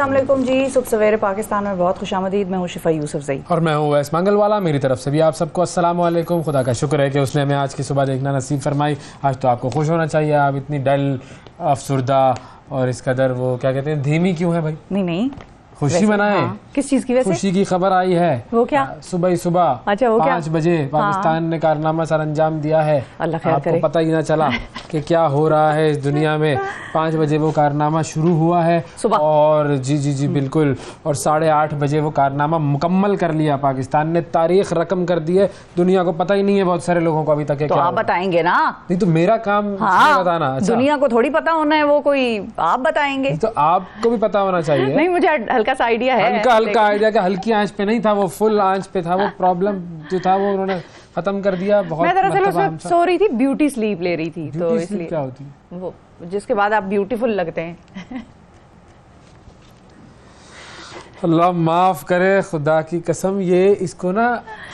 अस्सलाम वालेकुम जी। सुबह सवेरे पाकिस्तान में बहुत खुशामदीद। मैं हूँ शिफा यूसुफजई और मैं हूँ वैस मंगलवाला। मेरी तरफ से भी आप सबको अस्सलाम वालेकुम। खुदा का शुक्र है कि उसने हमें आज की सुबह देखना नसीब फरमाई। आज तो आपको खुश होना चाहिए। आप इतनी डल, अफसुर्दा और इस कदर वो क्या कहते हैं धीमी क्यों है भाई? नहीं खुशी मनाए। हाँ। किस चीज़ की? वैसे खुशी की खबर आई है। वो क्या? सुबह ही सुबह अच्छा, वो क्या? 5 बजे पाकिस्तान ने कारनामा सर अंजाम दिया है। अल्लाह खैर आपको करे। पता ही ना चला कि क्या हो रहा है इस दुनिया में। 5 बजे वो कारनामा शुरू हुआ है सुबह। और जी बिल्कुल, और 8:30 बजे वो कारनामा मुकम्मल कर लिया। पाकिस्तान ने तारीख रकम कर दी है। दुनिया को पता ही नहीं है बहुत सारे लोगों को अभी तक। तो आप बताएंगे ना? नहीं तो मेरा काम बताना। अच्छा, दुनिया को थोड़ी पता होना है, वो कोई आप बताएंगे। तो आपको भी पता होना चाहिए। नहीं, मुझे हल्का सा आइडिया है। हल्का आइडिया का, हल्की आंच पे नहीं था, वो फुल आंच पे था। वो प्रॉब्लम जो था वो उन्होंने खत्म कर दिया। बहुत मैं दरअसल उस वक्त सो रही थी, ब्यूटी स्लीप ले रही थी, तो इसलिए। क्या होती है वो जिसके बाद आप ब्यूटीफुल लगते हैं। अल्लाह माफ करे, खुदा की कसम, ये इसको ना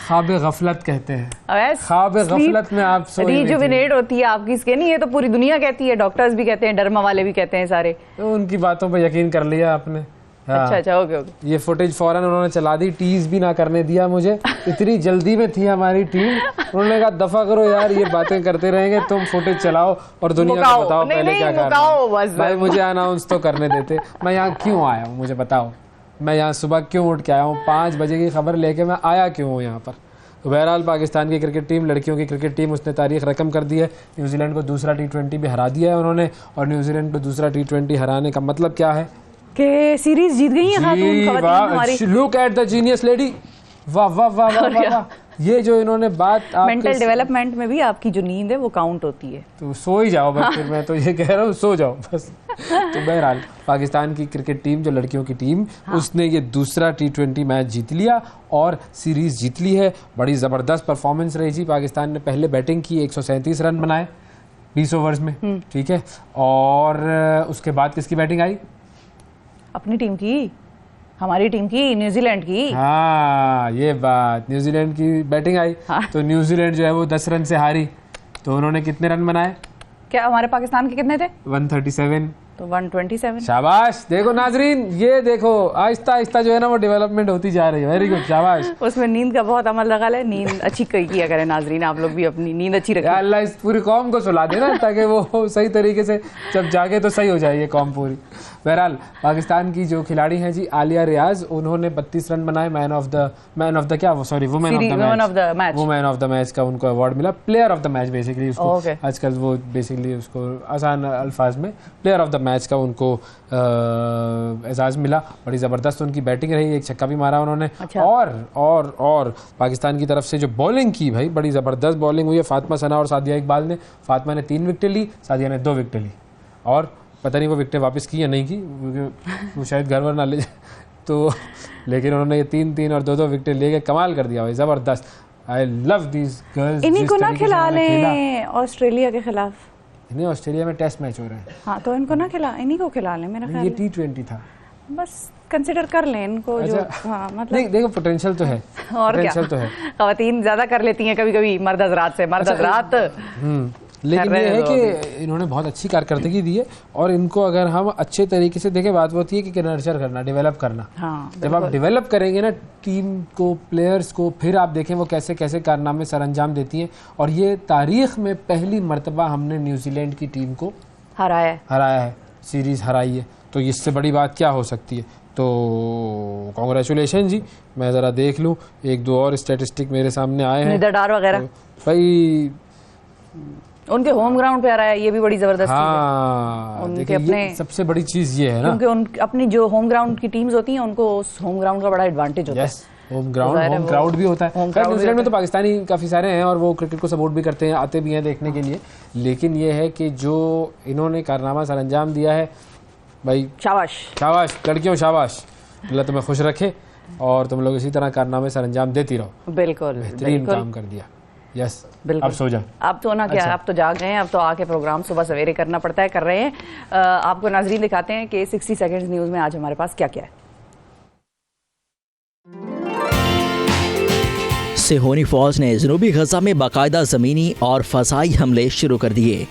ख्वाब गफलत कहते हैं। ख्वाब गफलत में आप सो रिजुविनेट होती है आपकी स्किन। ये तो पूरी दुनिया कहती है, डॉक्टर्स भी कहते हैं, डर्मा वाले भी कहते हैं सारे। तो उनकी बातों पर यकीन कर लिया आपने। हाँ। अच्छा, ओके। ये फुटेज फौरन उन्होंने चला दी, टीज भी ना करने दिया मुझे। इतनी जल्दी में थी हमारी टीम। उन्होंने कहा दफा करो यार, ये बातें करते रहेंगे, तुम फुटेज चलाओ और दुनिया को बताओ पहले क्या करना। भाई मुझे अनाउंस तो करने देते। मैं यहाँ क्यों आया हूँ मुझे बताओ। मैं यहाँ सुबह क्यों उठ के आया हूँ? 5 बजे की खबर लेके मैं आया क्यों हूँ यहाँ पर? तो बहरहाल पाकिस्तान की क्रिकेट टीम, लड़कियों की क्रिकेट टीम, उसने तारीख रकम कर दी है। न्यूजीलैंड को दूसरा T20 भी हरा दिया है उन्होंने। और न्यूजीलैंड को दूसरा T20 हराने का मतलब क्या है कि सीरीज जीत गई है खातून। Look at the genius lady. वाह वाह वाह वाह वाह। ये जो इन्होंने बात, मेंटल डेवलपमेंट में भी आपकी जो नींद है वो काउंट होती है। तो सो ही जाओ बस। फिर मैं तो ये कह रहा हूँ, सो जाओ बस। तो बहरहाल पाकिस्तान की क्रिकेट टीम, जो लड़कियों की टीम, उसने ये दूसरा T20 मैच जीत लिया और सीरीज जीत ली है। बड़ी ज़बरदस्त परफॉर्मेंस रही जी। पाकिस्तान ने पहले बैटिंग की, 137 रन बनाए 20 ओवर्स में, ठीक है। और उसके बाद किसकी बैटिंग आई? अपनी टीम की, हमारी टीम की, न्यूजीलैंड की। हाँ, ये बात, न्यूजीलैंड की बैटिंग आई। हाँ। तो न्यूजीलैंड जो है वो 10 रन से हारी। तो उन्होंने कितने रन बनाए? क्या हमारे पाकिस्तान के कितने थे? 137। तो 127। शाबाश। देखो नाजरीन, ये देखो आहिस्ता आहिस्ता जो है ना वो डेवलपमेंट होती जा रही है। वेरी गुड, शाबाश। उसमें नींद का बहुत अमल लगा है। नींद अच्छी किया करें नाजरीन, आप लोग भी अपनी नींद अच्छी रखें। अल्लाह इस पूरी कौम को सुला देना ताकि वो सही तरीके से जब जागे तो सही हो जाए ये कौम पूरी। बहरहाल पाकिस्तान की जो खिलाड़ी हैं जी, आलिया रियाज, उन्होंने 32 रन बनाए। मैन ऑफ द क्या, वो sorry, women of the match का उनको अवार्ड मिला। Player of the match basically उसको आजकल वो बेसिकली उसको आसान अल्फाज में प्लेयर ऑफ द मैच का उनको एजाज मिला। बड़ी ज़बरदस्त उनकी बैटिंग रही, एक छक्का भी मारा उन्होंने। अच्छा। और पाकिस्तान की तरफ से जो बॉलिंग की भाई, बड़ी ज़बरदस्त बॉलिंग हुई है। फातिमा सना और सादिया इकबाल ने। फातिमा ने 3 विकेटें ली, सादिया ने 2 विकेटें ली। और पता नहीं वो विकेटें वापस की या नहीं की, वो शायद घर वर ना ले तो लेकिन उन्होंने ये 3-3 और 2-2 विकेटें लेके कमाल कर दिया भाई, ज़बरदस्त। I love these girls. इन्हीं को ना खिला लें ऑस्ट्रेलिया के खिलाफ। इन्हें ऑस्ट्रेलिया में टेस्ट मैच हो रहे हैं। हाँ, तो इनको ना खिला, इन्हीं को खिला लें मेरा ख्याल। ये T20 था, बस कंसिडर कर लें इनको। अच्छा। जो हाँ, मतलब नहीं, देखो पोटेंशियल तो है। और पोटेंशियल क्या, तो है। खवातीन ज्यादा कर लेती हैं कभी कभी मर्द हज़रात से। मर्द हज़रात लेकिन ये है कि इन्होंने बहुत अच्छी कारकर्दगी दी है। और इनको अगर हम अच्छे तरीके से देखें, बात होती है कि नर्चर करना, डेवलप करना। हाँ, जब आप डेवलप करेंगे ना टीम को, प्लेयर्स को, फिर आप देखें वो कैसे कैसे कारनामे सर अंजाम देती हैं। और ये तारीख में पहली मरतबा हमने न्यूजीलैंड की टीम को हराया है, सीरीज़ हराई है। तो इससे बड़ी बात क्या हो सकती है? तो कॉन्ग्रेचुलेशन जी। मैं ज़रा देख लूँ, 1-2 और स्टैटिस्टिक मेरे सामने आए हैं। निदरदार वगैरह तो भाई उनके होम ग्राउंड पे आ रहा है, ये भी बड़ी जबरदस्त चीज़ है। हाँ, उनके अपने सबसे बड़ी चीज़ ये है ना, क्योंकि अपनी जो होम ग्राउंड की टीम्स होती हैं उनको उस होम ग्राउंड का बड़ा एडवांटेज होता है। होम क्राउड भी होता है। न्यूजीलैंड में तो पाकिस्तानी काफ़ी सारे हैं और वो क्रिकेट को सपोर्ट भी करते हैं, आते भी हैं देखने के लिए। लेकिन ये है कि जो इन्होंने कारनामा सर अंजाम दिया है भाई, शाबाश शाबाश लड़कियों, शाबाश। अल्लाह तुम्हें खुश रखे और तुम लोग इसी तरह कारनामे सर अंजाम देती रहो। बिल्कुल, बेहतरीन काम कर दिया। यस, बिल्कुल। अब सो जा। अब तो ना क्या, अब तो जाग गए हैं, अब तो आके प्रोग्राम सुबह सवेरे करना पड़ता है, कर रहे हैं। आपको नाजरीन दिखाते हैं कि 60 सेकंड्स न्यूज़ में आज हमारे पास क्या क्या है। सिहोनी फौज ने जनूबी गजा में बाकायदा ज़मीनी और फ़ज़ाई हमले शुरू कर दिए।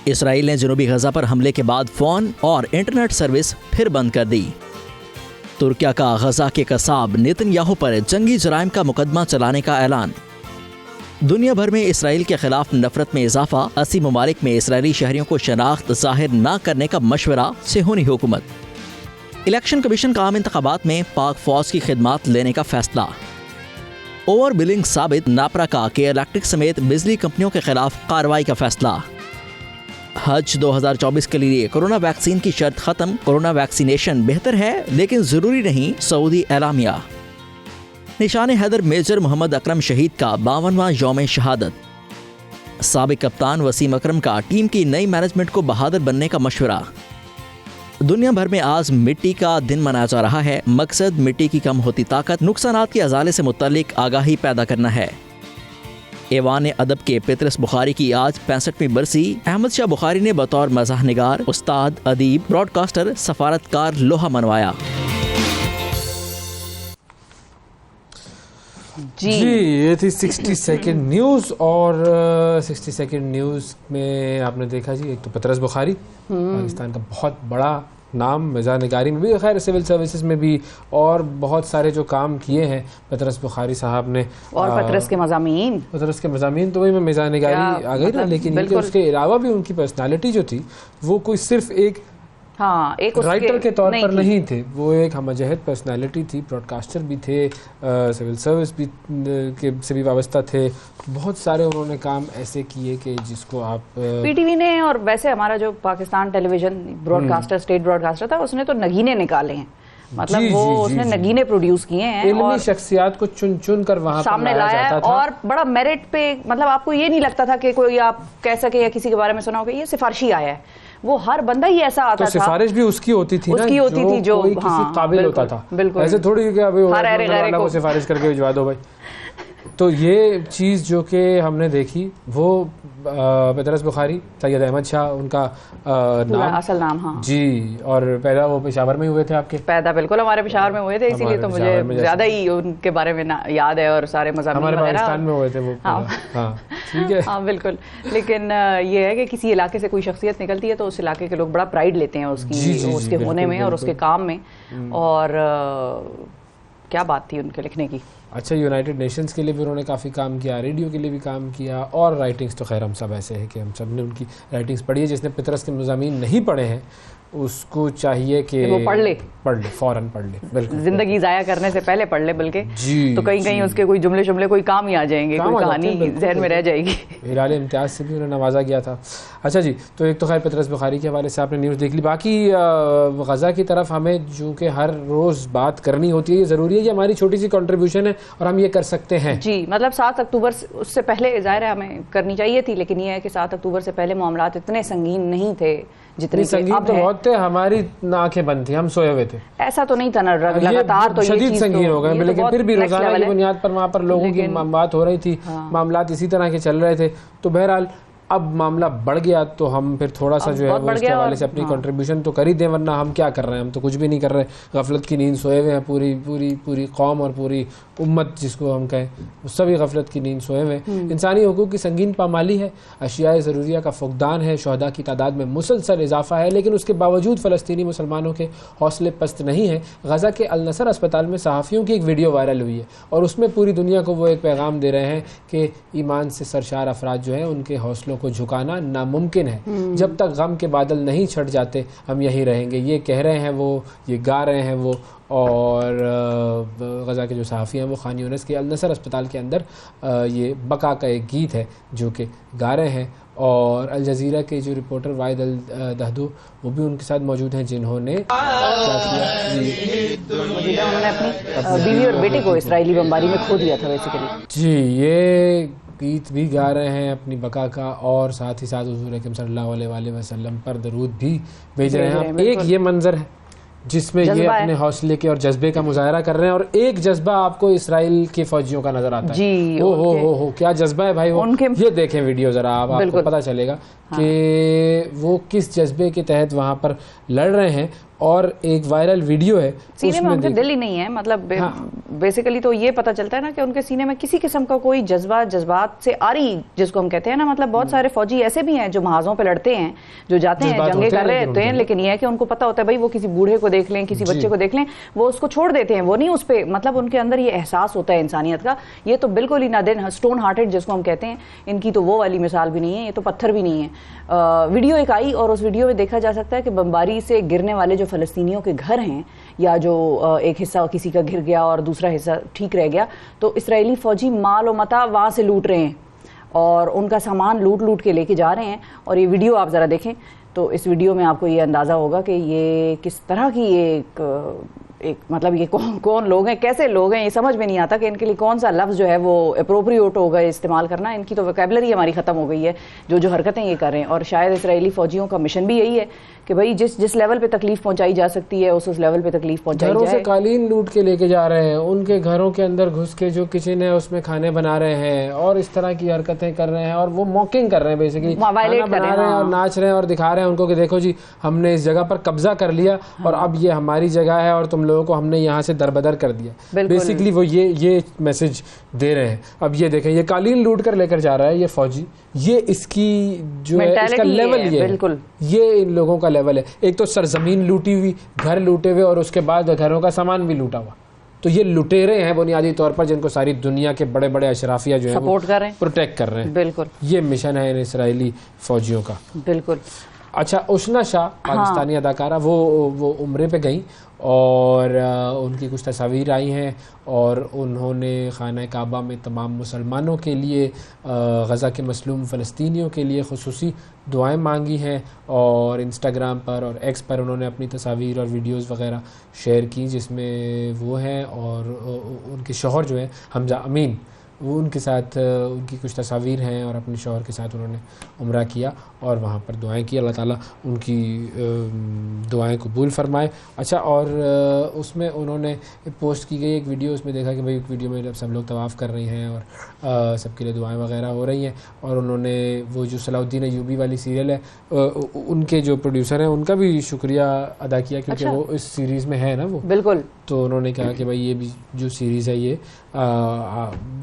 इसराइल ने जनूबी गजा पर हमले के बाद फ़ोन और इंटरनेट सर्विस फिर बंद कर दी। तुर्किया का गजा के कसाब नेतन्याहू पर जंगी जराइम का मुकदमा चलाने का ऐलान। दुनिया भर में इसराइल के खिलाफ नफरत में इजाफा, 80 ममालिक में इसराइली शहरियों को शनाख्त जाहिर न करने का मशवरा, सेहूनी हुकूमत। इलेक्शन कमीशन का आम इंतखाबात में पाक फौज की खिदमात लेने का फैसला। ओवर बिलिंग साबित, नापरा का के इलेक्ट्रिक समेत बिजली कंपनियों के खिलाफ कार्रवाई का फैसला। हज 2024 के लिए कोरोना वैक्सीन की शर्त खत्म, कोरोना वैक्सीनेशन बेहतर है लेकिन जरूरी नहीं, सऊदी एलामिया। निशान हैदर मेजर मोहम्मद अकरम शहीद का 52वां यौम शहादत। साबिक कप्तान वसीम अकरम का टीम की नई मैनेजमेंट को बहादुर बनने का मशवरा। दुनिया भर में आज मिट्टी का दिन मनाया जा रहा है। मकसद मिट्टी की कम होती ताकत, नुकसानात के अजाले से मुत्तलिक आगाही पैदा करना है। ऐवान अदब के पेतरस बुखारी की आज 65वीं बरसी। अहमद शाह बुखारी ने बतौर मज़ाह निगार, उस्ताद, अदीब, ब्रॉडकास्टर, सफारतकार लोहा मनवाया। जी ये थी 60 सेकंड न्यूज़। और 60 सेकंड न्यूज़ में आपने देखा जी, एक तो पेतरस बुखारी पाकिस्तान का बहुत बड़ा नाम, मिज़ाह निगारी में भी, खैर सिविल सर्विसेज में भी, और बहुत सारे जो काम किए हैं पेतरस बुखारी साहब ने। और पेतरस के मज़ामीन तो वही में मिज़ाह निगारी आ गई ना, लेकिन उसके अलावा भी उनकी पर्सनालिटी जो थी वो कोई सिर्फ एक राइटर के तौर पर नहीं थे, वो एक हमजहत पर्सनालिटी थी, ब्रॉडकास्टर भी थे, सिविल सर्विस भी से भी वाबस्ता थे। बहुत सारे उन्होंने काम ऐसे किए कि जिसको आप पीटीवी ने, और वैसे हमारा जो Pakistan television broadcaster, state broadcaster था, उसने तो नगीने निकाले हैं, मतलब वो उसने नगीने प्रोड्यूस किए हैं, इल्मी शख्सियात को चुन चुन कर वहाँ सामने लाया है, और बड़ा मेरिट पे, मतलब आपको ये नहीं लगता था कि कोई आप कह सके या किसी के बारे में सुना हो कि ये सिफारिशी आया है। वो हर बंदा ही ऐसा आता था, सिफारिश भी उसकी होती थी ना, जो कोई किसी काबिल होता था। बिल्कुल, ऐसे थोड़ी कि अभी को सिफारिश करके भिजवा दो भाई। तो ये चीज़ जो कि हमने देखी, वो पेतरस बुखारी, सैयद अहमद शाह उनका नाम, असल नाम, हाँ जी, और पैदा वो पेशावर में हुए थे आपके? पैदा बिल्कुल हमारे पेशावर में हुए थे, इसीलिए तो मुझे ज्यादा ही उनके बारे में याद है, और सारे मज़ामीन हमारे पाकिस्तान में हुए थे वो। हाँ ठीक है, हाँ बिल्कुल। लेकिन ये है कि किसी इलाके से कोई शख्सियत निकलती है तो उस इलाके के लोग बड़ा प्राइड लेते हैं उसके होने में और उसके काम में, और क्या बात थी उनके लिखने की। अच्छा, यूनाइटेड नेशंस के लिए भी उन्होंने काफ़ी काम किया, रेडियो के लिए भी काम किया, और राइटिंग्स तो खैर हम सब ऐसे हैं कि हम सब ने उनकी राइटिंग्स पढ़ी है। जिसने पेतरस के मज़ामीन नहीं पढ़े हैं उसको चाहिए कि वो पढ़ ले, फौरन पढ़ ले, बिल्कुल, जिंदगी ज़ाया करने से पहले पढ़ ले, बल्कि तो कहीं उसके कोई जुमले शुमले कोई काम ही आ जाएंगे, कोई कहानी जहन में रह जाएगी। हिलाल इम्तियाज से भी उन्हें नवाजा गया था। अच्छा जी, तो एक तो खैर पेतरस बुखारी के हवाले से आपने न्यूज़ देख ली। बाकी गज़ा की तरफ हमें चूँकि हर रोज़ बात करनी होती है, ये ज़रूरी है, ये हमारी छोटी सी कॉन्ट्रीब्यूशन है और हम ये कर सकते हैं जी। मतलब 7 अक्टूबर उससे पहले ज़ाहिर है हमें करनी चाहिए थी, लेकिन ये है कि 7 अक्टूबर से पहले मामलात इतने संगीन नहीं थे जितने संगीन तो बहुत थे, हमारी आंखें बंद थी, हम सोए हुए थे। ऐसा तो नहीं था ना, लगातार तो शदीद संगीन हो गए, लेकिन फिर भी रोजाना की बुनियाद पर वहाँ पर लोगों की बात हो रही थी, मामलात इसी तरह के चल रहे थे। तो बहरहाल अब मामला बढ़ गया तो हम फिर थोड़ा सा जो है वो इसके हवाले से अपनी कंट्रीब्यूशन तो कर ही दें, वरना हम क्या कर रहे हैं, हम तो कुछ भी नहीं कर रहे, गफलत की नींद सोए हुए हैं, पूरी कौम और पूरी उम्मत जिसको हम कहें, सभी गफलत की नींद सोए हुए हैं। इंसानी हुकूक की संगीन पामाली है, अशियाए ज़रूरिया का फुकदान है, शहदा की तादाद में मुसलसल इजाफा है, लेकिन उसके बावजूद फ़लस्तीनी मुसलमानों के हौसले पस्त नहीं है। गज़ा के अल नसर अस्पताल में सहाफ़ियों की एक वीडियो वायरल हुई है और उसमें पूरी दुनिया को वो एक पैगाम दे रहे हैं कि ईमान से सरशार अफराद जो हैं उनके हौसलों को झुकाना नामुमकिन है। जब तक गम के बादल नहीं छट जाते हम यहीं रहेंगे, ये कह रहे हैं वो, ये गा रहे हैं वो। और गज़ा के जो सहाफ़ी हैं वो खान यूनिस के अल नसर अस्पताल के अंदर ये बका का एक गीत है जो कि गा रहे हैं। और अल जज़ीरा के जो रिपोर्टर वाहिद अल दहदू वो भी उनके साथ मौजूद हैं, जिन्होंने उन्होंने अपनी बीवी और बेटे को इस्राइली बमबारी में खो दिया था बेसिकली। जी, ये गीत भी गा रहे हैं अपनी बका का, और साथ ही साथ हुज़ूर अकरम सल्लल्लाहु अलैहि वसल्लम पर दरूद भी भेज रहे हैं। एक ये मंजर है जिसमें ये अपने हौसले के और जज्बे का मुजाहरा कर रहे हैं, और एक जज्बा आपको इसराइल के फौजियों का नजर आता है जी। हो क्या जज्बा है भाई वो, ये देखें वीडियो जरा, आपको पता चलेगा कि वो किस जज्बे के तहत वहाँ पर लड़ रहे हैं। और एक वायरल वीडियो है सीने में उनके दिल ही नहीं है, मतलब बेसिकली तो ये पता चलता है ना कि उनके सीने में किसी किस्म का कोई जज्बात से आरी जिसको हम कहते हैं ना, मतलब बहुत सारे फौजी ऐसे भी हैं जो महाजों पे लड़ते हैं, जो जाते हैं जंगे कर रहे होते हैं, लेकिन ये है कि उनको पता होता है भाई वो किसी बूढ़े को देख लें, किसी बच्चे को देख लें, वो उसको छोड़ देते हैं, वो नहीं उस पर, मतलब उनके अंदर ये एहसास होता है इंसानियत का। ये तो बिल्कुल ही नादिन स्टोन हार्टेड जिसको हम कहते हैं, इनकी तो वो वाली मिसाल भी नहीं है, ये तो पत्थर भी नहीं है। वीडियो एक आई और उस वीडियो में देखा जा सकता है कि बमबारी से गिरने वाले जो फलस्तीनियों के घर हैं, या जो एक हिस्सा किसी का गिर गया और दूसरा हिस्सा ठीक रह गया, तो इस्राएली फौजी माल और मता वहाँ से लूट रहे हैं और उनका सामान लूट के लेके जा रहे हैं। और ये वीडियो आप ज़रा देखें तो इस वीडियो में आपको ये अंदाज़ा होगा कि ये किस तरह की एक मतलब ये कौन लोग हैं, कैसे लोग हैं, ये समझ में नहीं आता कि इनके लिए कौन सा लफ्ज़ जो है वो अप्रोप्रिएट होगा इस्तेमाल करना। इनकी तो वोकैबुलरी हमारी ख़त्म हो गई है जो हरकतें ये कर रहे हैं। और शायद इस्राएली फ़ौजियों का मिशन भी यही है कि भाई जिस लेवल पे तकलीफ पहुंचाई जा सकती है उस लेवल पे तकलीफ पहुंचाई जाए। घरों से कालीन लूट के लेके जा रहे हैं, उनके घरों के अंदर घुस के जो किचन है उसमें खाने बना रहे हैं और इस तरह की हरकतें कर रहे हैं, और वो मॉकिंग कर रहे हैं, बेसिकली खाना बना रहे हैं और नाच रहे हैं और दिखा रहे हैं उनको कि देखो जी हमने इस जगह पर कब्जा कर लिया और अब ये हमारी जगह है और तुम लोगों को हमने यहाँ से दरबदर कर दिया। बेसिकली वो ये मैसेज दे रहे हैं। अब ये देखें, ये कालीन लूट कर लेकर जा रहा है ये फौजी, ये इसकी जो है इसका लेवल ये इन लोगों का लेवल है। एक तो सरजमीन लूटी हुई, घर लूटे हुए और उसके बाद घरों का सामान भी लूटा हुआ। तो ये लुटेरे हैं बुनियादी तौर पर जिनको सारी दुनिया के बड़े बड़े अशराफिया जो है सपोर्ट कर रहे हैं, प्रोटेक्ट कर रहे हैं। बिल्कुल ये मिशन है इन इसराइली फौजियों का। बिल्कुल। अच्छा, उष्ना शाह पाकिस्तानी अदाकारा वो उम्रे पे गई और उनकी कुछ तस्वीर आई हैं और उन्होंने खाना काबा में तमाम मुसलमानों के लिए, गज़ा के मसलूम फ़लस्तीनियों के लिए ख़ुसूसी दुआएं मांगी हैं और इंस्टाग्राम पर और एक्स पर उन्होंने अपनी तस्वीर और वीडियोस वगैरह शेयर की जिसमें वो हैं और उनके शौहर जो है हमजा अमीन, वो उनके साथ उनकी कुछ तस्वीर हैं और अपने शौहर के साथ उन्होंने उम्रा किया और वहाँ पर दुआएं की। अल्लाह ताला उनकी दुआएं कबूल फरमाए। अच्छा, और उसमें उन्होंने पोस्ट की गई एक वीडियो, उसमें देखा कि भाई वीडियो में सब लोग तवाफ़ कर रही हैं और सबके लिए दुआएं वगैरह हो रही हैं। और उन्होंने वो जो सलाउद्दीन अय्यूबी वाली सीरियल है उनके जो प्रोड्यूसर हैं उनका भी शुक्रिया अदा किया क्योंकि वो इस सीरीज़ में है ना वो। बिल्कुल। तो उन्होंने कहा कि भाई ये भी जो सीरीज़ है ये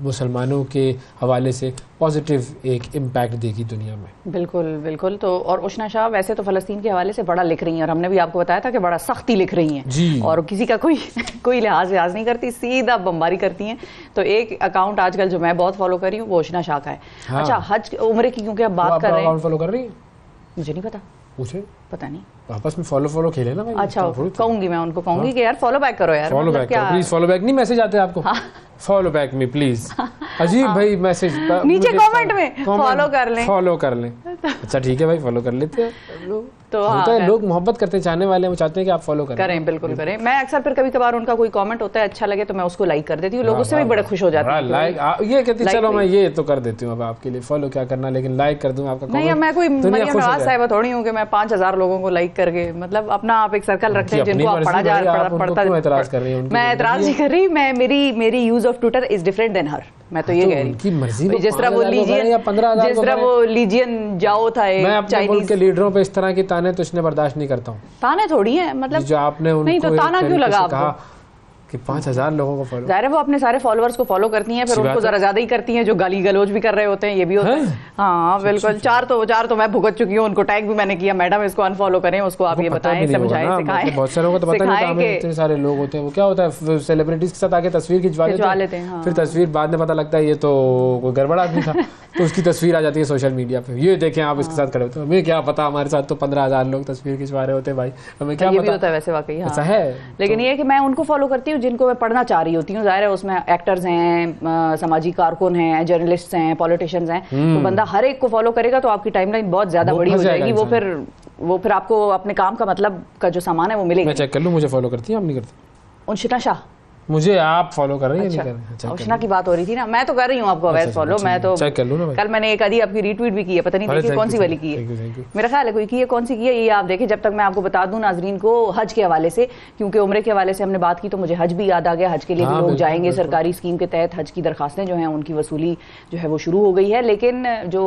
मुसलमानों के हवाले से पॉजिटिव एक इम्पैक्ट देगी दुनिया में। बिल्कुल बिल्कुल। तो और उष्ना शाह वैसे तो फ़लस्तीन के हवाले से बड़ा लिख रही हैं और हमने भी आपको बताया था कि बड़ा सख्ती लिख रही हैं जी। और किसी का कोई लिहाज नहीं करती, सीधा बमबारी करती हैं। तो एक अकाउंट आजकल जो मैं बहुत फॉलो कर रही हूँ वो उष्ना शाह का है। हाँ। अच्छा, हज उम्रे की क्योंकि आप बात कर रहे हैं, फॉलो कर रही है? मुझे नहीं पता, पूछे, पता नहीं, आपस में फॉलो खेले ना भाई। अच्छा, कहूंगी मैं उनको, कहूंगी कि यार फॉलो बैक करो यार, फॉलो बैक करो प्लीज। फॉलो बैक नहीं मैसेज आते आपको? Follow back me please. अजीब भाई मैसेज नीचे कमेंट में फॉलो कर लें। अच्छा ठीक है भाई, फॉलो कर लेते हैं। तो होता है, लोग मोहब्बत करते चाहने वाले हैं, वो चाहते हैं कि आप फॉलो करें। बिल्कुल करें। मैं अक्सर फिर कभी कभार उनका कोई कमेंट होता है अच्छा लगे तो मैं उसको लाइक कर देती हूँ, लोग उससे भी बड़े खुश हो जाते हैं। लाइक ये कहती चलो मैं ये तो कर देती हूँ अब आपके लिए, फॉलो क्या करना, लेकिन लाइक कर दूँ आपका। नहीं, मैं कोई मरियम नवाज साहिबा थोड़ी हूँ कि मैं 5000 लोगों को लाइक करके, मतलब अपना आप एक सर्कल रखते हैं जिनको आप पढ़ा पड़ता है। एतराज कर रही है? मैं एतराज नहीं कर रही, मैं मेरी use of Twitter is different than her, मैं तो ये कह रही हूँ। जिस तरह वो लीजियन जाओ था, मैं अपने मुल्क के लीडरों पे इस तरह की ताने तुझने बर्दाश्त नहीं करता हूँ। ताने थोड़ी है, मतलब जो आपने उनको नहीं तो ताना क्यों लगा आपको कि 5000 लोगों को फॉलो? जाहिर है वो अपने सारे फॉलोअर्स को फॉलो करती हैं, फिर उनको जरा ज्यादा ही करती हैं, जो गाली गलौज भी कर रहे होते हैं, ये भी होता है। हाँ बिल्कुल। चार तो मैं भुगत चुकी हूँ, उनको टैग भी मैंने किया, मैडम इसको अनफॉलो करें, उसको आप ये बताएं, समझाएं, सिखाएं। बहुत सारे लोगों को तो पता नहीं था, इतने सारे लोग होते हैं, वो क्या होता है सेलिब्रिटीज के साथ आके तस्वीर खिंचवा लेते हैं, फिर तस्वीर बाद में पता लगता है ये तो कोई गड़बड़ आदमी था, तो उसकी तस्वीर आ जाती है सोशल मीडिया पे, ये देखें आप इसके साथ खड़े होते हैं। हमें क्या पता, हमारे साथ तो 15000 लोग तस्वीर खिंचवा रहे होते हैं भाई, हमें क्या पता। होता है वैसे वाकई ऐसा है। लेकिन ये कि मैं उनको फॉलो करती हूँ जिनको मैं पढ़ना चाह रही होती हूँ। जाहिर है उसमें एक्टर्स हैं, समाजी कारकुन हैं, जर्नलिस्ट हैं, पॉलिटिशियंस हैं, तो बंदा हर एक को फॉलो करेगा तो आपकी टाइमलाइन बहुत ज्यादा बड़ी हो जाएगी। वो फिर आपको अपने काम का मतलब का जो सामान है वो मिलेगा। मैं चेक कर लूँ, मुझे फॉलो करती है, आप नहीं करते? उष्ना शाह मुझे आप फॉलो कर रही हैं? अच्छा, उष्णा की बात हो रही थी ना, मैं तो कर रही हूँ आपको अवैध फॉलो। मैं तो चेक कर लूँ ना, कल मैंने एक आधी आपकी रीट्वीट भी की है, पता नहीं देखिए कौन सी वाली की है, मेरा ख्याल है कोई की है, कौन सी की है ये आप देखें। जब तक मैं आपको बता दूं नाजरीन को हज के हवाले से, क्योंकि उम्रे के हवाले से हमने बात की तो मुझे हज भी याद आ गया। हज के लिए भी लोग जाएंगे, सरकारी स्कीम के तहत हज की दरखास्तें जो हैं उनकी वसूली जो है वो शुरू हो गई है। लेकिन जो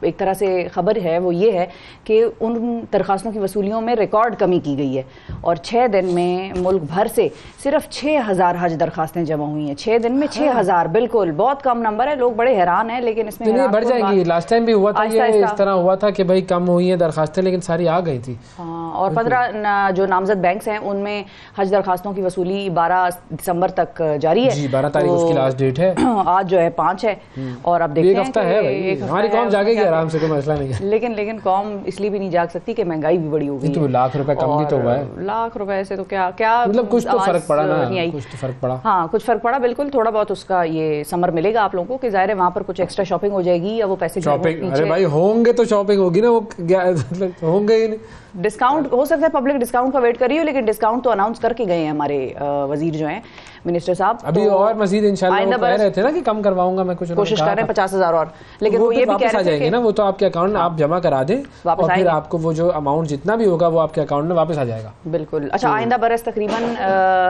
एक तरह से खबर है वो ये है कि उन दरखास्तों की वसूलियों में रिकॉर्ड कमी की गई है और 6 दिन में मुल्क भर से सिर्फ 6000 हज दरखास्तें जमा हुई हैं। 6 दिन में 6000, बिल्कुल बहुत कम नंबर है। लोग बड़े हैरान हैं, लेकिन इसमें बढ़ जाएंगी। लास्ट टाइम भी हुआ था ये इस तरह हुआ था कि भाई कम हुई है दरखास्तें, लेकिन सारी आ गई थी। और 15 जो नामजद बैंक्स हैं उनमें हज दरखास्तों की वसूली 12 दिसंबर तक जारी है जी, 12 तारीख उसकी लास्ट डेट है। आज जो है 5 है और अब देखते हैं, एक हफ्ता है भाई, हमारी कौम जागेगी आराम से, कोई मसला नहीं है। लेकिन कौम इसलिए भी नहीं जाग सकती कि महंगाई भी बड़ी हो गई है। तो लाख रुपए कम भी तो हुआ है। लाख रुपए से तो क्या मतलब कुछ तो फर्क पड़ा ना, कुछ तो फर्क पड़ा। हाँ, कुछ फर्क पड़ा, बिल्कुल थोड़ा बहुत उसका ये समर मिलेगा आप लोगों को कि जाहिर है वहाँ पर कुछ एक्स्ट्रा शॉपिंग हो जाएगी या वो पैसे शॉपिंग, अरे भाई होंगे तो शॉपिंग होगी ना, वो होंगे ही नहीं। डिस्काउंट हो सकता है, पब्लिक डिस्काउंट का वेट कर रही हो, लेकिन डिस्काउंट तो अनाउंस करके गए हैं हमारे वजीर जो हैं, मिनिस्टर साहब। अभी तो और मजीद इंशाल्लाह वो कह रहे थे ना कि कम करवाऊंगा मैं, कुछ कोशिश कर रहे हैं 50,000 और, लेकिन वो ये भी कह रहे थे ना वो तो आपके अकाउंट में आप जमा करा दें और फिर आपको वो जो अमाउंट जितना भी होगा वो आपके अकाउंट में वापस आ जाएगा। बिल्कुल। अच्छा, आइंदा बरस तकरीबन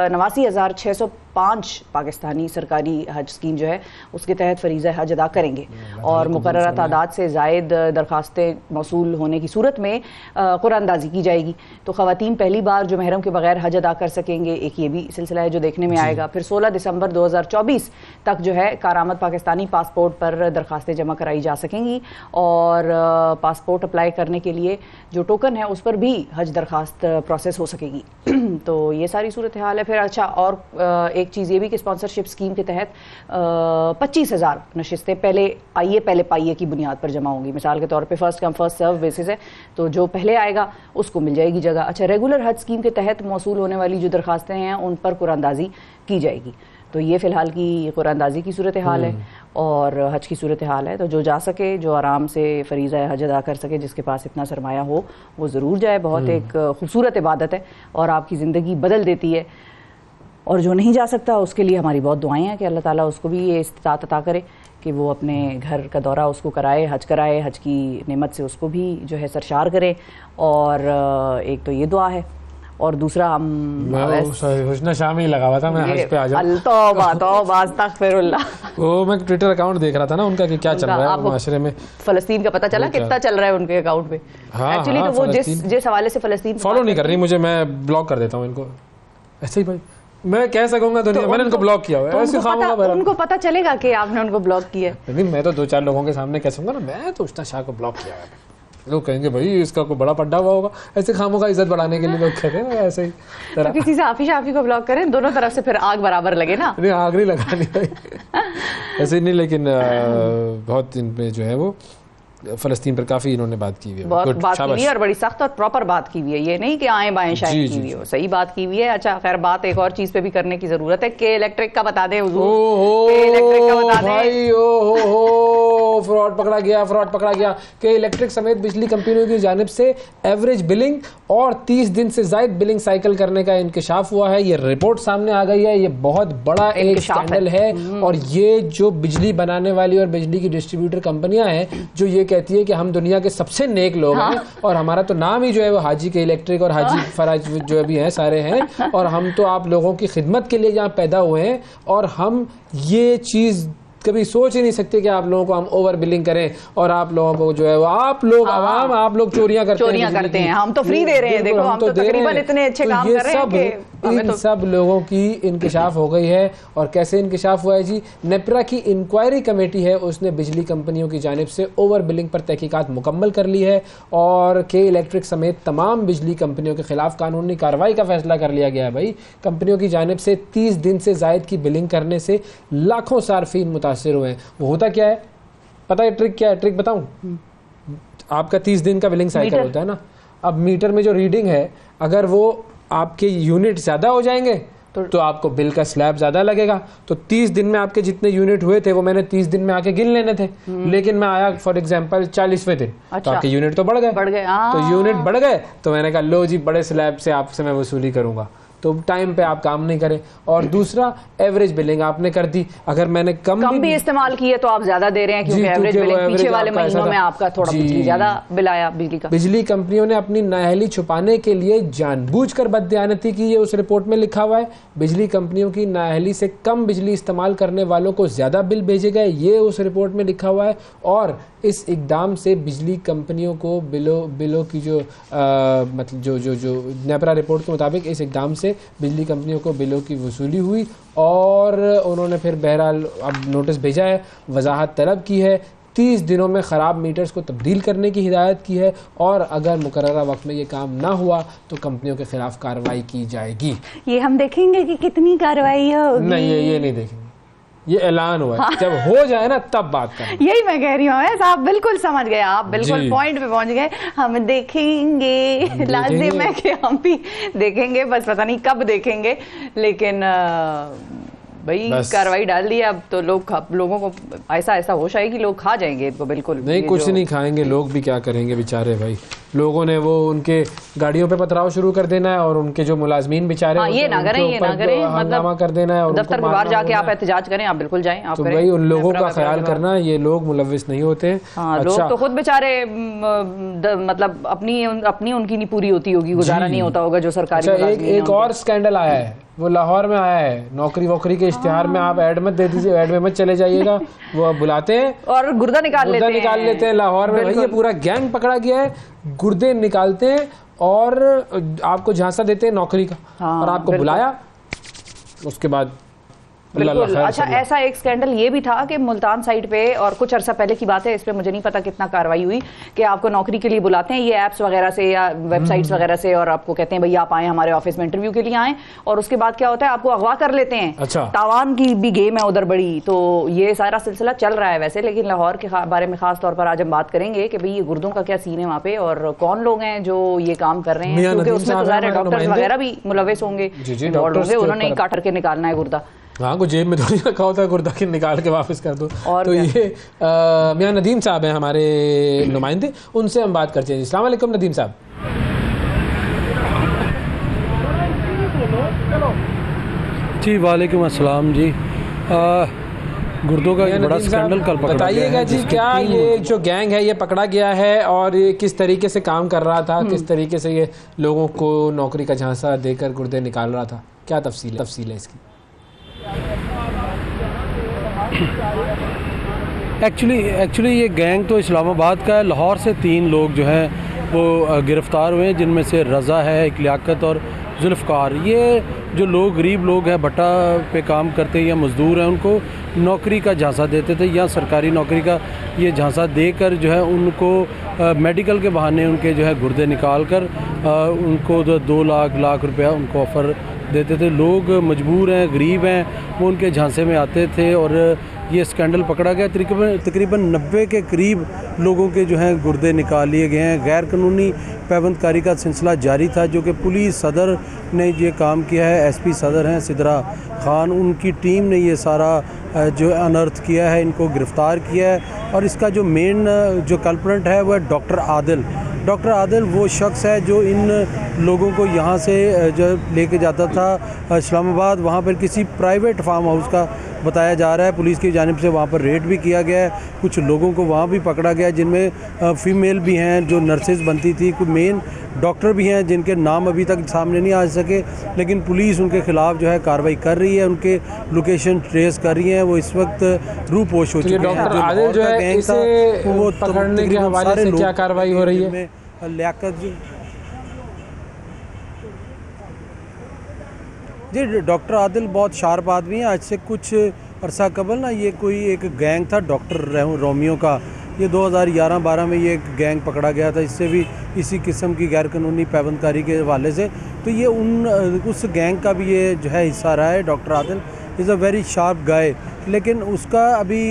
89,605 पाकिस्तानी सरकारी हज स्कीम जो है उसके तहत फरीज़ा हज अदा करेंगे और मुकर्ररा तादाद से ज़ायद दरखास्तें मौसूल होने की सूरत में कुरानंदाजी की जाएगी। तो ख़वातीन पहली बार जो महरम के बगैर हज अदा कर सकेंगे, एक ये भी सिलसिला है जो देखने में आएगा। फिर 16 दिसंबर 2024 तक जो है कारामद पाकिस्तानी पासपोर्ट पर दरखास्तें जमा कराई जा सकेंगी और पासपोर्ट अप्लाई करने के लिए जो टोकन है उस पर भी हज दरखास्त प्रोसेस हो सकेगी। तो ये सारी सूरत हाल है। फिर अच्छा, और एक चीज़ ये भी कि स्पॉन्सरशिप स्कीम के तहत 25,000 नशिस्तें पहले आइए पहले पाइए की बुनियाद पर जमा होंगी। मिसाल के तौर पे first come first serve basis है, तो जो पहले आएगा उसको मिल जाएगी जगह। अच्छा, रेगुलर हज स्कीम के तहत मौसूल होने वाली जो दरखास्तें हैं उन पर कुरानंदाजी की जाएगी। तो ये फ़िलहाल की कुरानंदाजी की सूरत हाल है और हज की सूरत हाल है। तो जो जा सके, जो आराम से फरीज़ा हज अदा कर सके, जिसके पास इतना सरमाया हो वो ज़रूर जाए। बहुत एक खूबसूरत इबादत है और आपकी ज़िंदगी बदल देती है। और जो नहीं जा सकता उसके लिए हमारी बहुत दुआएं हैं कि अल्लाह ताला उसको भी ये इस्तिताअत अता करे कि वो अपने घर का दौरा उसको कराए, हज कराए, हज की नेमत से उसको भी जो है सरशार करे। और एक तो ये दुआ है और दूसरा हम हुस्न शामी लगा हुआ था मैं हज पे आ जाऊं। तौबा अस्तगफिरुल्लाह। वो मैं ट्विटर अकाउंट देख रहा था ना उनका कि क्या चल रहा है माशरे में। फलस्तीन का पता चला कितना चल रहा है उनके अकाउंट पे? एक्चुअली तो वो जिस हवाले से फलस्तीन फॉलो नहीं कर रही मुझे, मैं ब्लॉक कर देता हूँ इनको ऐसे ही। भाई मैं कह सकूंगा दुनिया, मैंने उनको ब्लॉक किया हुआ है। उनको पता चलेगा कि आपने उनको ब्लॉक किया है। नहीं, मैं तो 2-4 लोगों के सामने कह सकूंगा ना, मैं तो उस्ताद शाह को ब्लॉक किया है। लोग कहेंगे भाई इसका कोई बड़ा पड्डा हुआ होगा, ऐसे खामों का इज्जत बढ़ाने के लिए लोग कहते हैं ऐसे ही। तो किसी से आफी को ब्लॉक करें, दोनों तरफ से फिर आग बराबर लगे ना। नहीं, आग नहीं लगानी ऐसे नहीं, लेकिन बहुत इनमें जो है वो फलस्तीन पर काफी इन्होंने बात की हुई है, बहुत बात की हुई है और बड़ी सख्त और प्रॉपर बात की हुई है। ये नहीं कि आए बाएं शायद की हुई हो, सही बात की हुई है। अच्छा, खैर बात एक और चीज पे भी करने की जरूरत है कि इलेक्ट्रिक का बता दें हुजूर, इलेक्ट्रिक का बता दें। फ्रॉड पकड़ा गया कि इलेक्ट्रिक समेत बिजली कंपनियों की जानिब से एवरेज बिलिंग और 30 दिन से ज्यादा बिलिंग साइकिल करने का इंकशाफ हुआ है। ये रिपोर्ट सामने आ गई है, ये बहुत बड़ा एक स्कैंडल है। और ये जो बिजली बनाने वाली और बिजली की डिस्ट्रीब्यूटर कंपनियां हैं जो ये कहती है कि हम दुनिया के सबसे नेक लोग हैं और हमारा तो नाम ही जो है वो हाजी के इलेक्ट्रिक और हाजी फराज जो भी हैं सारे हैं और हम तो आप लोगों की खिदमत के लिए यहाँ पैदा हुए हैं और हम ये चीज कभी सोच ही नहीं सकते कि आप लोगों को हम ओवर बिलिंग करें और आप लोगों को जो है वो आप लोग आवाम आप लोग चोरियां करते हैं। हम तो फ्री दे रहे हैं, देखो हम तो तकरीबन इतने अच्छे काम कर रहे हैं कि इन सब लोगों की इंकिशाफ हो गई है। और कैसे इंकिशाफ हुआ है जी? नेपरा की इंक्वायरी कमेटी है, उसने बिजली कंपनियों की जानिब से ओवर बिलिंग पर तहकीकात मुकम्मल कर ली है और के इलेक्ट्रिक समेत तमाम बिजली कंपनियों के खिलाफ कानूनी कार्रवाई का फैसला कर लिया गया है। भाई, कंपनियों की जानिब से 30 दिन से जायद की बिलिंग करने से लाखों सार्फिन मुतासिर हुए हैं। वो होता क्या है पता है? ट्रिक क्या है? ट्रिक बताऊं? आपका 30 दिन का बिलिंग साइकिल होता है ना। अब मीटर में जो रीडिंग है, अगर वो आपके यूनिट ज्यादा हो जाएंगे तो आपको बिल का स्लैब ज्यादा लगेगा। तो 30 दिन में आपके जितने यूनिट हुए थे वो मैंने 30 दिन में आके गिन लेने थे, लेकिन मैं आया फॉर एग्जांपल 40वें दिन। तो आपके यूनिट तो बढ़ गए। तो यूनिट बढ़ गए तो मैंने कहा लो जी, बड़े स्लैब से आपसे मैं वसूली करूंगा। तो टाइम पे आप काम नहीं करें, और दूसरा एवरेज बिलिंग आपने कर दी। अगर मैंने कम भी इस्तेमाल किए तो आप ज्यादा दे रहे हैं, क्योंकि एवरेज बिलिंग पीछे वाले महीनों में आपका थोड़ा बिजली ज्यादा बिल आया बिजली का। बिजली कंपनियों ने अपनी नाअहली छुपाने के लिए जानबूझकर बददियानती की, ये उस रिपोर्ट में लिखा हुआ है। बिजली कंपनियों की नाअहली से कम बिजली इस्तेमाल करने वालों को ज्यादा बिल भेजे गए, ये उस रिपोर्ट में लिखा हुआ है। और इस इकदाम से बिजली कंपनियों को बिलों की जो मतलब जो नेपरा रिपोर्ट के मुताबिक इस इकदाम से बिजली कंपनियों को बिलों की वसूली हुई, और उन्होंने फिर बहरहाल अब नोटिस भेजा है, वजाहत तलब की है, 30 दिनों में ख़राब मीटर्स को तब्दील करने की हिदायत की है, और अगर मुकर्ररा वक्त में ये काम ना हुआ तो कंपनियों के खिलाफ कार्रवाई की जाएगी। ये हम देखेंगे कि कितनी कार्रवाई होगी? नहीं, ये नहीं देखेंगे, ये ऐलान हुआ है। हाँ। जब हो जाए ना तब बात करें। यही मैं कह रही हूँ, आप बिल्कुल समझ गए, आप बिल्कुल पॉइंट पे पहुंच गए। हम देखेंगे, लाजिम है कि हम भी देखेंगे, बस पता नहीं कब देखेंगे, लेकिन भाई कार्रवाई डाल दी अब तो लोगों को ऐसा होश आएगी, लोग खा जाएंगे इनको। बिल्कुल नहीं, कुछ नहीं खाएंगे लोग, भी क्या करेंगे बेचारे भाई। लोगों ने वो उनके गाड़ियों पे पथराव शुरू कर देना है, और उनके जो मुलाजमीन बेचारे ये ना करें, मतलब कर देना है, और दफ्तर के बाहर जाके आप एहतजाज करें, आप बिल्कुल जाएं, आप तो भाई उन लोगों का ख्याल करना, ये लोग मुलविस नहीं होते। लोग तो खुद बेचारे मतलब अपनी उनकी नहीं पूरी होती होगी, गुजारा नहीं होता होगा जो सरकारी। एक और स्कैंडल आया है, वो लाहौर में आया है। नौकरी वोकरी के इश्तिहार में आप ऐड मत दे दीजिए, ऐड में मत चले जाइएगा, वो बुलाते हैं और गुर्दा निकाल लेते हैं। लाहौर में भाई ये पूरा गैंग पकड़ा गया है, गुर्दे निकालते हैं और आपको झांसा देते हैं नौकरी का। और आपको बुलाया, उसके बाद बिल्कुल। अच्छा, ऐसा एक स्कैंडल ये भी था कि मुल्तान साइड पे, और कुछ अरसा पहले की बात है, इस पे मुझे नहीं पता कितना कार्रवाई हुई, कि आपको नौकरी के लिए बुलाते हैं ये ऐप्स वगैरह से या वेबसाइट्स वगैरह से, और आपको कहते हैं भाई आप आए हमारे ऑफिस में इंटरव्यू के लिए आए, और उसके बाद क्या होता है, आपको अगवा कर लेते हैं। अच्छा। तावान की भी गेम है उधर बड़ी, तो ये सारा सिलसिला चल रहा है वैसे, लेकिन लाहौर के बारे में खास तौर पर आज हम बात करेंगे कि भाई ये गुर्दों का क्या सीन है वहाँ पे, और कौन लोग हैं जो ये काम कर रहे हैं, क्योंकि उसमें तो सारे डॉक्टर्स वगैरह भी मुलविस होंगे, उन्होंने ही काट करके निकालना है गुर्दा। हाँ, को जेब में थोड़ी रखा होता है गुर्दा, के निकाल के वापस कर दो। और तो ये मियां नदीम साहब हैं हमारे नुमाइंदे, उनसे हम बात करते हैं। अस्सलाम वालेकुम नदीम साहब। जी वालेकुम अस्सलाम जी। गुर्दों का बड़ा स्कैंडल कल पकड़ा गया। बताइएगा जी, क्या ये जो गैंग है ये पकड़ा गया है, और ये किस तरीके से काम कर रहा था, किस तरीके से ये लोगों को नौकरी का झांसा देकर गुर्दे निकाल रहा था, क्या तफसील है इसकी? एक्चुअली ये गैंग तो इस्लामाबाद का है। लाहौर से 3 लोग जो हैं वो गिरफ़्तार हुए हैं, जिनमें से रज़ा है, एक लियाकत और जुल्फ़कार। ये जो लोग गरीब लोग हैं, भट्टा पे काम करते हैं या मज़दूर हैं, उनको नौकरी का झांसा देते थे, या सरकारी नौकरी का ये झांसा देकर जो है उनको मेडिकल के बहाने उनके जो है गुर्दे निकाल कर उनको 2 लाख रुपया उनको ऑफ़र देते थे। लोग मजबूर हैं, गरीब हैं, वो उनके झांसे में आते थे, और ये स्कैंडल पकड़ा गया। तकरीबन 90 के करीब लोगों के जो हैं गुर्दे निकाल लिए गए हैं। गैर कानूनी पैबंदकारी का सिलसिला जारी था, जो कि पुलिस सदर ने ये काम किया है। SP सदर हैं सिदरा खान, उनकी टीम ने ये सारा जो अनर्थ किया है, इनको गिरफ़्तार किया है। और इसका जो मेन जो कल्प्रेंट है वह डॉक्टर आदिल वो शख्स है जो इन लोगों को यहाँ से जो लेके जाता था इस्लामाबाद, वहाँ पर किसी प्राइवेट फार्म हाउस का बताया जा रहा है। पुलिस की जानिब से वहाँ पर रेड भी किया गया है, कुछ लोगों को वहाँ भी पकड़ा गया, जिनमें फ़ीमेल भी हैं जो नर्सेज बनती थी, कुछ मेन डॉक्टर भी हैं जिनके नाम अभी तक सामने नहीं आ सके, लेकिन पुलिस उनके खिलाफ जो है कार्रवाई कर रही है, उनके लोकेशन ट्रेस कर रही है। वो इस वक्त रूपोश हो चुके हैं। डॉक्टर आदिल जो है, इसे वो पकड़ने के हवाले से क्या कार्रवाई हो रही है? लियाकत जी, डॉक्टर आदिल बहुत शार्प आदमी है। आज से कुछ अरसा कबल ना ये कोई एक गैंग था डॉक्टर रोमियो का, ये 2011-12 में ये गैंग पकड़ा गया था। इससे भी इसी किस्म की गैर कानूनी पैबंदकारी के हवाले से, तो ये उस गैंग का भी ये जो है हिस्सा रहा है। Doctor Adil is a very sharp guy, लेकिन उसका अभी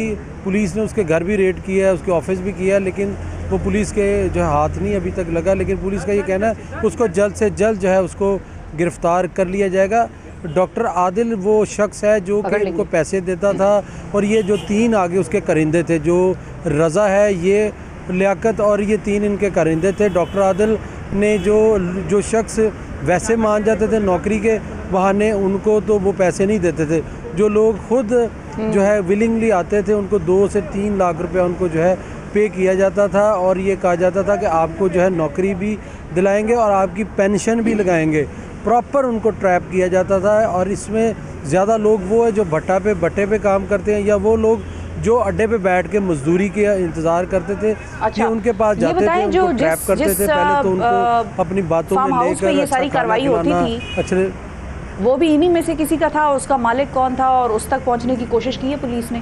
पुलिस ने उसके घर भी रेड किया है, उसके ऑफिस भी किया है, लेकिन वो पुलिस के जो है हाथ नहीं अभी तक लगा। लेकिन पुलिस का ये कहना है उसको जल्द से जल्द जो है उसको गिरफ़्तार कर लिया जाएगा। डॉक्टर आदिल वो शख्स है जो कि इनको पैसे देता था, और ये जो 3 आगे उसके करिंदे थे, जो रज़ा है, ये लियाकत, और ये 3 इनके करिंदे थे। डॉक्टर आदिल ने जो शख्स वैसे मान जाते थे नौकरी के, बहाने उनको तो वो पैसे नहीं देते थे। जो लोग खुद जो है विलिंगली आते थे उनको 2 से 3 लाख रुपया उनको जो है पे किया जाता था और ये कहा जाता था कि आपको जो है नौकरी भी दिलाएंगे और आपकी पेंशन भी लगाएंगे। प्रॉपर उनको ट्रैप किया जाता था। और इसमें ज़्यादा लोग वो है जो भट्टे पे काम करते हैं या वो लोग जो अड्डे पे बैठ के मजदूरी के इंतज़ार करते थे कि उनके पास जाते थे, उनको ट्रैप करते थे। पहले तो उनको अपनी बातों में लेकर ये सारी कार्रवाई होती थी, अच्छा वो भी इन्हीं में से किसी का था, उसका मालिक कौन था और उस तक पहुंचने की कोशिश की है पुलिस ने?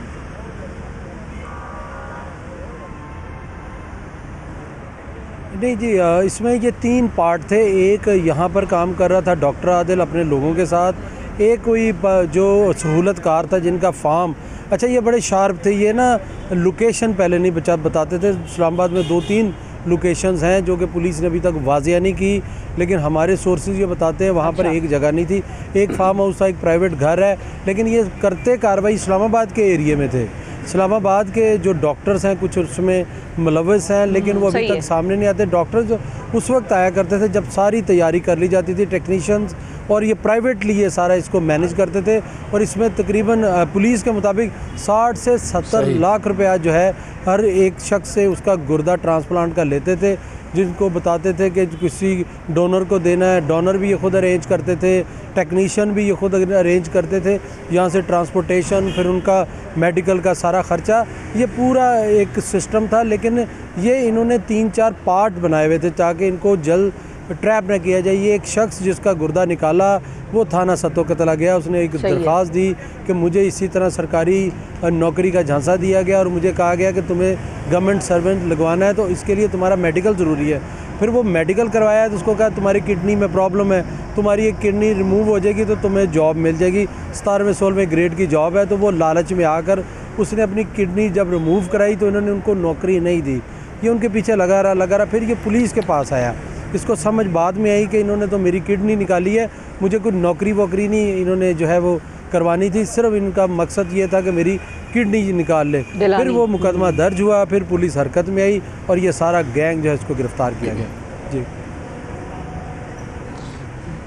नहीं जी, इसमें ये 3 पार्ट थे। एक यहाँ पर काम कर रहा था डॉक्टर आदिल अपने लोगों के साथ, एक कोई जो सहूलतकार था जिनका फार्म, अच्छा ये बड़े शार्प थे, ये ना लोकेशन पहले नहीं बताते थे। इस्लामाबाद में 2-3 लोकेशंस हैं जो कि पुलिस ने अभी तक वाजिया नहीं की, लेकिन हमारे सोर्सेज ये बताते हैं वहाँ पर एक जगह नहीं थी। एक फार्म हाउस था, एक प्राइवेट घर है, लेकिन ये करते कार्रवाई इस्लामाबाद के एरिए में थे। इस्लामाबाद के जो डॉक्टर्स हैं कुछ उसमें मुलव्वस हैं, लेकिन वो अभी तक सामने नहीं आते। डॉक्टर्स जो उस वक्त आया करते थे जब सारी तैयारी कर ली जाती थी, टेक्नीशियंस, और ये प्राइवेटली ये सारा इसको मैनेज करते थे। और इसमें तकरीबन पुलिस के मुताबिक 60 से 70 लाख रुपया जो है हर एक शख्स से उसका गुर्दा ट्रांसप्लांट का लेते थे, जिनको बताते थे कि किसी डोनर को देना है। डोनर भी ये खुद अरेंज करते थे, टेक्नीशियन भी ये खुद अरेंज करते थे, यहाँ से ट्रांसपोर्टेशन, फिर उनका मेडिकल का सारा ख़र्चा, ये पूरा एक सिस्टम था। लेकिन ये इन्होंने 3-4 पार्ट बनाए हुए थे ताकि इनको जल्द ट्रैप न किया जाए। ये एक शख्स जिसका गुर्दा निकाला वो थाना सतो का चला गया, उसने एक दरख्वास्त दी कि मुझे इसी तरह सरकारी नौकरी का झांसा दिया गया और मुझे कहा गया कि तुम्हें गवर्नमेंट सर्वेंट लगवाना है तो इसके लिए तुम्हारा मेडिकल ज़रूरी है। फिर वो मेडिकल करवाया तो उसको कहा तुम्हारी किडनी में प्रॉब्लम है, तुम्हारी एक किडनी रिमूव हो जाएगी तो तुम्हें जॉब मिल जाएगी, 17वें-16वें ग्रेड की जॉब है। तो वो लालच में आकर उसने अपनी किडनी जब रिमूव कराई तो इन्होंने उनको नौकरी नहीं दी। ये उनके पीछे लगा रहा। फिर ये पुलिस के पास आया, इसको समझ बाद में आई कि इन्होंने तो मेरी किडनी निकाली है, मुझे कोई नौकरी वोकरी नहीं इन्होंने जो है वो करवानी थी, सिर्फ इनका मकसद ये था कि मेरी किडनी निकाल ले। फिर वो मुकदमा दर्ज हुआ, फिर पुलिस हरकत में आई और ये सारा गैंग जो है इसको गिरफ्तार किया गया। जी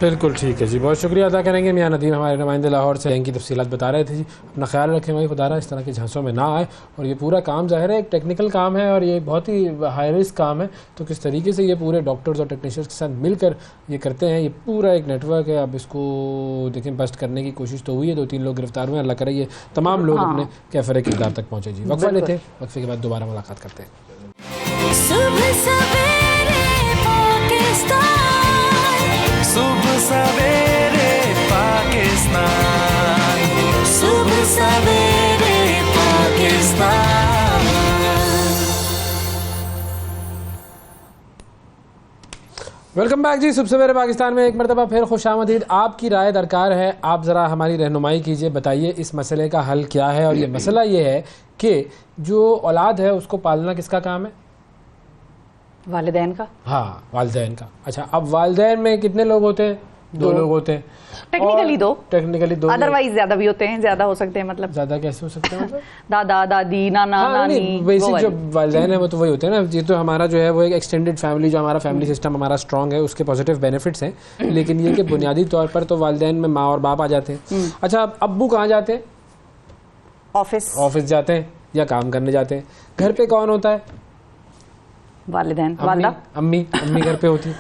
बिल्कुल ठीक है जी, बहुत शुक्रिया अदा करेंगे। मियां नदीम हमारे नुमाइंदे लाहौर से गैंग की तफसीलात बता रहे थे जी। अपना ख्याल रखें भाई, खुदा इस तरह के झांसों में ना आए। और ये पूरा काम ज़ाहिर है एक टेक्निकल काम है और ये बहुत ही हाई रिस्क काम है, तो किस तरीके से ये पूरे डॉक्टर्स और टेक्नीशियंस के साथ मिलकर ये करते हैं, ये पूरा एक नेटवर्क है। अब इसको देखें, बस्ट करने की कोशिश तो हुई है, 2-3 लोग गिरफ्तार हुए, अल्लाह करे ये तमाम लोग अपने कैफरे किरदार तक पहुँचे जी। वक्फा लेते हैं, वक्फे के बाद दोबारा मुलाकात करते हैं। सुबह सवेरे पाकिस्तान, सुबह सवेरे पाकिस्तान। वेलकम बैक जी, सुबह सवेरे पाकिस्तान में एक मरतबा फिर खुशामदीद। आपकी राय दरकार है, आप ज़रा हमारी रहनुमाई कीजिए, बताइए इस मसले का हल क्या है। और ये मसला ये है कि जो औलाद है उसको पालना किसका काम है? वालिदैन का। हाँ, वालिदैन का। अच्छा, अब वालिदैन में कितने लोग होते हैं? 2 लोग होते हैं। टेक्निकली दो, अदरवाइज ज्यादा भी होते हैं, ज्यादा हो सकते हैं। मतलब ज्यादा कैसे हो सकते हैं? मतलब दादा दादी नाना नानी, बेसिक जो वालिदैन है वो तो वही होते हैं ना। ये तो हमारा जो है वो एक एक्सटेंडेड फैमिली, जो हमारा फैमिली सिस्टम हमारा स्ट्रॉन्ग है, उसके पॉजिटिव बेनिफिट्स हैं। लेकिन ये कि बुनियादी तौर पर तो वालिदैन में माँ और बाप आ जाते हैं। अच्छा, अब्बू कहाँ जाते हैं? ऑफिस जाते हैं या काम करने जाते हैं। घर पे कौन होता है? वालिदैन, वालिदा, अम्मी घर पे होती है।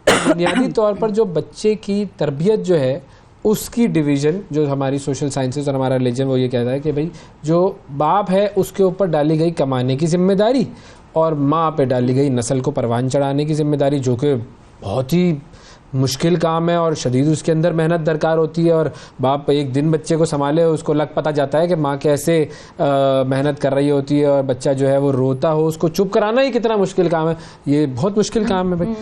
बुनियादी तौर पर जो बच्चे की तरबियत जो है उसकी डिवीज़न, जो हमारी सोशल साइंसेस और हमारा रिलीजन वो ये कहता है कि भाई जो बाप है उसके ऊपर डाली गई कमाने की जिम्मेदारी और माँ पे डाली गई नस्ल को परवान चढ़ाने की जिम्मेदारी, जो कि बहुत ही मुश्किल काम है और शदीद उसके अंदर मेहनत दरकार होती है। और बाप एक दिन बच्चे को संभाले, उसको लग पता जाता है कि माँ कैसे मेहनत कर रही होती है और बच्चा जो है वो रोता हो, उसको चुप कराना ही कितना मुश्किल काम है। ये बहुत मुश्किल काम है भाई।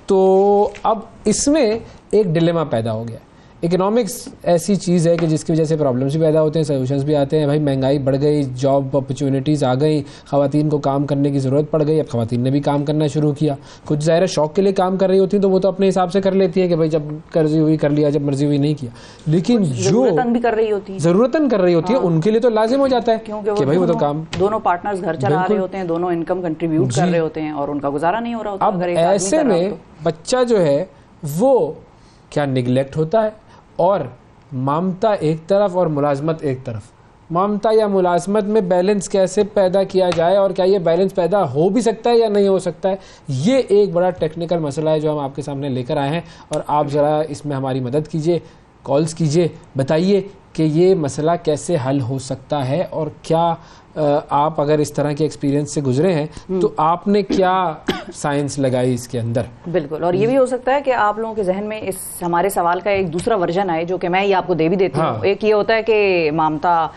तो अब इसमें एक डिलेमा पैदा हो गया। इकोनॉमिक्स ऐसी चीज़ है कि जिसकी वजह से प्रॉब्लम्स भी पैदा होते हैं, सोल्यूशंस भी आते हैं। भाई महंगाई बढ़ गई, जॉब अपॉर्चुनिटीज़ आ गई, ख़वातीन को काम करने की ज़रूरत पड़ गई। अब ख़वातीन ने भी काम करना शुरू किया। कुछ ज़ाहिर शौक़ के लिए काम कर रही होती तो वो तो अपने हिसाब से कर लेती है कि भाई जब कर्जी हुई कर लिया, जब मर्जी हुई नहीं किया। लेकिन जो ज़रूरतन कर रही होती है उनके लिए तो लाजिम हो जाता है कि भाई वो तो काम, दोनों पार्टनर्स घर चला रहे होते हैं, दोनों इनकम कंट्रीब्यूट कर रहे होते हैं और उनका गुजारा नहीं हो रहा होता। अब ऐसे में बच्चा जो है वो क्या निगलेक्ट होता है और ममता एक तरफ और मुलाजमत एक तरफ। ममता या मुलाजमत में बैलेंस कैसे पैदा किया जाए और क्या ये बैलेंस पैदा हो भी सकता है या नहीं हो सकता है, ये एक बड़ा टेक्निकल मसला है जो हम आपके सामने लेकर आए हैं। और आप ज़रा इसमें हमारी मदद कीजिए, कॉल्स कीजिए, बताइए कि ये मसला कैसे हल हो सकता है और क्या आप अगर इस तरह के एक्सपीरियंस से गुजरे हैं तो आपने क्या साइंस लगाई इसके अंदर। बिल्कुल। और ये भी हो सकता है कि आप लोगों के जहन में इस हमारे सवाल का एक दूसरा वर्जन आए जो कि मैं ये आपको दे भी देती हूँ। एक ये होता है कि ममता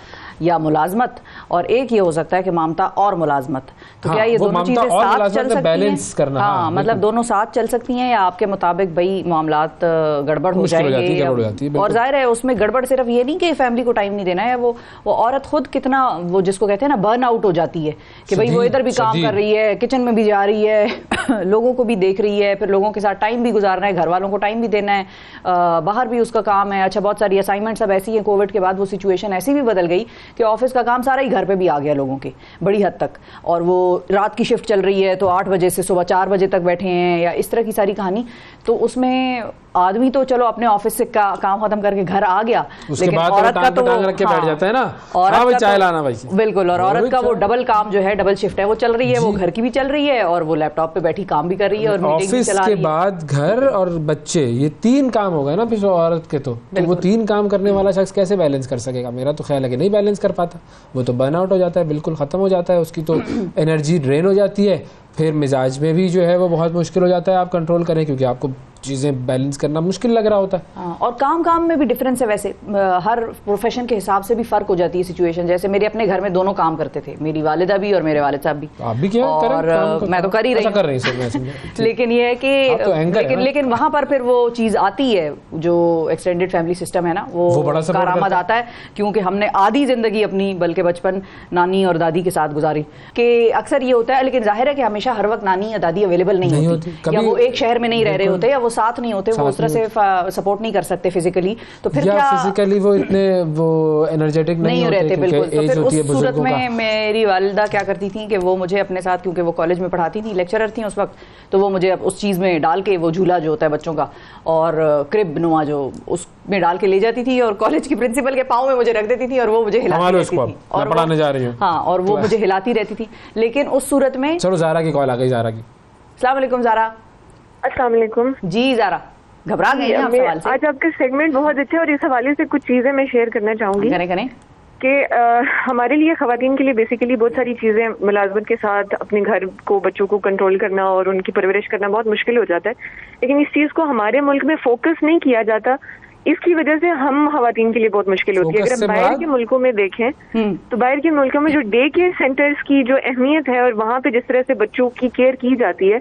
या मुलाजमत, और एक ये हो सकता है कि ममता और मुलाजमत। तो क्या ये दोनों चीजें साथ चल सकती बैलेंस करना, हाँ, मतलब दोनों साथ चल सकती हैं या आपके मुताबिक भाई मामलात गड़बड़ हो जाएंगे। और जाहिर है उसमें गड़बड़ सिर्फ ये नहीं कि फैमिली को टाइम नहीं देना है, वो औरत खुद कितना वो जिसको कहते हैं ना बर्न आउट हो जाती है कि भाई वो इधर भी काम कर रही है, किचन में भी जा रही है, लोगों को भी देख रही है, फिर लोगों के साथ टाइम भी गुजारना है, घर वालों को टाइम भी देना है, बाहर भी उसका काम है। अच्छा, बहुत सारी असाइनमेंट्स अब ऐसी हैं, कोविड के बाद वो सिचुएशन ऐसी भी बदल गई कि ऑफिस का काम सारा ही घर पे भी आ गया लोगों के बड़ी हद तक, और वो रात की शिफ्ट चल रही है तो 8 बजे से सुबह 4 बजे तक बैठे हैं या इस तरह की सारी कहानी। तो उसमें आदमी तो चलो अपने ऑफिस से काम खत्म करके घर आ गया, लेकिन औरत का तो रख के बैठ जाता है ना, औरत चाय लाना भाई। बिल्कुल। और औरत का वो डबल काम जो है, डबल शिफ्ट है वो चल रही है, वो घर की भी चल रही है और वो लैपटॉप पे बैठी काम भी कर रही है और मीटिंग भी चला रही है। ऑफिस के बाद घर और बच्चे, ये 3 काम हो गए ना फिर औरत के। तो वो 3 काम करने वाला शख्स कैसे बैलेंस कर सकेगा? मेरा तो ख्याल है कि नहीं बैलेंस कर पाता। वो तो बर्न आउट हो जाता है, बिल्कुल खत्म हो जाता है, उसकी तो एनर्जी ड्रेन हो जाती है, फिर मिजाज में भी जो है वो बहुत मुश्किल हो जाता है आप कंट्रोल करें, क्योंकि आपको चीज़ें बैलेंस करना मुश्किल लग रहा होता है। और काम में भी डिफरेंस है। वैसे हर प्रोफेशन के हिसाब से भी फर्क हो जाती है सिचुएशन। जैसे मेरे अपने घर में दोनों काम करते थे, मेरी वालिदा भी और मेरे वालिद साहब भी। आप भी क्या और मैं तो कर ही रही लेकिन ये है कि लेकिन वहां पर फिर वो चीज आती है जो एक्सटेंडेड फैमिली सिस्टम है ना, वो कारआमद आता है, क्योंकि हमने आधी जिंदगी अपनी बल्कि बचपन नानी और दादी के साथ गुजारी। कि अक्सर ये होता है, लेकिन जाहिर है कि हमेशा हर वक्त नानी या दादी अवेलेबल नहीं होती, या वो एक शहर में नहीं रह रहे होते, या वो साथ नहीं होते, वो उस तरह से सपोर्ट नहीं कर सकते फिजिकली। तो फिर क्या फिजिकली वो इतने वो एनर्जेटिक नहीं रहते। बिल्कुल। तो फिर उस सूरत में मेरी वालिदा क्या करती थी कि वो मुझे अपने साथ, क्योंकि वो कॉलेज में पढ़ाती थी, लेक्चरर थी उस वक्त, तो वो मुझे उस चीज में डाल के, वो झूला जो होता है बच्चों का और क्रिब नुमा जो, उसमें डाल के ले जाती थी और कॉलेज की प्रिंसिपल के पाँव में मुझे रख देती थी और वो मुझे हिलाती रहती थी और पढ़ाने जा रही हूं। हाँ, और वो मुझे हिलाती रहती थी। लेकिन उस सूरत में चलो ज़ारा की कॉल आ गई। ज़ारा की। अस्सलाम वालेकुम ज़ारा। अस्सलाम वालेकुम जी। ज़ारा घबरा गए हैं आप सवाल से? आज आपका सेगमेंट बहुत अच्छा है और इस हवाले से कुछ चीजें मैं शेयर करना चाहूंगी। करें कि हमारे लिए खवातीन के लिए बेसिकली बहुत सारी चीजें मुलाजमत के साथ अपने घर को, बच्चों को कंट्रोल करना और उनकी परवरिश करना बहुत मुश्किल हो जाता है। लेकिन इस चीज को हमारे मुल्क में फोकस नहीं किया जाता, इसकी वजह से हम खवातीन के लिए बहुत मुश्किल होती है। अगर हम बाहर के मुल्कों में देखें तो बाहर के मुल्कों में जो डे केयर सेंटर्स की जो अहमियत है और वहाँ पे जिस तरह से बच्चों की केयर की जाती है,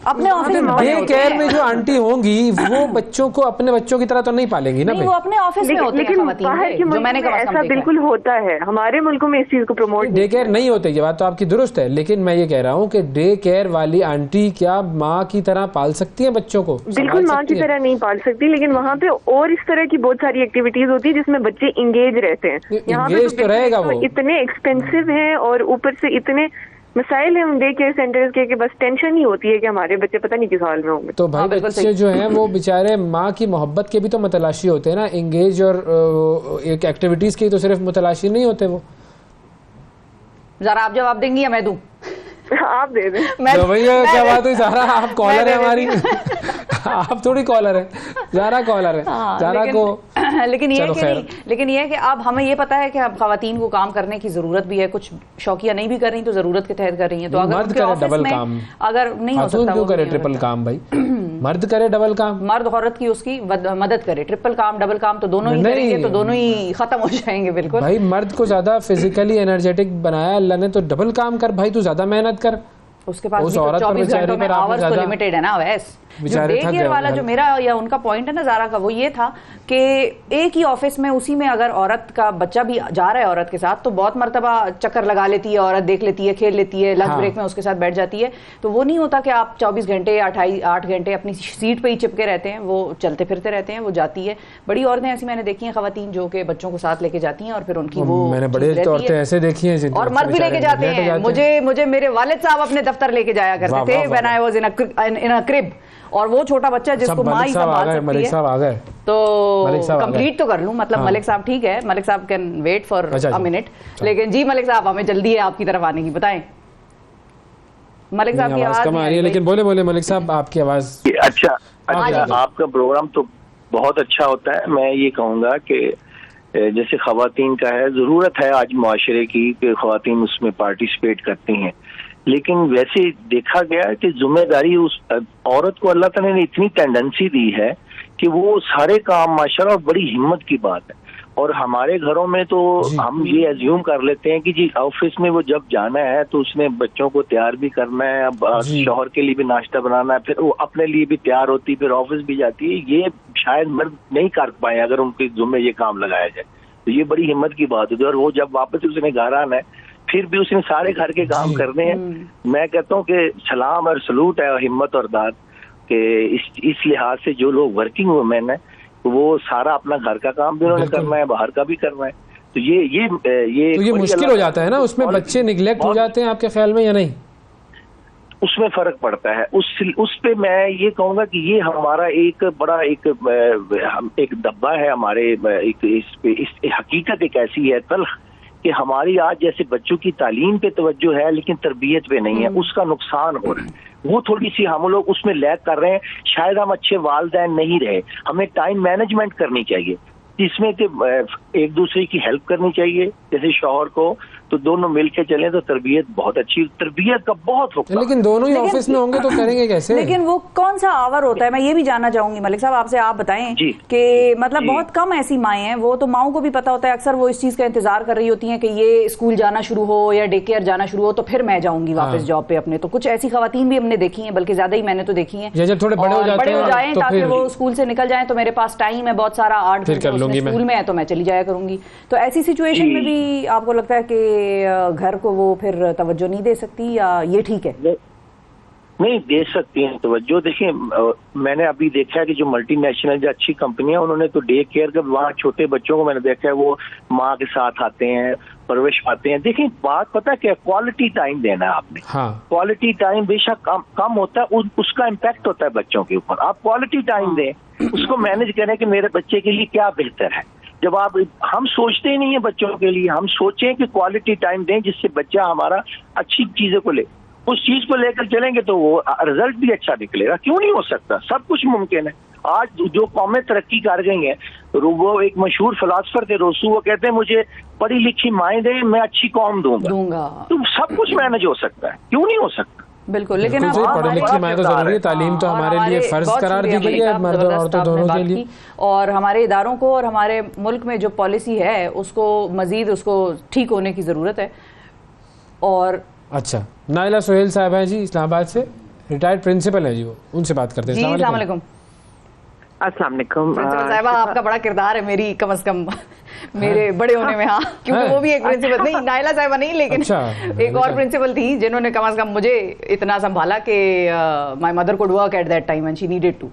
अपने ऑफिस में डे केयर में जो आंटी होंगी वो बच्चों को अपने बच्चों की तरह तो नहीं पालेंगी ना। वो अपने ऑफिस में होते हैं। लेकिन बाहर के मुल्क में ऐसा बिल्कुल होता है, हमारे मुल्कों में इस चीज को प्रमोट डे केयर नहीं होते, ये बात तो आपकी दुरुस्त है, लेकिन मैं ये कह रहा हूँ कि डे केयर वाली आंटी क्या माँ की तरह पाल सकती है बच्चों को? बिल्कुल माँ की तरह नहीं पाल सकती, लेकिन वहाँ पे और इस तरह की बहुत सारी एक्टिविटीज होती है जिसमें बच्चे इंगेज रहते हैं। यहाँ पे तो रहेगा वो इतने एक्सपेंसिव है और ऊपर से इतने मसाइल है डे केयर सेंटर्स के कि बस टेंशन ही होती है कि हमारे बच्चे पता नहीं किस हाल में होंगे। तो भाई बच्चे जो हैं वो बेचारे माँ की मोहब्बत के भी तो मतलाशी होते हैं ना, इंगेज और एक एक्टिविटीज की तो सिर्फ मतलाशी नहीं होते वो। जरा आप जवाब देंगी या मैं दूं? आप दे दें। तो भैया क्या बात हुई ज़ारा, आप कॉलर है हमारी आप थोड़ी कॉलर है, ज़ारा कॉलर है। ज़ारा को लेकिन ये है कि अब हमें ये पता है कि अब खवातीन को काम करने की जरूरत भी है, कुछ शौकिया नहीं भी कर रही तो जरूरत के तहत कर रही है। तो अगर मर्द करे डबल काम, अगर नहीं हो सकता क्यों करे ट्रिपल काम? भाई मर्द करे डबल काम, मर्द औरत की उसकी मदद करे। ट्रिपल काम डबल काम तो दोनों ही करेंगे तो दोनों ही खत्म हो जाएंगे। बिल्कुल भाई, मर्द को ज्यादा फिजिकली एनर्जेटिक बनाया अल्लाह ने, तो डबल काम कर भाई, तू ज्यादा मेहनत कर। उसके पास 24 घंटों में आवर्स तो लिमिटेड है ना। वैसे जो डे केयर वाला जो मेरा या उनका पॉइंट है ना ज़ारा का, वो ये था कि एक ही ऑफिस में उसी में अगर औरत का बच्चा भी जा रहा है औरत के साथ, तो बहुत मर्तबा चक्कर लगा लेती है औरत, देख लेती है, खेल लेती है, लंच ब्रेक में उसके साथ बैठ जाती है। तो वो नहीं होता कि आप 24 घंटे 8 घंटे अपनी सीट पे ही चिपके रहते हैं, वो चलते फिरते रहते हैं। वो जाती है, बड़ी औरतें ऐसी मैंने देखी हैं खवातीन जो कि बच्चों को साथ लेके जाती हैं और फिर उनकी वो मैंने बड़े औरतें ऐसे देखी हैं और मर्द भी लेके जाते हैं। मुझे मेरे वालिद साहब अपने दफ्तर लेके जाया करते थे when I was in a crib, और वो छोटा बच्चा जिसको माँ ही संभाल सकती मलिक है। साहब आ गए तो कंप्लीट तो कर लूं, मतलब मलिक साहब ठीक है, मलिक साहब can wait for a minute, लेकिन जी मलिक साहब हमें जल्दी है आपकी तरफ आने की, बताएं। मलिक साहब की आवाज कम आ रही है, लेकिन बोले बोले मलिक साहब आपकी आवाज। अच्छा, आपका प्रोग्राम तो बहुत अच्छा होता है। मैं ये कहूँगा कि जैसे खवातीन का है, ज़रूरत है आज मुआशरे की कि खवातीन उसमें पार्टिसिपेट करती हैं, लेकिन वैसे देखा गया है कि जिम्मेदारी उस औरत को अल्लाह ताला ने इतनी टेंडेंसी दी है कि वो सारे काम माशाल्लाह बड़ी हिम्मत की बात है। और हमारे घरों में तो हम ये एज्यूम कर लेते हैं कि जी ऑफिस में वो जब जाना है तो उसने बच्चों को तैयार भी करना है, अब शौहर के लिए भी नाश्ता बनाना है, फिर वो अपने लिए भी तैयार होती, फिर ऑफिस भी जाती है। ये शायद मर्द नहीं कर पाए अगर उनके जुम्मे ये काम लगाया जाए, तो ये बड़ी हिम्मत की बात होती है। और वो जब वापस उसने घर आना है फिर भी उसने सारे घर के काम करने हैं। मैं कहता हूँ कि सलाम और सलूट है हिम्मत और दाद के इस लिहाज से जो लोग वर्किंग वुमेन है वो सारा अपना घर का काम भी उन्होंने करना है, बाहर का भी करना है। तो ये तो ये मुश्किल हो जाता है ना, उसमें बच्चे निगलेक्ट हो जाते हैं आपके ख्याल में या नहीं? उसमें फर्क पड़ता है। उस पे मैं ये कहूंगा कि ये हमारा एक बड़ा एक दब्बा है हमारे इस हकीकत एक ऐसी है तल्ख कि हमारी आज जैसे बच्चों की तालीम पे तवज्जो है लेकिन तरबियत पे नहीं है, उसका नुकसान हो रहा है। वो थोड़ी सी हम लोग उसमें लैग कर रहे हैं। शायद हम अच्छे वालिदैन नहीं रहे। हमें टाइम मैनेजमेंट करनी चाहिए, जिसमें कि एक दूसरे की हेल्प करनी चाहिए। जैसे शौहर को तो दोनों मिलके चलें तो तरबियत बहुत अच्छी, तरबियत का बहुत रुख। लेकिन दोनों ही ऑफिस में होंगे तो करेंगे कैसे? लेकिन वो कौन सा आवर होता है, मैं ये भी जानना चाहूंगी मलिक साहब आपसे, आप बताएं कि मतलब बहुत कम ऐसी माएँ हैं, वो तो माओं को भी पता होता है, अक्सर वो इस चीज का इंतजार कर रही होती हैं कि ये स्कूल जाना शुरू हो या डे केयर जाना शुरू हो तो फिर मैं जाऊंगी वापस जॉब पे अपने। तो कुछ ऐसी खवातीन भी हमने देखी हैं, बल्कि ज्यादा ही मैंने तो देखी हैं, जब थोड़े बड़े हो जाए ताकि वो स्कूल से निकल जाए तो मेरे पास टाइम है बहुत सारा, 8 घंटे स्कूल में है तो मैं चली जाया करूंगी। तो ऐसी सिचुएशन में भी आपको लगता है कि घर को वो फिर तवज्जो नहीं दे सकती या ये ठीक है? नहीं दे सकती हैं तवज्जो। देखिए मैंने अभी देखा है कि जो मल्टीनेशनल जो अच्छी कंपनियां उन्होंने तो डे केयर का वहाँ छोटे बच्चों को मैंने देखा है वो माँ के साथ आते हैं, परवरिश पाते हैं। देखिए बात पता है क्या, क्वालिटी टाइम देना है आपने। क्वालिटी टाइम बेशक कम होता है, उसका इम्पैक्ट होता है बच्चों के ऊपर। आप क्वालिटी टाइम दें, उसको मैनेज करें कि मेरे बच्चे के लिए क्या बेहतर है। जब हम सोचते ही नहीं है बच्चों के लिए, हम सोचें कि क्वालिटी टाइम दें जिससे बच्चा हमारा अच्छी चीजों को ले, उस चीज को लेकर चलेंगे तो वो रिजल्ट भी अच्छा निकलेगा। क्यों नहीं हो सकता? सब कुछ मुमकिन है। आज जो कौमें तरक्की कर गई हैं, वो एक मशहूर फिलासफर थे रोसू, वो कहते हैं मुझे पढ़ी लिखी माएँ दें मैं अच्छी कौम दूंगा। तो सब कुछ मैनेज हो सकता है, क्यों नहीं हो सकता? बिल्कुल, लेकिन पढ़ी लिखी माएँ तो जरूरी है, तालीम तो हमारे लिए फर्ज करार दी गई है मर्द और औरतों दोनों के लिए। और हमारे इदारों को और हमारे मुल्क में जो पॉलिसी है उसको मजीद उसको ठीक होने की जरूरत है। और अच्छा, नाइला सोहेल साहब हैं जी इस्लामाबाद से, रिटायर्ड प्रिंसिपल है जी, वो उनसे बात करते हैं। जी अस्सलाम वालेकुम। अस्सलाम वालेकुम। प्रिंसिपल साहिबा आपका बड़ा किरदार है मेरी कम से कम मेरे बड़े होने में। हाँ, क्योंकि वो भी एक प्रिंसिपल नहीं, नाइला साहिबा नहीं, लेकिन एक और प्रिंसिपल थी जिन्होंने कम से कम मुझे इतना संभाला कि my mother could work at that time and she needed to.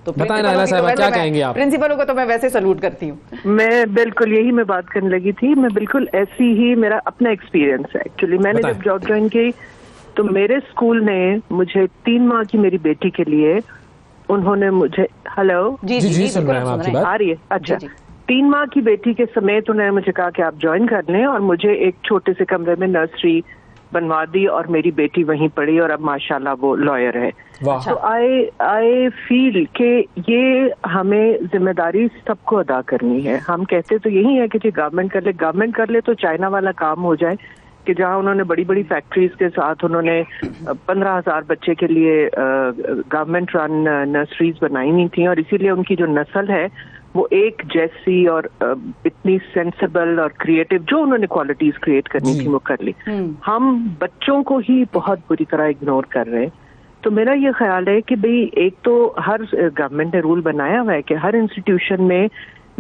तो बताएं नाइला साहिबा क्या कहेंगे आप? प्रिंसिपलों को तो मैं वैसे सलूट करती हूँ। मैं बिल्कुल यही मैं बात करने लगी थी, मैं बिल्कुल ऐसी ही मेरा अपना एक्सपीरियंस है। एक्चुअली मैंने जब जॉब ज्वाइन की तो मेरे स्कूल ने मुझे 3 माह की मेरी बेटी के लिए उन्होंने मुझे हेलो जी सुन रहे हैं आपकी बात आ रही है? अच्छा, 3 माह की बेटी के समेत उन्होंने मुझे कहा कि आप ज्वाइन कर लें और मुझे एक छोटे से कमरे में नर्सरी बनवा दी और मेरी बेटी वहीं पढ़ी और अब माशाल्लाह वो लॉयर है। तो आई फील कि ये हमें जिम्मेदारी सबको अदा करनी है। हम कहते तो यही है कि जी गवर्नमेंट कर ले तो चाइना वाला काम हो जाए कि जहाँ उन्होंने बड़ी बड़ी फैक्ट्रीज के साथ उन्होंने 15,000 बच्चे के लिए गवर्नमेंट रन नर्सरीज बनाई हुई थी और इसीलिए उनकी जो नस्ल है वो एक जैसी और इतनी सेंसिबल और क्रिएटिव जो उन्होंने क्वालिटीज क्रिएट करनी थी वो कर ली। हम बच्चों को ही बहुत बुरी तरह इग्नोर कर रहे हैं। तो मेरा ये ख्याल है कि भाई एक तो हर गवर्नमेंट ने रूल बनाया हुआ है कि हर इंस्टीट्यूशन में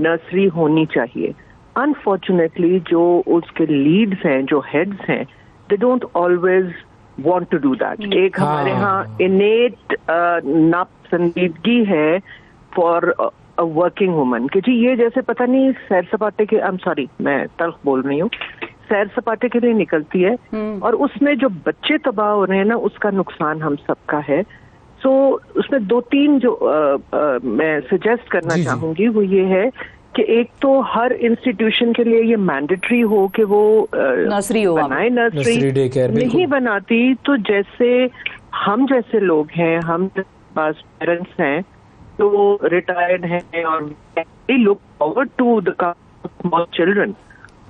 नर्सरी होनी चाहिए। अनफॉर्चुनेटली जो उसके लीड्स हैं, जो हेड्स हैं, they don't always want to do that. एक हमारे यहाँ इनेट नापसंदीदगी है फॉर अ वर्किंग वुमन कि जी ये जैसे पता नहीं सैर सपाटे के, आई एम सॉरी मैं तल्ख बोल रही हूँ, सैर सपाटे के लिए निकलती है और उसमें जो बच्चे तबाह हो रहे हैं ना, उसका नुकसान हम सबका है। सो उसमें 2-3 जो मैं सजेस्ट करना चाहूंगी वो ये है कि एक तो हर इंस्टीट्यूशन के लिए ये मैंडेटरी हो कि वो नर्सरी हो बनाए, नर्सरी नहीं बनाती तो जैसे हम जैसे लोग हैं, हम पास पेरेंट्स हैं तो रिटायर्ड हैं और we look forward to the small children.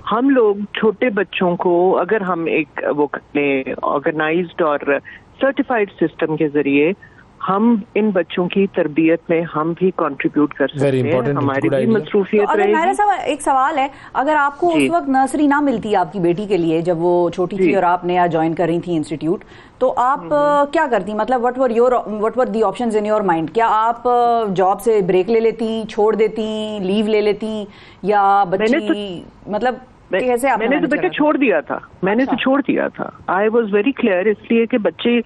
हम लोग छोटे बच्चों को अगर हम एक वो करने ऑर्गेनाइज्ड और सर्टिफाइड सिस्टम के जरिए हम इन बच्चों की तरबियत में हम भी कंट्रीब्यूट कर सकते हैं, हमारी भी मसरूफियत रहेगी। नायला साहब, एक सवाल है, अगर आपको उस वक्त नर्सरी ना मिलती आपकी बेटी के लिए जब वो छोटी थी और आप नया ज्वाइन कर रही थी इंस्टीट्यूट, तो आप क्या करती? मतलब what were the options in your mind? क्या आप जॉब से ब्रेक ले लेती, छोड़ देती, लीव ले लेती, या बच्ची मतलब कैसे? मैंने तो बेटा छोड़ दिया था, मैंने तो छोड़ दिया था। आई वॉज वेरी क्लियर, इसलिए कि बच्चे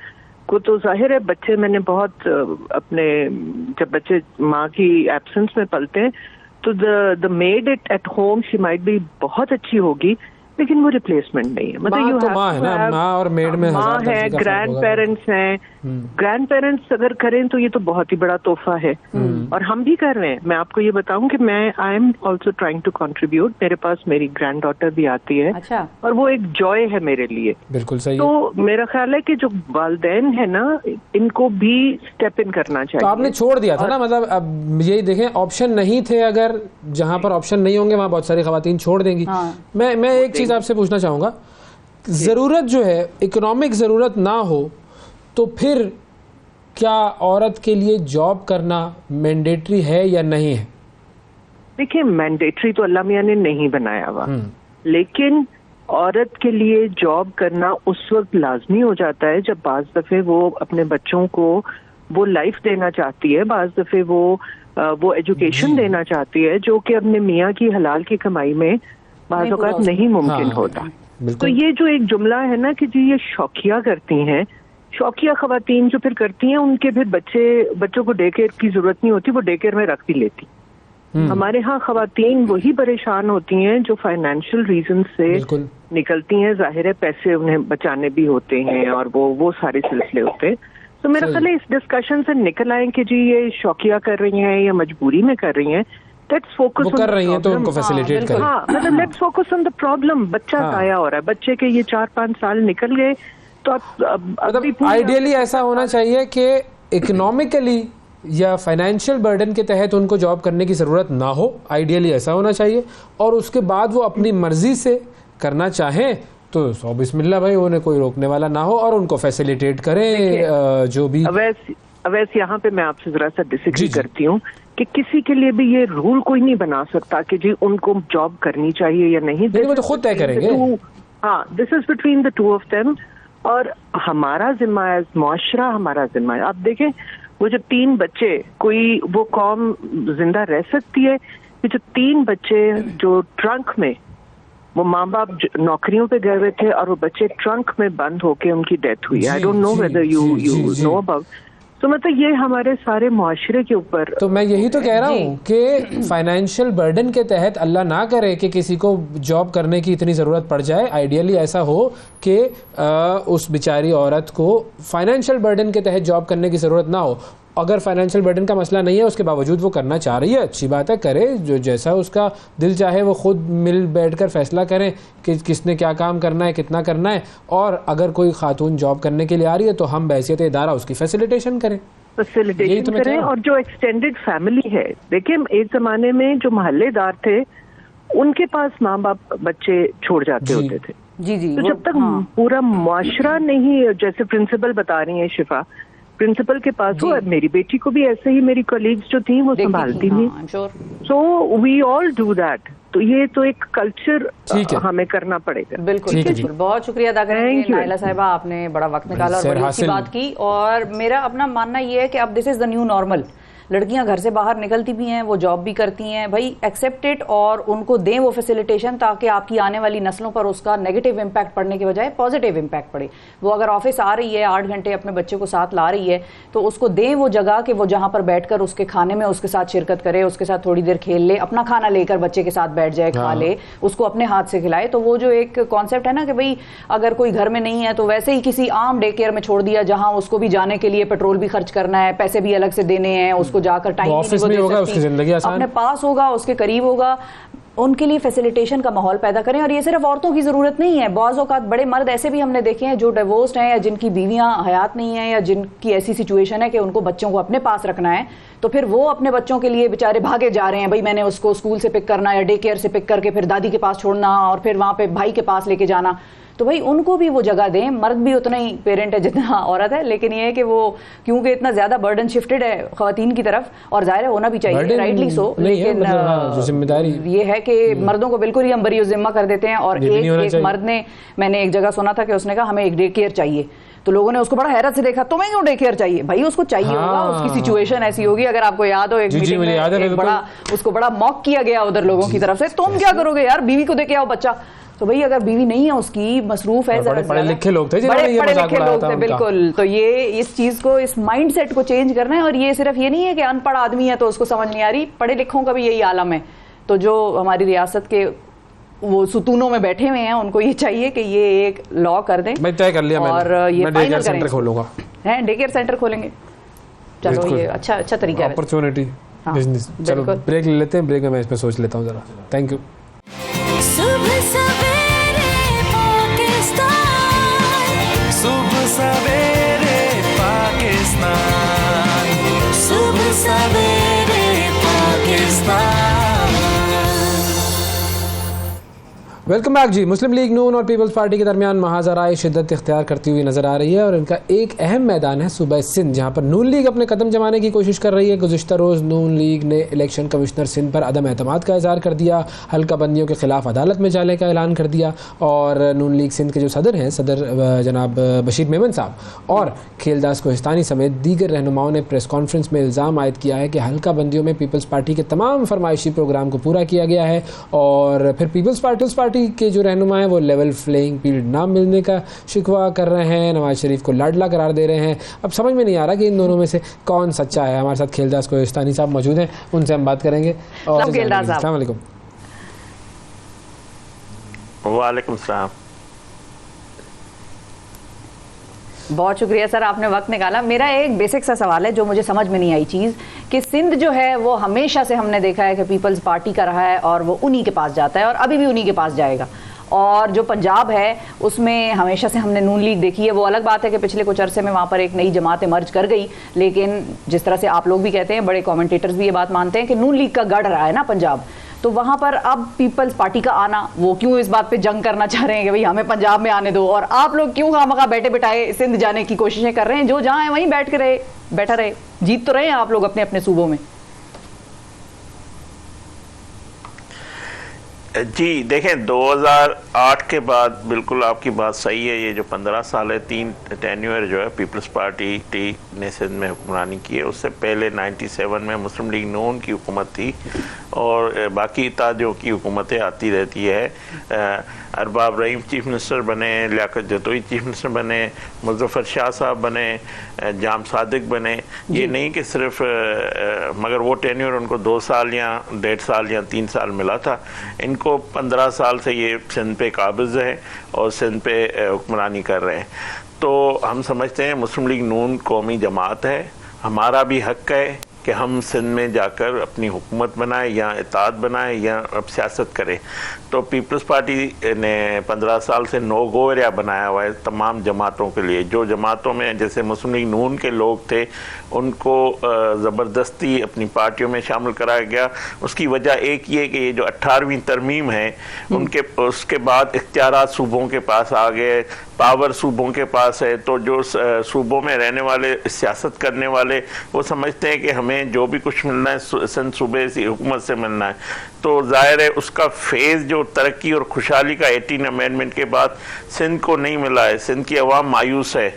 को तो जाहिर है बच्चे मैंने बहुत अपने, जब बच्चे माँ की एब्सेंस में पलते हैं तो the made it at home she might be बहुत अच्छी होगी, लेकिन वो रिप्लेसमेंट नहीं है। मतलब तो माँ है ना, माँ और मेड में माँ है, ग्रैंड पेरेंट्स हैं, ग्रैंड पेरेंट्स अगर करें तो ये तो बहुत ही बड़ा तोहफा है और हम भी कर रहे हैं। मैं आपको ये बताऊं कि मैं I am also trying to contribute. मेरे पास मेरी ग्रैंड डॉटर भी आती है। अच्छा। और वो एक जॉय है मेरे लिए। बिल्कुल सही। तो मेरा ख्याल है कि जो वालिदैन है ना, इनको भी स्टेप इन करना चाहिए। तो आपने छोड़ दिया था ना, मतलब अब यही देखें, ऑप्शन नहीं थे, अगर जहाँ पर ऑप्शन नहीं होंगे वहाँ बहुत सारी खवातीन छोड़ देंगी। मैं एक चीज आपसे पूछना चाहूंगा, जरूरत जो है, इकोनॉमिक जरूरत ना हो तो फिर क्या औरत के लिए जॉब करना मैंडेटरी है या नहीं है? देखिए, मैंडेटरी तो अल्लाह मियां ने नहीं बनाया हुआ, लेकिन औरत के लिए जॉब करना उस वक्त लाजमी हो जाता है जब बाज दफे वो अपने बच्चों को वो लाइफ देना चाहती है, बाज दफे वो एजुकेशन देना चाहती है, जो कि अपने मियाँ की हलाल की कमाई में बाज़ औक़ात नहीं मुमकिन होता। तो ये जो एक जुमला है ना कि जी ये शौकिया करती हैं, शौकिया खवातीन जो फिर करती हैं, उनके फिर बच्चों को डे केयर की जरूरत नहीं होती, वो डे केयर में रख भी लेती। हमारे यहाँ खवातीन वही परेशान होती हैं जो फाइनेंशियल रीजन से निकलती हैं। जाहिर है पैसे उन्हें बचाने भी होते हैं और वो सारे सिलसिले होते हैं। तो मेरा ख्याल है इस डिस्कशन से निकल आए कि जी ये शौकिया कर रही हैं या मजबूरी में कर रही हैं, लेट्स फोकस कर रही हैं तो उनको फैसिलिटेट करें। हाँ, मतलब let's focus on the problem. बच्चा जाया हो रहा है, बच्चे के ये 4-5 साल निकल गए तो मतलब आइडियली ऐसा होना चाहिए कि इकोनॉमिकली या फाइनेंशियल बर्डन के तहत उनको जॉब करने की ज़रूरत ना हो, आइडियली ऐसा होना चाहिए, और उसके बाद वो अपनी मर्जी से करना चाहें तो सौ बिस्मिल्लाह भाई, उन्हें कोई रोकने वाला ना हो और उनको फैसिलिटेट करें जो भी। अवैस यहाँ पे मैं आपसे जरा सा डिसएग्री करती हूँ कि किसी के लिए भी ये रूल कोई नहीं बना सकता कि जी उनको जॉब करनी चाहिए या नहीं। वो तो खुद तय करेंगे। हाँ, this is between the two of them, और हमारा जिम्मा है, मुआशरा हमारा जिम्मा है। आप देखें वो जो 3 बच्चे, कोई वो कौम जिंदा रह सकती है कि जो 3 बच्चे जो ट्रंक में, वो माँ बाप नौकरियों पे गए हुए थे और वो बच्चे ट्रंक में बंद होके उनकी डेथ हुई। I don't know whether you know about. तो मतलब ये हमारे सारे मुआशरे के ऊपर। तो मैं यही तो कह रहा हूँ कि फाइनेंशियल बर्डन के तहत अल्लाह ना करे कि किसी को जॉब करने की इतनी ज़रूरत पड़ जाए। आइडियली ऐसा हो कि उस बेचारी औरत को फाइनेंशियल बर्डन के तहत जॉब करने की ज़रूरत ना हो। अगर फाइनेंशियल बर्डन का मसला नहीं है, उसके बावजूद वो करना चाह रही है, अच्छी बात है, करे, जो जैसा उसका दिल चाहे वो खुद मिल बैठकर फैसला करें कि किसने क्या काम करना है, कितना करना है। और अगर कोई खातून जॉब करने के लिए आ रही है तो हम बहैसियत इदारा उसकी फैसिलिटेशन करें, करें। और जो एक्सटेंडेड फैमिली है, देखिए एक जमाने में जो मोहल्लेदार थे उनके पास माँ बाप बच्चे छोड़ जाते होते थे। जी। तो जब तक पूरा मुआशरा नहीं, जैसे प्रिंसिपल बता रही है शिफा, प्रिंसिपल के पास हो, मेरी बेटी को भी ऐसे ही मेरी कलीग्स जो थी वो संभालती थी। So we all do that. तो ये तो एक कल्चर हमें करना पड़ेगा। बिल्कुल। बहुत शुक्रिया अदा करेंगे नायला साहिबा, आपने बड़ा वक्त निकाला और बड़ी अच्छी बात की। और मेरा अपना मानना ये है कि अब this is the new normal. लड़कियां घर से बाहर निकलती भी हैं, वो जॉब भी करती हैं, भाई एक्सेप्ट इट और उनको दें वो फैसिलिटेशन, ताकि आपकी आने वाली नस्लों पर उसका नेगेटिव इम्पैक्ट पड़ने के बजाय पॉजिटिव इम्पैक्ट पड़े। वो अगर ऑफिस आ रही है 8 घंटे अपने बच्चे को साथ ला रही है, तो उसको दें वो जगह कि वो जहां पर बैठकर उसके खाने में उसके साथ शिरकत करे, उसके साथ थोड़ी देर खेल ले, अपना खाना लेकर बच्चे के साथ बैठ जाए, खा ले, उसको अपने हाथ से खिलाए। तो वो जो एक कॉन्सेप्ट है ना कि भाई अगर कोई घर में नहीं है तो वैसे ही किसी आम डे केयर में छोड़ दिया, जहां उसको भी जाने के लिए पेट्रोल भी खर्च करना है, पैसे भी अलग से देने हैं, उसको जाकर टाइम अपने पास होगा, उसके करीब होगा, उनके लिए फैसिलिटेशन का माहौल पैदा करें। और ये सिर्फ औरतों की जरूरत नहीं है, बाज़ औक़ात बड़े मर्द ऐसे भी हमने देखे हैं जो डिवोर्स्ड हैं या जिनकी बीवियां हयात नहीं है या जिनकी ऐसी सिचुएशन है कि उनको बच्चों को अपने पास रखना है, तो फिर वो अपने बच्चों के लिए बेचारे भागे जा रहे हैं, भाई मैंने उसको स्कूल से पिक करना या डे केयर से पिक करके फिर दादी के पास छोड़ना और फिर वहां पे भाई के पास लेके जाना। तो भाई उनको भी वो जगह दें। मर्द भी उतना ही पेरेंट है जितना औरत है, लेकिन ये है कि वो क्योंकि इतना ज्यादा बर्डन शिफ्टेड है खवातीन की तरफ, और जाहिर है होना भी चाहिए, राइटली सो, लेकिन जिम्मेदारी ये है कि मर्दों को बिल्कुल ही हम बरी जिम्मा कर देते हैं। और एक मर्द ने, मैंने एक जगह सुना था कि उसने कहा हमें एक डे केयर चाहिए, तो लोगों ने उसको बड़ा हैरत से देखा, तुम्हें क्यों डे केयर चाहिए? भाई उसको चाहिए होगा, उसकी सिचुएशन ऐसी होगी। अगर आपको याद हो एक मीटिंग में उसको बड़ा मॉक किया गया उधर लोगों की तरफ से, तुम क्या करोगे यार, बीवी को दे के आओ बच्चा। तो भाई अगर बीवी नहीं है उसकी, मसरूफ है, बड़े पढ़े लिखे लोग थे, बिल्कुल। तो ये इस चीज को, इस माइंडसेट को चेंज करना है। और ये सिर्फ ये नहीं है कि अनपढ़ आदमी है तो उसको समझ नहीं आ रही, पढ़े लिखों का भी यही आलम है। तो जो हमारी रियासत के वो सुतूनों में बैठे हुए हैं उनको ये चाहिए कि ये एक लॉ कर दें। मैं तय कर लिया, और ये मैं डे केयर सेंटर खोलूंगा, हैं डे केयर सेंटर खोलेंगे। चलो ये अच्छा तरीका है, अपॉर्चुनिटी बिजनेस। चलो ब्रेक ले लेते हैं, ब्रेक में मैं इस पे सोच लेता हूँ जरा। Thank you. सुबह सवेरे पाकिस्तान, सुबह सवेरे पाकिस्तान, सुबह सवेरे पाकिस्तान। वेलकम बैक जी। मुस्लिम लीग नून और पीपल्स पार्टी के दरमियान महाजराए शिद्दत इख्तियार करती हुई नजर आ रही है और इनका एक अहम मैदान है सूबा सिंध, जहां पर नून लीग अपने कदम जमाने की कोशिश कर रही है। गुज़िश्ता रोज़ नून लीग ने इलेक्शन कमिश्नर सिंध पर अदम एतमाद का इजहार कर दिया, हल्का बंदियों के खिलाफ अदालत में जाने का ऐलान कर दिया। और नून लीग सिंध के जो सदर हैं, सदर जनाब बशीर मेमन साहब और खेलदास कोहिस्तानी समेत दीगर रहनुमाओं ने प्रेस कॉन्फ्रेंस में इल्ज़ाम आयद किया है कि हल्का बंदियों में पीपल्स पार्टी के तमाम फरमाइशी प्रोग्राम को पूरा किया गया है। और फिर पीपल्स पार्टी के जो रहनुमा है वो लेवल प्लेइंग फील्ड ना मिलने का शिकवा कर रहे हैं, नवाज शरीफ को लाडला करार दे रहे हैं। अब समझ में नहीं आ रहा कि इन दोनों में से कौन सच्चा है। हमारे साथ खेलदास कोहिस्तानी साहब मौजूद हैं, उनसे हम बात करेंगे। और अस्सलाम वालेकुम। वालेकुम सलाम। बहुत शुक्रिया सर, आपने वक्त निकाला। मेरा एक बेसिक सा सवाल है जो मुझे समझ में नहीं आई चीज़, कि सिंध जो है वो हमेशा से हमने देखा है कि पीपल्स पार्टी का रहा है और वो उन्हीं के पास जाता है और अभी भी उन्हीं के पास जाएगा। और जो पंजाब है उसमें हमेशा से हमने नून लीग देखी है। वो अलग बात है कि पिछले कुछ अरसे में वहाँ पर एक नई जमात मर्ज कर गई, लेकिन जिस तरह से आप लोग भी कहते हैं, बड़े कमेंटेटर्स भी ये बात मानते हैं कि नून लीग का गढ़ रहा है ना पंजाब। तो वहाँ पर अब पीपल्स पार्टी का आना, वो क्यों इस बात पे जंग करना चाह रहे हैं कि भाई हमें पंजाब में आने दो, और आप लोग क्यों खामखा बैठे बिठाए सिंध जाने की कोशिशें कर रहे हैं? जो जहाँ है वहीं बैठा रहे, जीत तो रहे हैं आप लोग अपने अपने सूबों में। जी देखें, 2008 के बाद बिल्कुल आपकी बात सही है। ये जो 15 साल है, 3 टेन्यूअर जो है पीपल्स पार्टी ने सिंध में हुक्मरानी की है। उससे पहले 97 में मुस्लिम लीग नून की हुकूमत थी और बाकी इत्तेहादियों की हुकूमतें आती रहती है। अरबाब रहीम चीफ मिनिस्टर बने, लियाकत जतोई चीफ मिनिस्टर बने, मुज़फ़्फ़र शाह साहब बने, जाम सादिक बने। ये नहीं कि सिर्फ मगर वो टेन्यूर उनको 2 साल या 1.5 साल या 3 साल मिला था। इनको 15 साल से ये सिंध पे काबिज़ है और सिंध पे हुक्मरानी कर रहे हैं। तो हम समझते हैं मुस्लिम लीग नून कौमी जमात है, हमारा भी हक़ है कि हम सिंध में जाकर अपनी हुकूमत बनाए या इत्तेहाद बनाए या अब सियासत करें। तो पीपल्स पार्टी ने 15 साल से नो गो एरिया बनाया हुआ है तमाम जमातों के लिए। जो जमातों में जैसे मुस्लिम लीग नून के लोग थे उनको ज़बरदस्ती अपनी पार्टियों में शामिल कराया गया। उसकी वजह एक ये कि ये जो 18वीं तरमीम है उसके बाद इख्तियारात सूबों के पास आ गए, पावर सूबों के पास है। तो जो सूबों में रहने वाले सियासत करने वाले वो समझते हैं कि हमें हमें जो भी कुछ मिलना है सिंध सूबे से हुकूमत से मिलना है, तो जाहिर है उसका फेज़ जो तरक्की और खुशहाली का 18 अमेंडमेंट के बाद सिंध को नहीं मिला है। सिंध की आवाम मायूस है।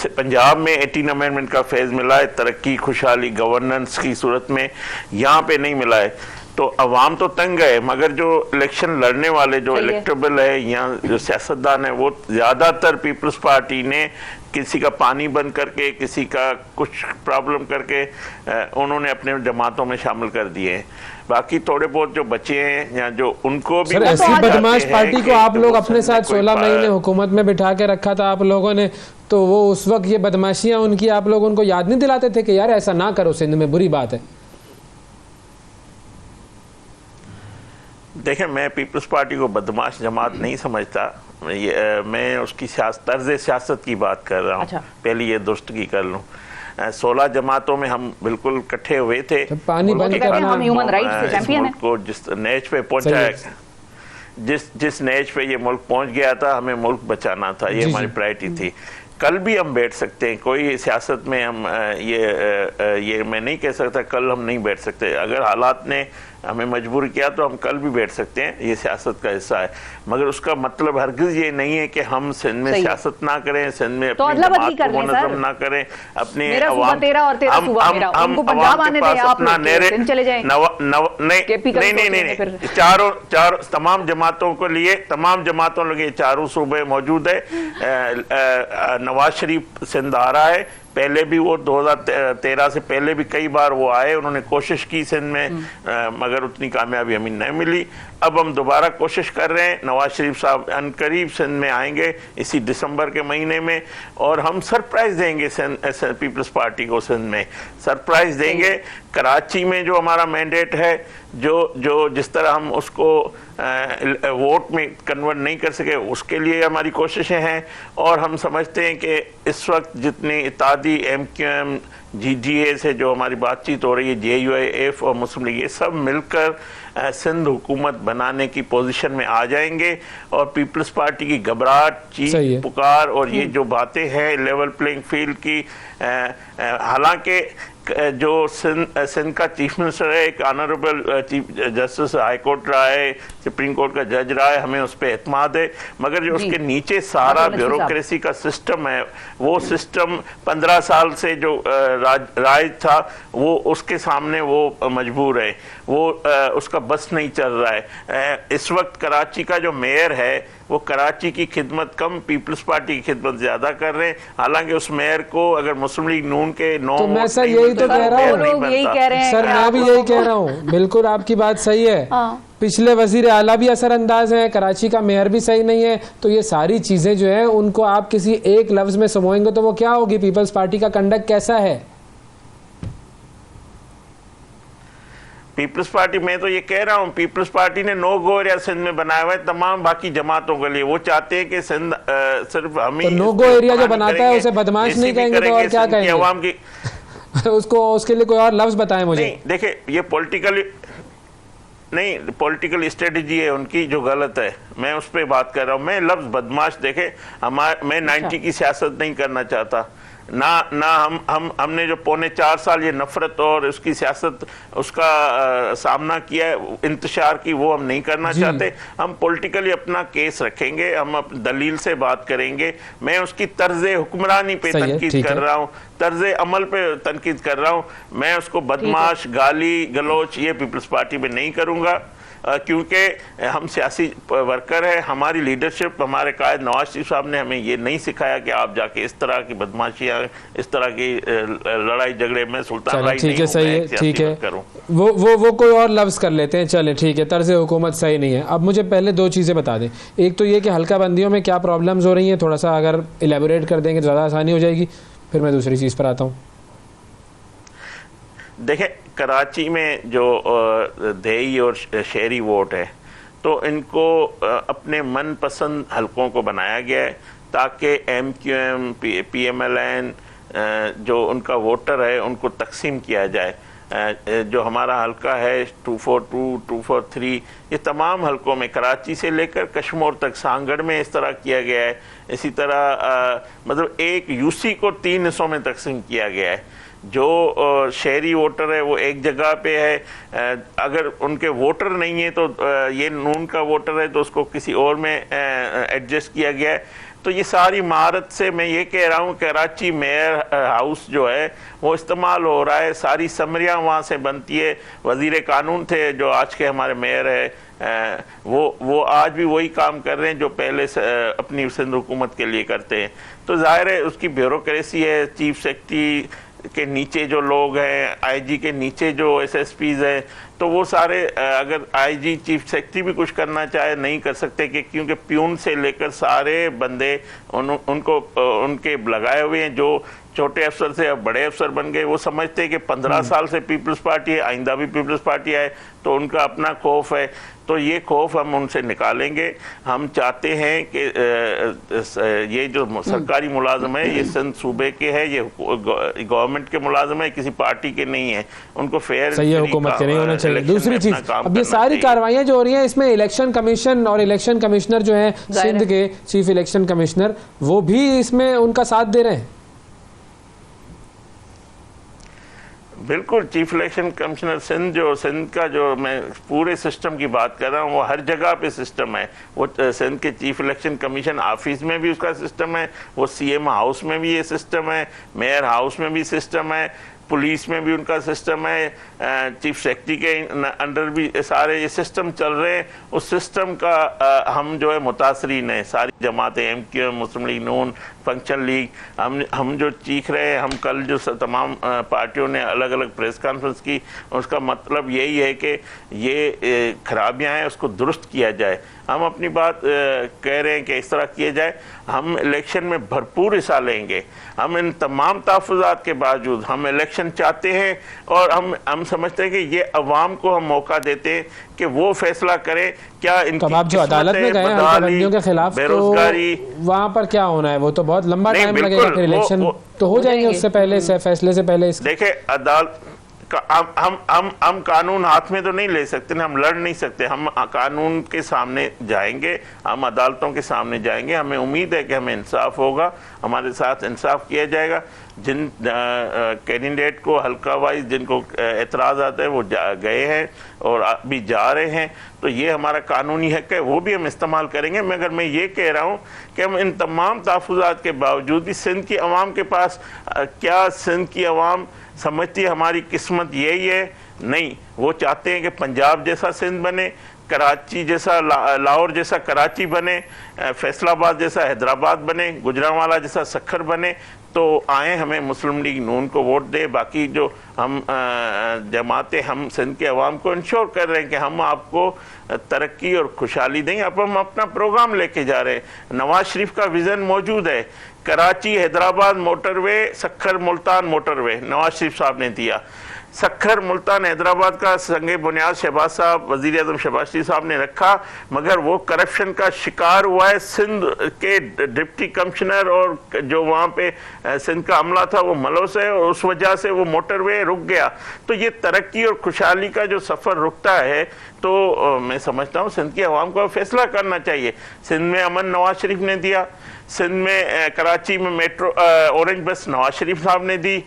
पंजाब में 18 अमेंडमेंट का फेज़ मिला है तरक्की, खुशहाली, गवर्नेंस की सूरत में, यहाँ पे नहीं मिला है। तो अवाम तो तंग है, मगर जो इलेक्शन लड़ने वाले जो इलेक्टेबल है यहाँ जो सियासतदान है, वो ज़्यादातर पीपल्स पार्टी ने किसी का पानी बंद करके, किसी का कुछ प्रॉब्लम करके उन्होंने अपने जमातों में शामिल कर दिए हैं। बाकी थोड़े बहुत जो बचे हैं या जो उनको भी ऐसी बदमाश पार्टी को आप लोग अपने साथ 16 महीने हुकूमत में बिठा के रखा था आप लोगों ने, तो वो उस वक्त ये बदमाशियां उनकी आप लोग उनको याद नहीं दिलाते थे कि यार ऐसा ना करो, सिंध में बुरी बात है? देखें, मैं पीपल्स पार्टी को बदमाश जमात नहीं समझता। मैं उसकी तर्ज सियासत की बात कर रहा हूँ। अच्छा। पहले ये दुरुस्तगी कर लूँ। 16 जमातों में हम बिल्कुल इकट्ठे हुए थे। तो पानी बंद करना, हम ह्यूमन राइट्स के चैंपियन हैं। को जिस नेज पे पहुंचा, जिस नेज पे ये मुल्क पहुंच गया था, हमें मुल्क बचाना था, ये हमारी प्रायोरिटी थी। कल भी हम बैठ सकते हैं, कोई सियासत में हम ये मैं नहीं कह सकता कल हम नहीं बैठ सकते। अगर हालात ने हमें मजबूर किया तो हम कल भी बैठ सकते हैं, ये सियासत का हिस्सा है। मगर उसका मतलब हरगिज़ ये नहीं है कि हम सिंध में सियासत ना करें, सिंध में अपनी जमात को मुनज़्ज़म ना करें, अपने अवाम नहीं, चारों तमाम जमातों को लिए, तमाम जमातों लगे चारों सूबे मौजूद है। नवाज शरीफ सिंध आ रहा है, पहले भी वो 2013 से पहले भी कई बार वो आए, उन्होंने कोशिश की सिंध में, मगर उतनी कामयाबी हमें नहीं मिली। अब हम दोबारा कोशिश कर रहे हैं। नवाज शरीफ साहब अनकरीब सिंध में आएंगे इसी दिसंबर के महीने में, और हम सरप्राइज देंगे पीपल्स पार्टी को सिंध में सरप्राइज देंगे। कराची में जो हमारा मैंडेट है, जो जिस तरह हम उसको वोट में कन्वर्ट नहीं कर सके, उसके लिए हमारी कोशिशें हैं। और हम समझते हैं कि इस वक्त जितनी इत्तेहादी MQM GGA से जो हमारी बातचीत हो रही है, JUIF और मुस्लिम लीग, ये सब मिलकर सिंध हुकूमत बनाने की पोजीशन में आ जाएंगे। और पीपल्स पार्टी की घबराहट, चीख पुकार और ये जो बातें हैं लेवल प्लेइंग फील्ड की, हालांकि जो सिंध का चीफ मिनिस्टर है, एक honourable chief justice high court रहा है, सुप्रीम कोर्ट का जज रहा है, हमें उस पर एतमाद है। मगर जो उसके नीचे सारा ब्यूरोक्रेसी का सिस्टम है, वो सिस्टम 15 साल से जो राज था, वो उसके सामने वो मजबूर है, वो उसका बस नहीं चल रहा है। इस वक्त कराची का जो मेयर है, वो कराची की खिदमत कम, पीपल्स पार्टी की खिदमत ज्यादा कर रहे हैं। हालांकि उस मेयर को अगर मुस्लिम लीग नून के 9 तो मैं सर यही तो कह रहा हूँ, सर मैं भी यही कह रहा हूँ, बिल्कुल आपकी बात सही है। पिछले वजीर आला भी असरअंदाज हैं, कराची का मेयर भी सही नहीं है, तो ये सारी चीजें जो है उनको आप किसी एक लफ्ज में समोएंगे तो वो क्या होगी? पीपल्स पार्टी का कंडक्ट कैसा है? पीपल्स पार्टी, मैं तो ये कह रहा हूँ, पीपल्स पार्टी ने नो गो एरिया सिंध में बनाया हुआ है तमाम बाकी जमातों के लिए। वो चाहते हैं कि सिंध सिर्फ हम ही, तो नो गो एरिया जो बनाता है उसे बदमाश नहीं कहेंगे तो और क्या कहेंगे? अवाम की उसके लिए कोई और लफ्ज बताएं मुझे। नहीं, देखे, ये पॉलिटिकल स्ट्रेटजी है उनकी जो गलत है, मैं उस पर बात कर रहा हूँ। मैं लफ्ज बदमाश, देखे मैं 90 की सियासत नहीं करना चाहता ना हमने जो 4.25 साल ये नफरत और उसकी सियासत उसका सामना किया है, इंतशार की, वो हम नहीं करना चाहते। हम पॉलिटिकली अपना केस रखेंगे, हम दलील से बात करेंगे। मैं उसकी तर्ज हुक्मरानी पे तनकीद कर रहा हूँ, तर्ज अमल पे तनकीद कर रहा हूँ। मैं उसको बदमाश, गाली गलोच ये पीपल्स पार्टी में नहीं करूँगा, क्योंकि हम सियासी वर्कर हैं। हमारी लीडरशिप, हमारे कायद नवाज शरीफ साहब ने हमें ये नहीं सिखाया कि आप जाके इस तरह की बदमाशियाँ, इस तरह की लड़ाई झगड़े में सुल्तान राय ठीक है, सही है, ठीक है, वो कोई और लफ्ज़ कर लेते हैं, चले ठीक है, तर्ज हुकूमत सही नहीं है। अब मुझे पहले 2 चीज़ें बता दें। एक तो ये कि हल्का बंदियों में क्या प्रॉब्लम्स हो रही हैं, थोड़ा सा अगर इलेबोरेट कर देंगे तो ज़्यादा आसानी हो जाएगी, फिर मैं दूसरी चीज़ पर आता हूँ। देखें, कराची में जो देही और शहरी वोट है, तो इनको अपने मनपसंद हलकों को बनाया गया है ताकि MQM, PMLN जो उनका वोटर है उनको तकसीम किया जाए। जो हमारा हलका है 242, 243, ये तमाम हलकों में कराची से लेकर कश्मीर तक, सांगड़ में इस तरह किया गया है। इसी तरह मतलब एक UC को 3 हिस्सों में तकसीम किया गया है। जो शहरी वोटर है वो एक जगह पे है, अगर उनके वोटर नहीं है तो ये नून का वोटर है तो उसको किसी और में एडजस्ट किया गया है। तो ये सारी महारत से मैं ये कह रहा हूँ कराची मेयर हाउस जो है वो इस्तेमाल हो रहा है, सारी समरियाँ वहाँ से बनती है। वज़ीर कानून थे जो आज के हमारे मेयर है, वो आज भी वही काम कर रहे हैं जो पहले से अपनी सिंध हुकूमत के लिए करते हैं। तो जाहिर है उसकी ब्यूरोक्रेसी है, चीफ सेक्रेटरी के नीचे जो लोग हैं, आईजी के नीचे जो एसएसपीज हैं, तो वो सारे अगर आईजी चीफ सेक्रेटरी भी कुछ करना चाहे नहीं कर सकते कि क्योंकि प्यून से लेकर सारे बंदे उनको उनके लगाए हुए हैं। जो छोटे अफसर से अब बड़े अफसर बन गए, वो समझते हैं कि 15 साल से पीपल्स पार्टी है, आइंदा भी पीपल्स पार्टी आए, तो उनका अपना खौफ है। तो ये खौफ हम उनसे निकालेंगे। हम चाहते हैं कि ये जो सरकारी मुलाजम है ये सिंध सूबे के है, ये गवर्नमेंट के मुलाजम है, किसी पार्टी के नहीं है। उनको फेयर सही हुकूमत के नहीं होना चाहिए। दूसरी चीज, अब ये सारी कार्रवाइयां जो हो रही हैं इसमें इलेक्शन कमीशन और इलेक्शन कमिश्नर जो है सिंध के चीफ इलेक्शन कमिश्नर, वो भी इसमें उनका साथ दे रहे हैं। बिल्कुल, चीफ इलेक्शन कमिश्नर सिंध का जो मैं पूरे सिस्टम की बात कर रहा हूँ, वो हर जगह पे सिस्टम है। वो सिंध के चीफ इलेक्शन कमीशन ऑफिस में भी उसका सिस्टम है, वो सीएम हाउस में भी ये सिस्टम है, मेयर हाउस में भी सिस्टम है, पुलिस में भी उनका सिस्टम है, चीफ सेक्रेटरी के अंडर भी सारे ये सिस्टम चल रहे हैं। उस सिस्टम का हम जो है मुतासरीन है, सारी जमातें, एमक्यूएम, मुस्लिम लीग नून, फंक्शन लीग, हम जो चीख रहे हैं। हम कल जो तमाम पार्टियों ने अलग अलग प्रेस कॉन्फ्रेंस की, उसका मतलब यही है कि ये खराबियां हैं उसको दुरुस्त किया जाए। हम अपनी बात कह रहे हैं कि इस तरह किया जाए। हम इलेक्शन में भरपूर हिस्सा लेंगे। हम इन तमाम तहफ़्फ़ुज़ात के बावजूद हम इलेक्शन चाहते हैं और हम समझते हैं कि ये अवाम को हम मौका देते हैं कि वो फैसला करें। क्या इनकी आप जो अदालत में गए हल्काबंदियों के खिलाफ, बेरोजगारी, वहाँ पर क्या होना है? वो तो बहुत लंबा टाइम लगेगा, फिर इलेक्शन तो हो जाएंगे उससे पहले से, फैसले से पहले। देखिए अदालत हम कानून हाथ में तो नहीं ले सकते ना, हम लड़ नहीं सकते। हम कानून के सामने जाएंगे, हम अदालतों के सामने जाएंगे। हमें उम्मीद है कि हमें इंसाफ होगा, हमारे साथ इंसाफ किया जाएगा। जिन कैंडिडेट को हल्का वाइज जिनको एतराज़ आता है वो गए हैं और अभी जा रहे हैं, तो ये हमारा कानूनी हक है, वो भी हम इस्तेमाल करेंगे। मगर मैं ये कह रहा हूँ कि हम इन तमाम तहफ़्फ़ुज़ात के बावजूद भी सिंध की अवाम के पास क्या सिंध की अवाम समझती है हमारी किस्मत यही है? नहीं, वो चाहते हैं कि पंजाब जैसा सिंध बने, कराची जैसा लाहौर जैसा कराची बने, फैसलाबाद जैसा हैदराबाद बने, गुजरांवाला जैसा सखर बने। तो आए हमें मुस्लिम लीग नून को वोट दे। बाकी जो हम जमातें हम सिंध के अवाम को इंश्योर कर रहे हैं कि हम आपको तरक्की और खुशहाली देंगे। अब हम अपना प्रोग्राम लेके जा रहे हैं। नवाज शरीफ का विज़न मौजूद है, कराची हैदराबाद मोटरवे, सखर मुल्तान मोटरवे नवाज शरीफ साहब ने दिया। सखर मुल्तान हैदराबाद का संगे बुनियाद शहबाज साहब, वज़ीर आज़म शहबाज शरीफ साहब ने रखा, मगर वो करप्शन का शिकार हुआ है। सिंध के डिप्टी कमिश्नर और जो वहाँ पे सिंध का अमला था वो मलौस है और उस वजह से वो मोटरवे रुक गया। तो ये तरक्की और खुशहाली का जो सफ़र रुकता है, तो मैं समझता हूँ सिंध की अवाम को फैसला करना चाहिए। सिंध में अमन नवाज शरीफ ने दिया, सिंध में कराची में मेट्रो ऑरेंज बस नवाज शरीफ साहब ने दी।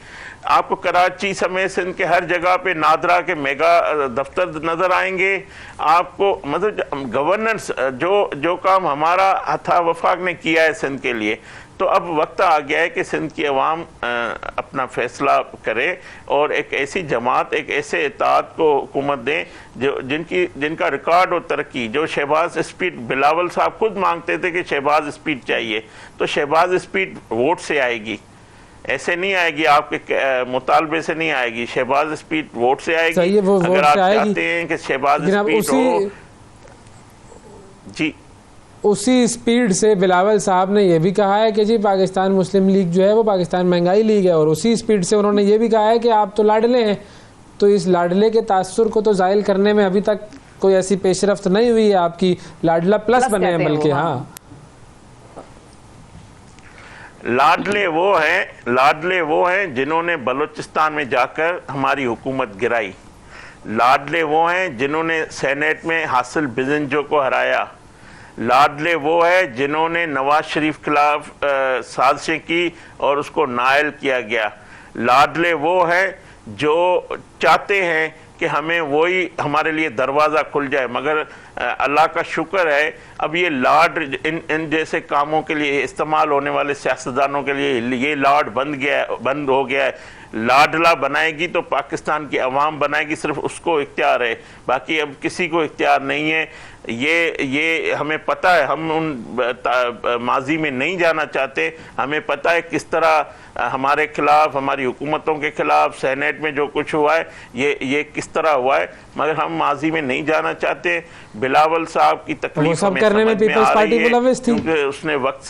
आपको कराची समेत सिंध के हर जगह पे नादरा के मेगा दफ्तर नज़र आएंगे आपको। मतलब गवर्नेंस जो काम हमारा हथा वफाक ने किया है सिंध के लिए, तो अब वक्त आ गया है कि सिंध की अवाम अपना फैसला करे और एक ऐसी जमात, एक ऐसे इत्तेहाद को हुकूमत दें जो जिनका रिकॉर्ड और तरक्की, जो शहबाज स्पीड, बिलावल साहब खुद मांगते थे कि शहबाज स्पीड चाहिए, तो शहबाज स्पीड वोट से आएगी, ऐसे नहीं आएगी, आपके मुतालबे से नहीं आएगी। शहबाज स्पीड वोट से आएगी। अगर आप चाहते हैं कि शहबाज स्पीड हो, जी उसी स्पीड से बिलावल साहब ने यह भी कहा है कि जी पाकिस्तान मुस्लिम लीग जो है वो पाकिस्तान महंगाई लीग है, और उसी स्पीड से उन्होंने ये भी कहा है कि आप तो लाडले हैं, तो इस लाडले के तासुर को तो जाहिल करने में अभी तक कोई ऐसी पेशरफ्त नहीं हुई है आपकी। लाडला प्लस बने हैं बल्कि। हाँ, लाडले वो हैं जिन्होंने बलूचिस्तान में जाकर हमारी हुकूमत गिराई। लाडले वो हैं जिन्होंने सेनेट में हासिल बिजनजो को हराया। लाडले वो है जिन्होंने नवाज शरीफ खिलाफ साजिशें की और उसको नायल किया गया। लाडले वो हैं जो चाहते हैं कि हमें वही हमारे लिए दरवाज़ा खुल जाए, मगर अल्लाह का शुक्र है अब ये लाड इन जैसे कामों के लिए इस्तेमाल होने वाले सियासतदानों के लिए ये लाड बंद हो गया है। लाडला बनाएगी तो पाकिस्तान की अवाम बनाएगी, सिर्फ उसको इख्तियार है, बाकी अब किसी को इख्तियार नहीं है। ये हमें पता है, हम उन माजी में नहीं जाना चाहते। हमें पता है किस तरह हमारे खिलाफ, हमारी हुकूमतों के खिलाफ सेनेट में जो कुछ हुआ है ये किस तरह हुआ है, मगर हम माजी में नहीं जाना चाहते। बिलावल साहब की तकलीफ हमें समझ में आ रही है, क्योंकि उसने वक्त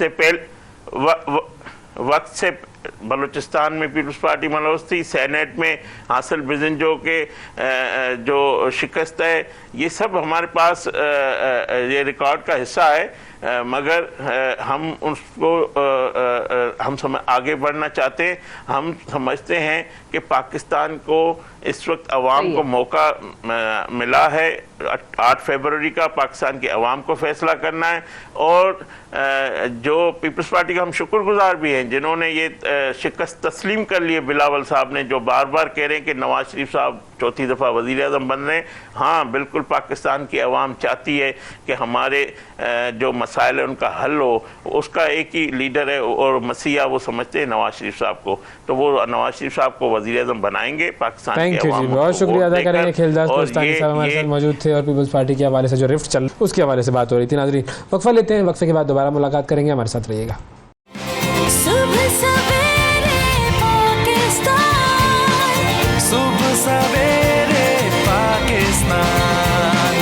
से बलूचिस्तान में पीपल्स पार्टी मुलव्वस थी, सेनेट में हासिल बिजनजो के जो शिकस्त है, ये सब हमारे पास ये रिकॉर्ड का हिस्सा है, मगर हम उसको हम आगे बढ़ना चाहते हैं। हम समझते हैं कि पाकिस्तान को इस वक्त अवाम को मौका मिला है, 8 फरवरी का पाकिस्तान की अवाम को फैसला करना है। और जो पीपल्स पार्टी का हम शुक्रगुजार भी हैं जिन्होंने ये शिकस्त तस्लीम कर लिए, बिलावल साहब ने, जो बार बार कह रहे हैं कि नवाज शरीफ साहब चौथी दफ़ा वज़ीर आज़म बन रहे हैं। हाँ, बिल्कुल पाकिस्तान की अवाम चाहती है कि हमारे जो मसाइल है उनका हल हो। उसका एक ही लीडर है और मसीहा वो समझते हैं नवाज शरीफ साहब को, तो वो नवाज शरीफ साहब को वज़ीर आज़म बनाएंगे। पाकिस्तान की अवाम बहुत शुक्रिया अदा करेंगे। खिलदास कोस्तानी साहब हमारे साथ मौजूद थे और पीपल्स पार्टी के हवाले से जो रिफ्ट चल उसके हवाले से बात हो रही थी। नाज़रीन, वक्फा लेते हैं, वक्फे के बाद दोबारा मुलाकात करेंगे, हमारे साथ रहिएगा। सुबह सवेरे पाकिस्तान, सुबह सवेरे पाकिस्तान,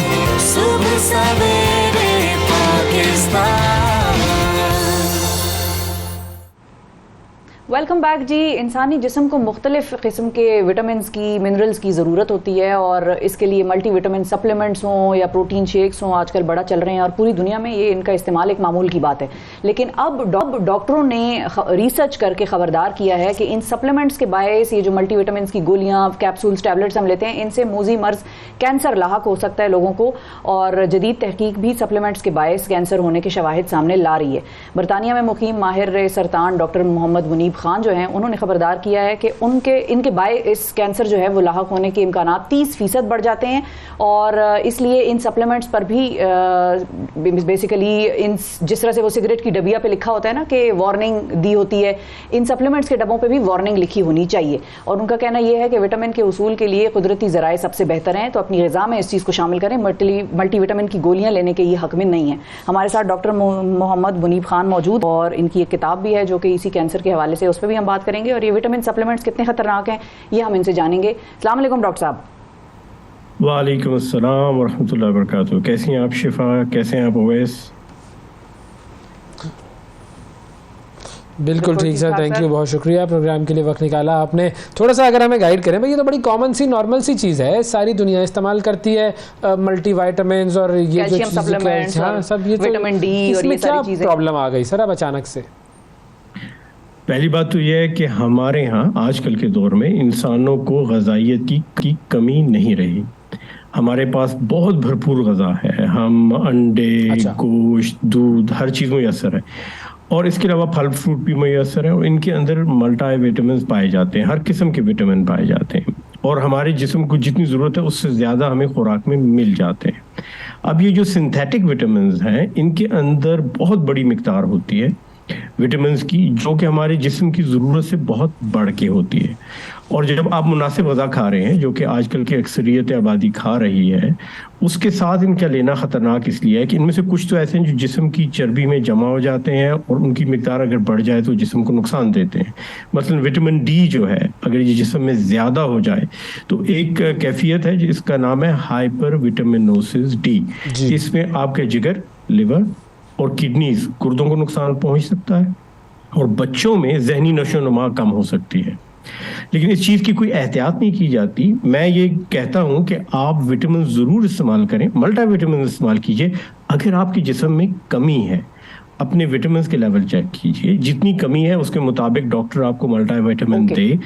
सुबह सवेरे पाकिस्तान। वेलकम बैक जी। इंसानी जिस्म को मुख्तलिफ किस्म के विटामिन्स की, मिनरल्स की ज़रूरत होती है और इसके लिए मल्टी विटामिन सप्लीमेंट्स हों या प्रोटीन शेक्स हों, आजकल बड़ा चल रहे हैं और पूरी दुनिया में ये इनका इस्तेमाल एक मामूल की बात है। लेकिन अब डॉक्टरों ने रिसर्च करके ख़बरदार किया है कि इन सप्लीमेंट्स के बायस ये जो मल्टी विटामिन की गोलियाँ, कैप्सूल्स, टैबलेट्स हम लेते हैं, इनसे मोजी मर्ज कैंसर लाहक हो सकता है लोगों को। और जदीद तहकीक भी सप्लीमेंट्स के बायस कैंसर होने के शवाहिद सामने ला रही है। बरतानिया में मुकीम माहिर सरतान डॉक्टर मोहम्मद मुनीब खान जो हैं, उन्होंने खबरदार किया है कि इनके बायस कैंसर जो है वो लाहक होने के इम्कानात 30% बढ़ जाते हैं। और इसलिए इन सप्लीमेंट्स पर भी बेसिकली इन जिस तरह से वो सिगरेट की डबिया पे लिखा होता है ना कि वार्निंग दी होती है, इन सप्लीमेंट्स के डब्बों पे भी वार्निंग लिखी होनी चाहिए। और उनका कहना यह है कि विटामिन के उसूल के लिए कुदरती ज़राए सबसे बेहतर हैं, तो अपनी ग़िज़ा में इस चीज़ को शामिल करें। मल्टी विटामिन की गोलियां लेने के ये हक में नहीं है। हमारे साथ डॉक्टर मोहम्मद मुनीब खान मौजूद और इनकी एक किताब भी है जो कि इसी कैंसर के हवाले से, उस पर भी हम बात करेंगे। और ये विटामिन सप्लीमेंट्स कितने खतरनाक हैं ये हम इनसे जानेंगे। अस्सलाम वालेकुम डॉक्टर साहब। वालेकुम अस्सलाम व रहमतुल्लाहि व बरकातुहू। कैसी हैं आप शिफा, कैसे हैं आप ओवैस? बिल्कुल ठीक सर, थैंक यू, बहुत शुक्रिया प्रोग्राम के लिए वक्त निकाला आपने। थोड़ा सा अगर हमें गाइड करें भाई, ये तो बड़ी कॉमन सी नॉर्मल सी चीज़ है, सारी दुनिया इस्तेमाल करती है, मल्टी वाइटामिन और ये जो सप्लीमेंट्स, हाँ सब, ये विटामिन डी और ये सारी चीज़ें। प्रॉब्लम आ गई सर अब अचानक से? पहली बात तो यह है कि हमारे यहाँ आजकल के दौर में इंसानों को ग़िज़ाइयत की कमी नहीं रही। हमारे पास बहुत भरपूर ग़िज़ा है, हम अंडे, गोश्त, दूध, हर चीज़ मुयस्सर है। और इसके अलावा फल फ्रूट भी मुयस्सर है और इनके अंदर मल्टी विटामिन पाए जाते हैं, हर किस्म के विटामिन पाए जाते हैं। और हमारे जिस्म को जितनी ज़रूरत है उससे ज़्यादा हमें खुराक में मिल जाते हैं। अब ये जो सिंथेटिक विटामिन हैं, इनके अंदर बहुत बड़ी मिकदार होती है विटामिन की, जो कि हमारे जिस्म की ज़रूरत से बहुत बढ़ के होती है। और जब आप मुनासिब ग़िज़ा खा रहे हैं, जो कि आजकल की अक्सरियत आबादी खा रही है, उसके साथ इनका लेना ख़तरनाक इसलिए है कि इनमें से कुछ तो ऐसे हैं जो जिस्म की चर्बी में जमा हो जाते हैं और उनकी मिकदार अगर बढ़ जाए तो जिस्म को नुकसान देते हैं। मसलन विटामिन डी जो है, अगर ये जिस्म में ज़्यादा हो जाए तो एक कैफियत है जिसका नाम है हाइपर विटामिनोसिस डी। इसमें आपके जिगर, लिवर और किडनीज, गुर्दों को नुकसान पहुंच सकता है और बच्चों में जहनी नशोनुमा कम हो सकती है। लेकिन इस चीज़ की कोई एहतियात नहीं की जाती। मैं ये कहता हूं कि आप विटामिन ज़रूर इस्तेमाल करें, मल्टी विटामिन इस्तेमाल कीजिए। अगर आपके जिस्म में कमी है, अपने विटामिन के लेवल चेक कीजिए, जितनी कमी है उसके मुताबिक डॉक्टर आपको मल्टी विटामिन दे,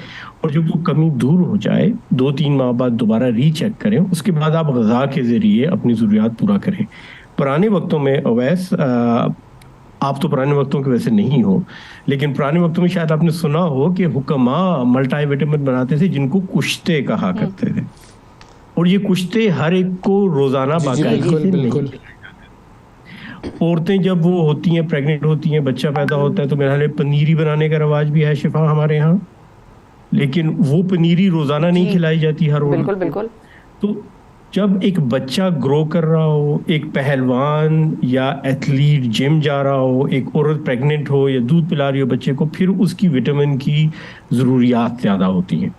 और जब वो कमी दूर हो जाए 2-3 माह बाद दोबारा रीचेक करें। उसके बाद आप ग़िज़ा के ज़रिए अपनी ज़रूरियात पूरा करें। पुराने वक्तों में अवैस आप तो पुराने वक्तों के वैसे नहीं हो, लेकिन पुराने वक्तों में शायद आपने सुना हो कि हुक्मा मल्टीविटामिन बनाते थे जिनको कुश्ते कहा करते थे, और ये कुश्ते हर एक को रोजाना बाकायदगी से नहीं। औरतें जब वो होती हैं, प्रेग्नेंट होती हैं, बच्चा पैदा होता है, तो मेरे ख्याल में पनीरी बनाने का रवाज भी है शिफा हमारे यहाँ, लेकिन वो पनीरी रोजाना नहीं खिलाई जाती हर औरत। बिल्कुल बिल्कुल। तो जब एक बच्चा ग्रो कर रहा हो, एक पहलवान या एथलीट जिम जा रहा हो, एक औरत प्रेग्नेंट हो या दूध पिला रही हो बच्चे को, फिर उसकी विटामिन की ज़रूरियात ज़्यादा होती हैं।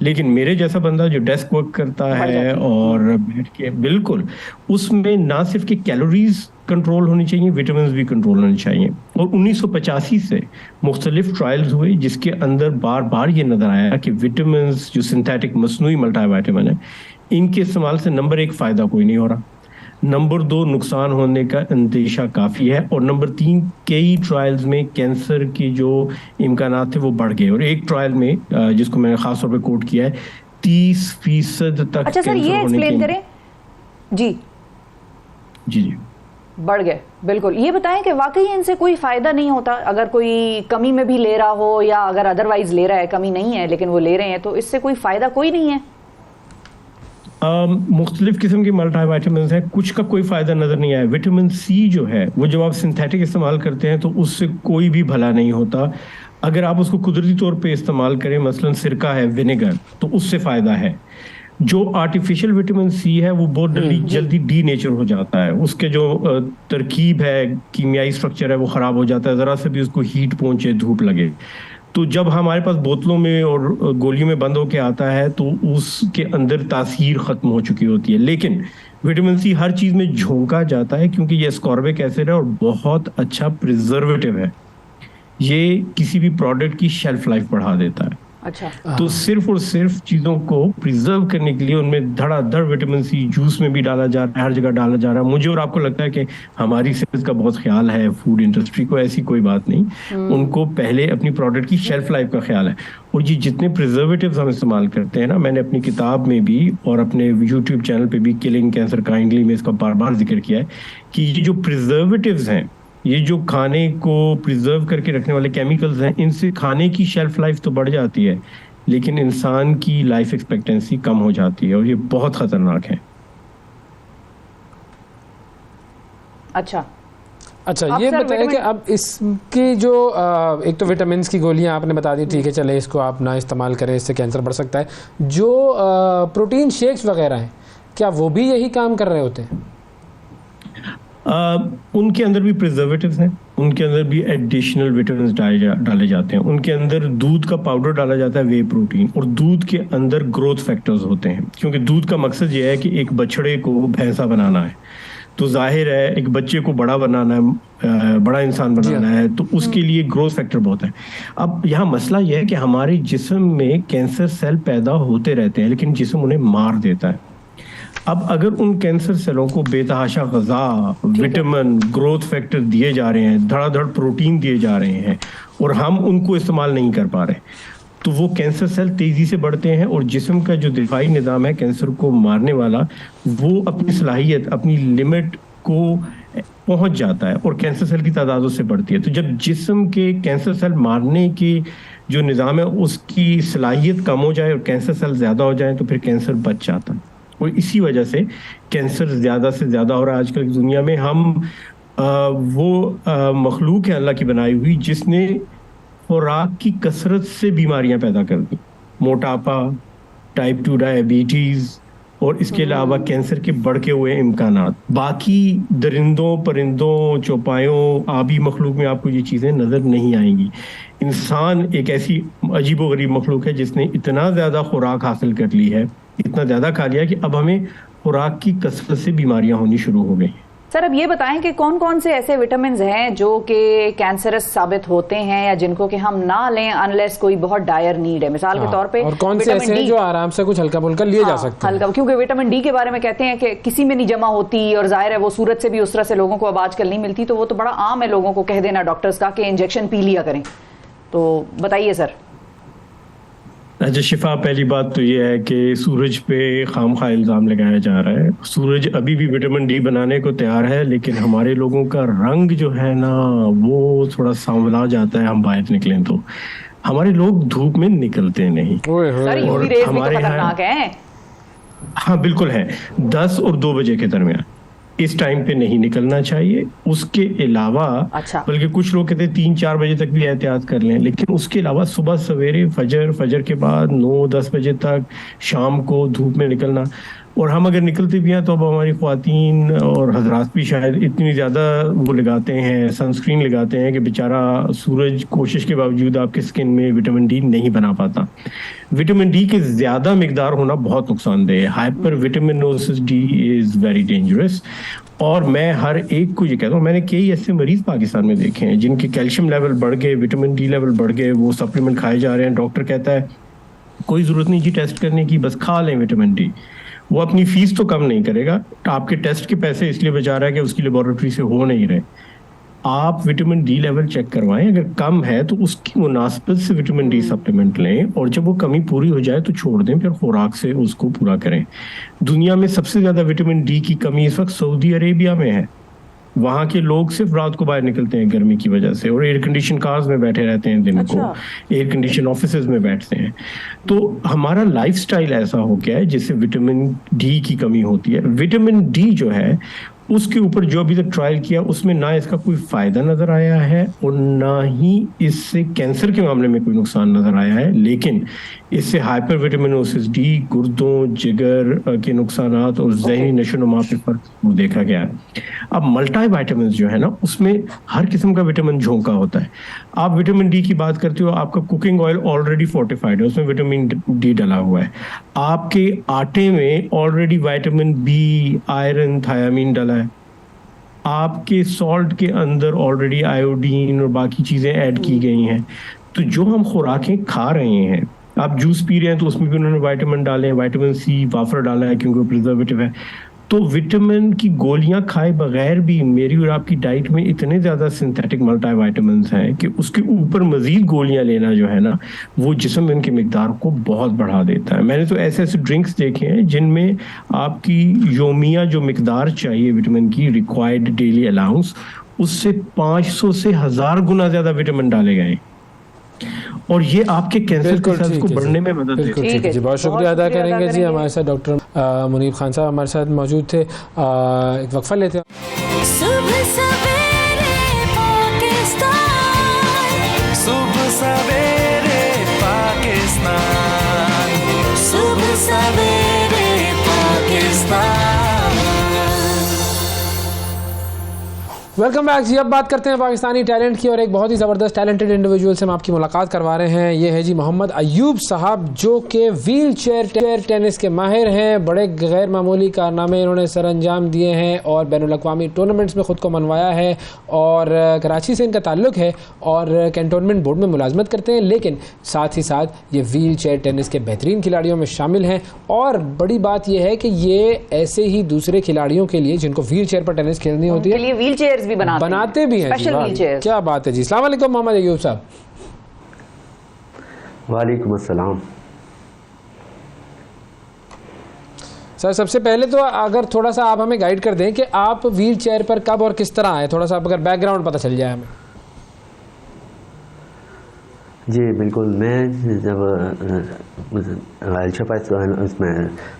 लेकिन मेरे जैसा बंदा जो डेस्क वर्क करता है और बैठ के, बिल्कुल उसमें ना सिर्फ कि कैलोरीज कंट्रोल होनी चाहिए, विटामिन भी कंट्रोल होने चाहिए। और 1985 से मुख्तलिफ ट्रायल्स हुए जिसके अंदर बार बार ये नजर आया कि विटामिन जो सिंथेटिक मसनूई मल्टीविटामिन है, इनके इस्तेमाल से नंबर 1 फायदा कोई नहीं हो रहा, नंबर 2 नुकसान होने का अंदेशा काफ़ी है, और नंबर 3 कई ट्रायल्स में कैंसर के जो इम्कानात थे वो बढ़ गए। और एक ट्रायल में जिसको मैंने ख़ास तौर पे कोट किया है, 30% तक। अच्छा सर, ये एक्सप्लेन करें जी। जी जी, बढ़ गए, बिल्कुल। ये बताएं कि वाकई इनसे कोई फ़ायदा नहीं होता, अगर कोई कमी में भी ले रहा हो या अगर अदरवाइज ले रहा है, कमी नहीं है लेकिन वो ले रहे हैं, तो इससे कोई फ़ायदा कोई नहीं है? मुख्तलिफ किस्म के मल्टीविटामिन है, कुछ का कोई फ़ायदा नज़र नहीं आया। विटामिन सी जो है वो जब आप सिंथेटिक इस्तेमाल करते हैं तो उससे कोई भी भला नहीं होता। अगर आप उसको कुदरती तौर पे इस्तेमाल करें, मसलन सिरका है, विनेगर, तो उससे फ़ायदा है। जो आर्टिफिशियल विटामिन सी है वो बहुत जल्दी डी नेचर हो जाता है, उसके जो तरकीब है, कीमियाई स्ट्रक्चर है, वो ख़राब हो जाता है, ज़रा से भी उसको हीट पहुँचे, धूप लगे। तो जब हमारे पास बोतलों में और गोलियों में बंद होके आता है तो उसके अंदर तासीर ख़त्म हो चुकी होती है। लेकिन विटामिन सी हर चीज़ में झोंका जाता है क्योंकि ये एस्कॉर्बिक एसिड है और बहुत अच्छा प्रिजर्वेटिव है। ये किसी भी प्रोडक्ट की शेल्फ लाइफ बढ़ा देता है। अच्छा। तो सिर्फ और सिर्फ चीज़ों को प्रिजर्व करने के लिए उनमें धड़ाधड़ विटामिन सी जूस में भी डाला जा रहा है, हर जगह डाला जा रहा है। मुझे और आपको लगता है कि हमारी सेहत का बहुत ख्याल है फूड इंडस्ट्री को, ऐसी कोई बात नहीं। उनको पहले अपनी प्रोडक्ट की शेल्फ लाइफ का ख्याल है। और ये जितने प्रिजर्वेटिव्स हम इस्तेमाल करते हैं ना, मैंने अपनी किताब में भी और अपने यूट्यूब चैनल पे भी किलिंग कैंसर काइंडली में इसका बार बार जिक्र किया है कि ये जो प्रिजर्वेटिव्स हैं, ये जो खाने को प्रिजर्व करके रखने वाले केमिकल्स हैं, इनसे खाने की शेल्फ लाइफ तो बढ़ जाती है लेकिन इंसान की लाइफ एक्सपेक्टेंसी कम हो जाती है और ये बहुत खतरनाक है। अच्छा, ये बताइए कि अब इसकी जो एक तो विटामिन की गोलियां आपने बता दी, ठीक है, चले इसको आप ना इस्तेमाल करें, इससे कैंसर बढ़ सकता है। जो प्रोटीन शेक्स वगैरह हैं, क्या वो भी यही काम कर रहे होते हैं? उनके अंदर भी प्रिजर्वेटिव्स हैं, उनके अंदर भी एडिशनल विटामिन डाले जाते हैं, उनके अंदर दूध का पाउडर डाला जाता है, वे प्रोटीन, और दूध के अंदर ग्रोथ फैक्टर्स होते हैं क्योंकि दूध का मकसद ये है कि एक बछड़े को भैंसा बनाना है। तो जाहिर है एक बच्चे को बड़ा बनाना है, बड़ा इंसान बनाना है, तो उसके लिए ग्रोथ फैक्टर बहुत है। अब यहाँ मसला यह है कि हमारे जिस्म में कैंसर सेल पैदा होते रहते हैं लेकिन जिस्म उन्हें मार देता है। अब अगर उन कैंसर सेलों को बेतहाशा ग़ज़ा, विटामिन, ग्रोथ फैक्टर दिए जा रहे हैं, धड़ाधड़ प्रोटीन दिए जा रहे हैं और हम उनको इस्तेमाल नहीं कर पा रहे, तो वो कैंसर सेल तेज़ी से बढ़ते हैं और जिस्म का जो दिफाई निज़ाम है कैंसर को मारने वाला, वो अपनी सलाहियत, अपनी लिमिट को पहुंच जाता है और कैंसर सेल की तादाद उससे बढ़ती है। तो जब जिस्म के कैंसर सेल मारने की जो निज़ाम है उसकी सलाहियत कम हो जाए और कैंसर सेल ज़्यादा हो जाए तो फिर कैंसर बच जाता है। और इसी वजह से कैंसर ज़्यादा से ज़्यादा हो रहा है आजकल की दुनिया में। हम मखलूक है अल्लाह की बनाई हुई जिसने खुराक की कसरत से बीमारियां पैदा कर दी, मोटापा, टाइप 2 डायबिटीज़ और इसके अलावा कैंसर के बढ़ के हुए इम्कानात। बाकी दरिंदों, परिंदों, चौपायों, आबी मखलूक में आपको ये चीज़ें नज़र नहीं आएंगी। इंसान एक ऐसी अजीबो गरीब मखलूक है जिसने इतना ज़्यादा खुराक हासिल कर ली है, इतना ज़्यादा खा लिया कि अब हमें खुराक की कसरत से बीमारियां होनी शुरू हो गई। सर, अब ये बताएं कि कौन कौन से ऐसे विटामिन हैं जो कि कैंसरस साबित होते हैं या जिनको कि हम ना लें अनलेस कोई बहुत डायर नीड है, मिसाल के तौर पे, और कौन से ऐसे हैं जो आराम से कुछ हल्का फुल्का लिए जा सकते हैं? हल्का, क्योंकि विटामिन डी के बारे में कहते हैं कि किसी में नहीं जमा होती और जाहिर है वो सूरत से भी उस तरह से लोगों को अब आजकल नहीं मिलती, तो वो तो बड़ा आम है लोगों को कह देना डॉक्टर्स का कि इंजेक्शन पी लिया करें। तो बताइए सर। अच्छा शिफा, पहली बात तो ये है कि सूरज पे खामखा इल्ज़ाम लगाया जा रहा है। सूरज अभी भी विटामिन डी बनाने को तैयार है, लेकिन हमारे लोगों का रंग जो है ना वो थोड़ा सांवला जाता है हम बाहर निकलें तो। हमारे लोग धूप में निकलते नहीं। सर यूवी रेज भी तो खतरनाक है। हाँ बिल्कुल है, 10 और 2 बजे के दरमियान इस टाइम पे नहीं निकलना चाहिए। उसके अलावा बल्कि कुछ लोग कहते हैं 3-4 बजे तक भी एहतियात कर लें, लेकिन उसके अलावा सुबह सवेरे फजर के बाद 9-10 बजे तक, शाम को धूप में निकलना। और हम अगर निकलते भी हैं तो अब हमारी ख्वातीन और हजरात भी शायद इतनी ज़्यादा वो लगाते हैं, सनस्क्रीन लगाते हैं कि बेचारा सूरज कोशिश के बावजूद आपके स्किन में विटामिन डी नहीं बना पाता। विटामिन डी के ज़्यादा मिकदार होना बहुत नुकसानदेह है। Hyper vitaminosis D is very dangerous. और मैं हर एक को ये कहता हूँ, मैंने कई ऐसे मरीज पाकिस्तान में देखे हैं जिनके कैल्शियम लेवल बढ़ गए, विटामिन डी लेवल बढ़ गए, वो सप्लीमेंट खाए जा रहे हैं। डॉक्टर कहता है कोई ज़रूरत नहीं जी टेस्ट करने की, बस खा लें विटामिन डी। वो अपनी फीस तो कम नहीं करेगा, आपके टेस्ट के पैसे इसलिए बचा रहा है कि उसकी लेबोरेटरी से हो नहीं रहे। आप विटामिन डी लेवल चेक करवाएं, अगर कम है तो उसकी मुनासिबत से विटामिन डी सप्लीमेंट लें, और जब वो कमी पूरी हो जाए तो छोड़ दें, फिर खुराक से उसको पूरा करें। दुनिया में सबसे ज़्यादा विटामिन डी की कमी इस वक्त सऊदी अरेबिया में है। वहाँ के लोग सिर्फ रात को बाहर निकलते हैं गर्मी की वजह से, और एयर कंडीशन कार्स में बैठे रहते हैं दिन को, एयर कंडीशन ऑफिसेज में बैठते हैं। तो हमारा लाइफस्टाइल ऐसा हो गया है जिससे विटामिन डी की कमी होती है। विटामिन डी जो है उसके ऊपर जो अभी तक ट्रायल किया उसमें ना इसका कोई फायदा नजर आया है और ना ही इससे कैंसर के मामले में कोई नुकसान नजर आया है, लेकिन इससे हाइपर विटामिनोसिस डी, गुर्दों, जिगर के नुकसानात और जहनी नशोनुमा पे फर्क देखा गया है। अब मल्टी विटामिन जो है ना उसमें हर किस्म का विटामिन झोंका होता है। आप विटामिन डी की बात करते हो, आपका कुकिंग ऑयल ऑलरेडी फोर्टिफाइड है, उसमें विटामिन डी डला हुआ है। आपके आटे में already vitamin B, iron, thiamine डला है। आपके सॉल्ट के अंदर ऑलरेडी आयोडीन और बाकी चीज़ें ऐड की गई हैं। तो जो हम खुराकें खा रहे हैं, आप जूस पी रहे हैं तो उसमें भी उन्होंने विटामिन डाले हैं, विटामिन सी वाफर डाला है क्योंकि वो प्रिजर्वेटिव है। तो विटामिन की गोलियां खाए बगैर भी मेरी और आपकी डाइट में इतने ज़्यादा सिंथेटिक मल्टीविटामिन्स हैं कि उसके ऊपर मज़ीद गोलियां लेना जो है ना वो जिस्म में उनकी मिकदार को बहुत बढ़ा देता है। मैंने तो ऐसे ऐसे ड्रिंक्स देखे हैं जिनमें आपकी योमिया जो मिकदार चाहिए विटामिन की, रिक्वायर्ड डेली अलाउंस, उससे 500 से 1000 गुना ज़्यादा विटामिन डाले गए, और ये आपके कैंसर के सेल्स को बढ़ने में मदद देती है। जी बहुत शुक्रिया अदा करेंगे जी। हमारे साथ डॉक्टर मुनीब खान साहब हमारे साथ मौजूद थे। एक वक्फा लेते हैं। सुबह सवेरे पाकिस्तान, सुबह सवेरे पाकिस्तान, सुबह सवेरे पाकिस्तान। वेलकम बैक जी। अब बात करते हैं पाकिस्तानी टैलेंट की, और एक बहुत ही ज़बरदस्त टैलेंटेड इंडिविजुअल से हम आपकी मुलाकात करवा रहे हैं। ये है जी मोहम्मद अयूब साहब, जो कि व्हील चेयर टेनिस के माहिर हैं। बड़े गैर मामूली कारनामे इन्होंने सर अंजाम दिए हैं और बैनुल-अक़वामी टूर्नामेंट्स में ख़ुद को मनवाया है, और कराची से इनका ताल्लुक़ है और कैंटोनमेंट बोर्ड में मुलाजमत करते हैं, लेकिन साथ ही साथ ये व्हील चेयर टेनिस के बेहतरीन खिलाड़ियों में शामिल हैं। और बड़ी बात यह है कि ये ऐसे ही दूसरे खिलाड़ियों के लिए जिनको व्हील चेयर पर टेनिस खेलनी होती है व्हील चेयर भी बनाते भी हैं। Special wheelchair. क्या बात है जी। अस्सलाम वालेकुम मोहम्मद अयूब साहब। वालेकुम अस्सलाम। सर सबसे पहले तो अगर थोड़ा सा आप हमें गाइड कर दें कि आप व्हील चेयर पर कब और किस तरह आए, थोड़ा सा अगर बैकग्राउंड पता चल जाए हमें। जी बिल्कुल। मैं जब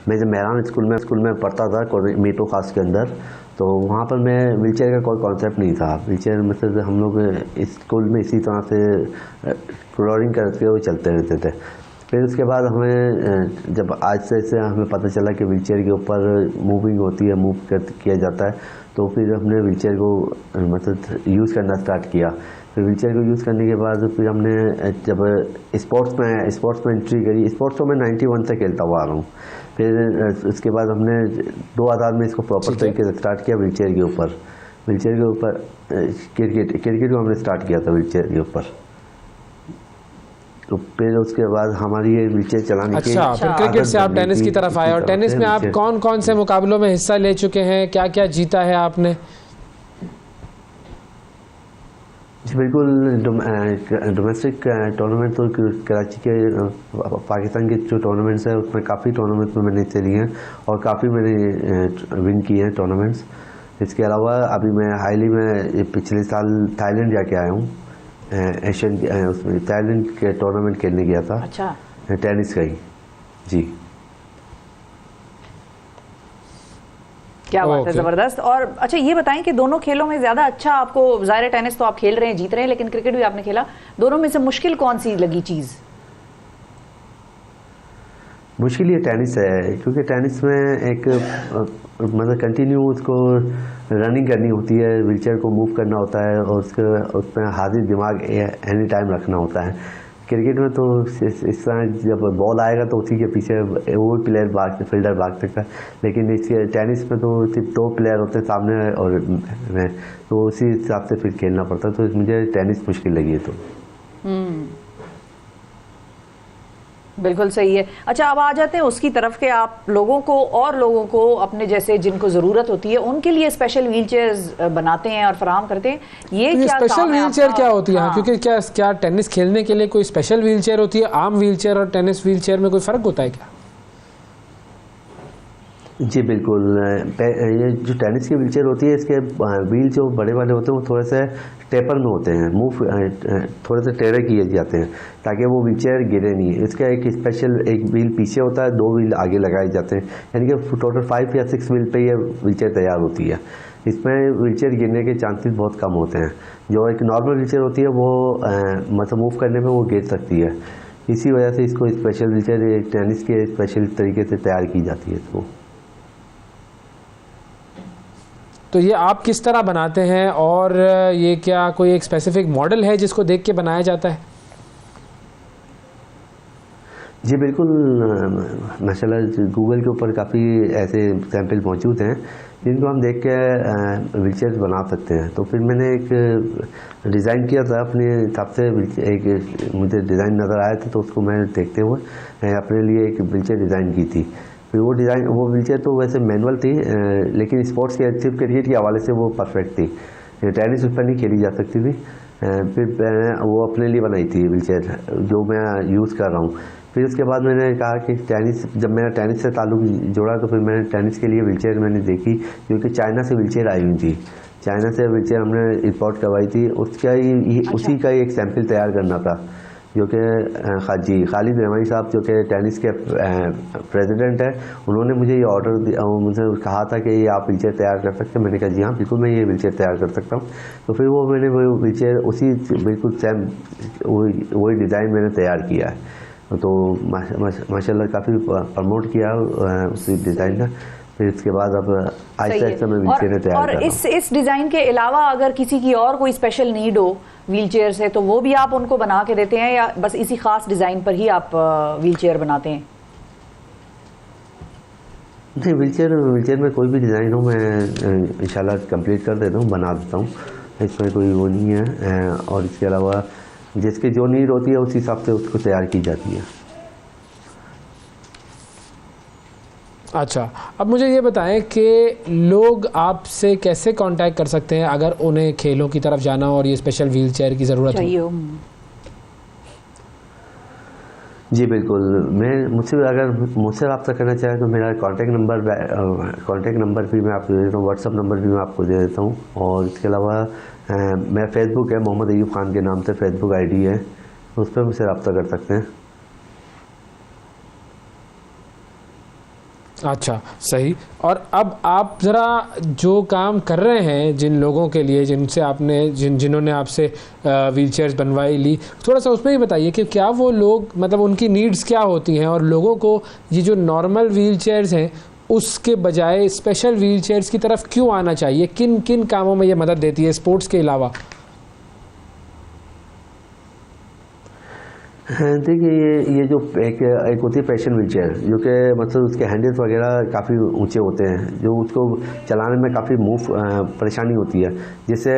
मैं जब मेहरान स्कूल में पढ़ता था मीतो खास के अंदर, तो वहाँ पर मैं व्हीलचेयर का कोई कॉन्सेप्ट नहीं था। व्हीलचेयर मतलब हम लोग स्कूल में इसी तरह से फ्लोरिंग करते हुए चलते रहते थे। फिर उसके बाद हमें जब आज से हमें पता चला कि व्हीलचेयर के ऊपर मूविंग होती है, किया जाता है, तो फिर हमने व्हीलचेयर को मतलब यूज़ करना स्टार्ट किया। फिर व्हीलचेयर को यूज़ करने के बाद फिर हमने जब स्पोर्ट्स में एंट्री करी। स्पोर्ट्स तो मैं 91 से खेलता हुआ आ रहा हूँ। फिर उसके बाद हमने 2000 में इसको प्रॉपर तरीके से स्टार्ट किया व्हीलचेयर के ऊपर। व्हीलचेयर के ऊपर क्रिकेट को हमने स्टार्ट किया था व्हीलचेयर के ऊपर। तो फिर उसके बाद हमारी ये व्हीलचेयर चलाने की फिर क्रिकेट से आप टेनिस की तरफ आए, और टेनिस में आप कौन कौन से मुकाबलों में हिस्सा ले चुके हैं, क्या क्या जीता है आपने? जी बिल्कुल, डोमेस्टिक टूर्नामेंट तो कराची के पाकिस्तान के जो टूर्नामेंट्स हैं उसमें काफ़ी टूर्नामेंट्स में मैंने हिस्से लिए हैं और काफ़ी मैंने विन किए हैं टूर्नामेंट्स। इसके अलावा अभी मैं हाल ही में पिछले साल थाईलैंड जाके आया हूँ, एशियन उसमें थाईलैंड के टूर्नामेंट खेलने गया था। अच्छा, टेनिस का ही। जी क्या बात है, जबरदस्त। और अच्छा ये बताएं कि दोनों खेलों में ज्यादा अच्छा आपको, ज़ाहिर टेनिस तो आप खेल रहे हैं, जीत रहे हैं, लेकिन क्रिकेट भी आपने खेला, दोनों में से मुश्किल कौन सी लगी चीज? मुश्किल ये टेनिस है, क्योंकि टेनिस में एक मतलब कंटिन्यू उसको रनिंग करनी होती है, व्हीलचेयर को मूव करना होता है और उसमें हाजिर दिमाग एनी टाइम रखना होता है। क्रिकेट में तो इस तरह जब बॉल आएगा तो उसी के पीछे वो प्लेयर फील्डर भाग सकता है, लेकिन इसके टेनिस में तो सिर्फ 2 प्लेयर होते हैं सामने और मैं, तो उसी हिसाब से फिर खेलना पड़ता है, तो मुझे टेनिस मुश्किल लगी है। तो बिल्कुल सही है। अच्छा, अब आ जाते हैं उसकी तरफ के आप लोगों को अपने जैसे जिनको ज़रूरत होती है उनके लिए स्पेशल व्हीलचेयर्स बनाते हैं और फराहम करते हैं। ये क्या स्पेशल व्हीलचेयर क्या होती है? हाँ। क्योंकि क्या टेनिस खेलने के लिए कोई स्पेशल व्हीलचेयर होती है? आम व्हीलचेयर और टेनिस व्हीलचेयर में कोई फ़र्क होता है क्या? जी बिल्कुल, ये जो टेनिस की व्हीलचेयर होती है इसके व्हील जो बड़े वाले होते हैं वो थोड़े से टेपर में होते हैं, मूव थोड़े से टेढ़े किए जाते हैं ताकि वो व्हीलचेयर गिरे नहीं। इसका एक स्पेशल एक व्हील पीछे होता है, 2 व्हील आगे लगाए जाते हैं, यानी कि टोटल 5 या 6 व्हील पे ये व्हीलचेयर तैयार होती है। इसमें व्हीलचेयर गिरने के चांसेस बहुत कम होते हैं। जो एक नॉर्मल व्हीलचेयर होती है वो मतलब मूव करने में वो गिर सकती है, इसी वजह से इसको स्पेशल व्हीलचेयर टेनिस के स्पेशल तरीके से तैयार की जाती है। इसको तो ये आप किस तरह बनाते हैं और ये क्या कोई एक स्पेसिफिक मॉडल है जिसको देख के बनाया जाता है? जी बिल्कुल, माशाल्लाह गूगल के ऊपर काफ़ी ऐसे सैंपल मौजूद हैं जिनको हम देख के व्हीलचेयर बना सकते हैं। तो फिर मैंने एक डिज़ाइन किया था अपने हिसाब से, एक मुझे डिज़ाइन नज़र आया था तो उसको मैं देखते हुए अपने लिए एक व्हीलचेयर डिज़ाइन की थी। फिर वो व्हीलचेयर तो वैसे मैनुअल थी, लेकिन स्पोर्ट्स के सिर्फ क्रिकेट के हवाले से वो परफेक्ट थी, टेनिस उस पर नहीं खेली जा सकती थी। फिर मैंने वो अपने लिए बनाई थी व्हीलचेयर जो मैं यूज़ कर रहा हूँ। फिर उसके बाद मैंने कहा कि जब मेरा टेनिस से ताल्लुक़ जोड़ा तो फिर मैंने टेनिस के लिए व्हीलचेयर मैंने देखी, क्योंकि चाइना से व्हीलचेयर आई हुई थी, चाइना से व्हीलचेयर हमने इंपोर्ट करवाई थी, उसी का ही एक सैंपल तैयार करना था, जो कि खालिद रहमानी साहब जो कि टेनिस के प्रेसिडेंट है, उन्होंने मुझे ये ऑर्डर दिया, मुझे कहा था कि ये आप व्हीलचेयर तैयार कर सकते हैं। मैंने कहा जी हाँ बिल्कुल मैं ये व्हीलचेयर तैयार कर सकता हूँ। तो फिर मैंने वो व्हीलचेयर उसी बिल्कुल सेम वही डिज़ाइन मैंने तैयार किया है। तो माशाल्लाह काफ़ी प्रमोट किया उसी डिज़ाइन का। फिर इसके बाद अब आहिस्ता आहिस्ता मैं व्हीलचेयर तैयार कर रहा हूं। इस डिज़ाइन के अलावा अगर किसी की और कोई स्पेशल नीड हो व्हीलचेयर से तो वो भी आप उनको बना के देते हैं या बस इसी खास डिज़ाइन पर ही आप व्हीलचेयर बनाते हैं? नहीं, व्हीलचेयर में कोई भी डिज़ाइन हो मैं इंशाल्लाह कंप्लीट कर देता हूँ, बना देता हूँ, इसमें कोई वो नहीं है। और इसके अलावा जिसकी जो नीड होती है उस हिसाब से उसको तैयार की जाती है। अच्छा, अब मुझे ये बताएं कि लोग आपसे कैसे कांटेक्ट कर सकते हैं अगर उन्हें खेलों की तरफ जाना और ये स्पेशल व्हीलचेयर की ज़रूरत हो? जी बिल्कुल, अगर मुझसे रब्ता करना चाहे तो मेरा कॉन्टेक्ट नंबर भी मैं आपको दे देता हूँ, व्हाट्सअप नंबर भी मैं आपको दे देता हूँ। और इसके अलावा मेरा फेसबुक है, मोहम्मद अयूब खान के नाम से फेसबुक आईडी है, उस पर मुझसे रब्ता कर सकते हैं। अच्छा, सही। और अब आप ज़रा जो काम कर रहे हैं जिन लोगों के लिए जिनसे आपने जिन्होंने आपसे व्हीलचेयर्स बनवाई ली, थोड़ा सा उसमें ही बताइए कि क्या वो लोग मतलब उनकी नीड्स क्या होती हैं और लोगों को ये जो नॉर्मल व्हीलचेयर्स हैं उसके बजाय स्पेशल व्हीलचेयर्स की तरफ क्यों आना चाहिए? किन किन कामों में ये मदद देती है स्पोर्ट्स के अलावा? देखिए ये जो एक होती है पैशन व्हीलचेयर, जो कि मतलब उसके हैंडल्स वगैरह काफ़ी ऊंचे होते हैं, जो उसको चलाने में काफ़ी परेशानी होती है, जिससे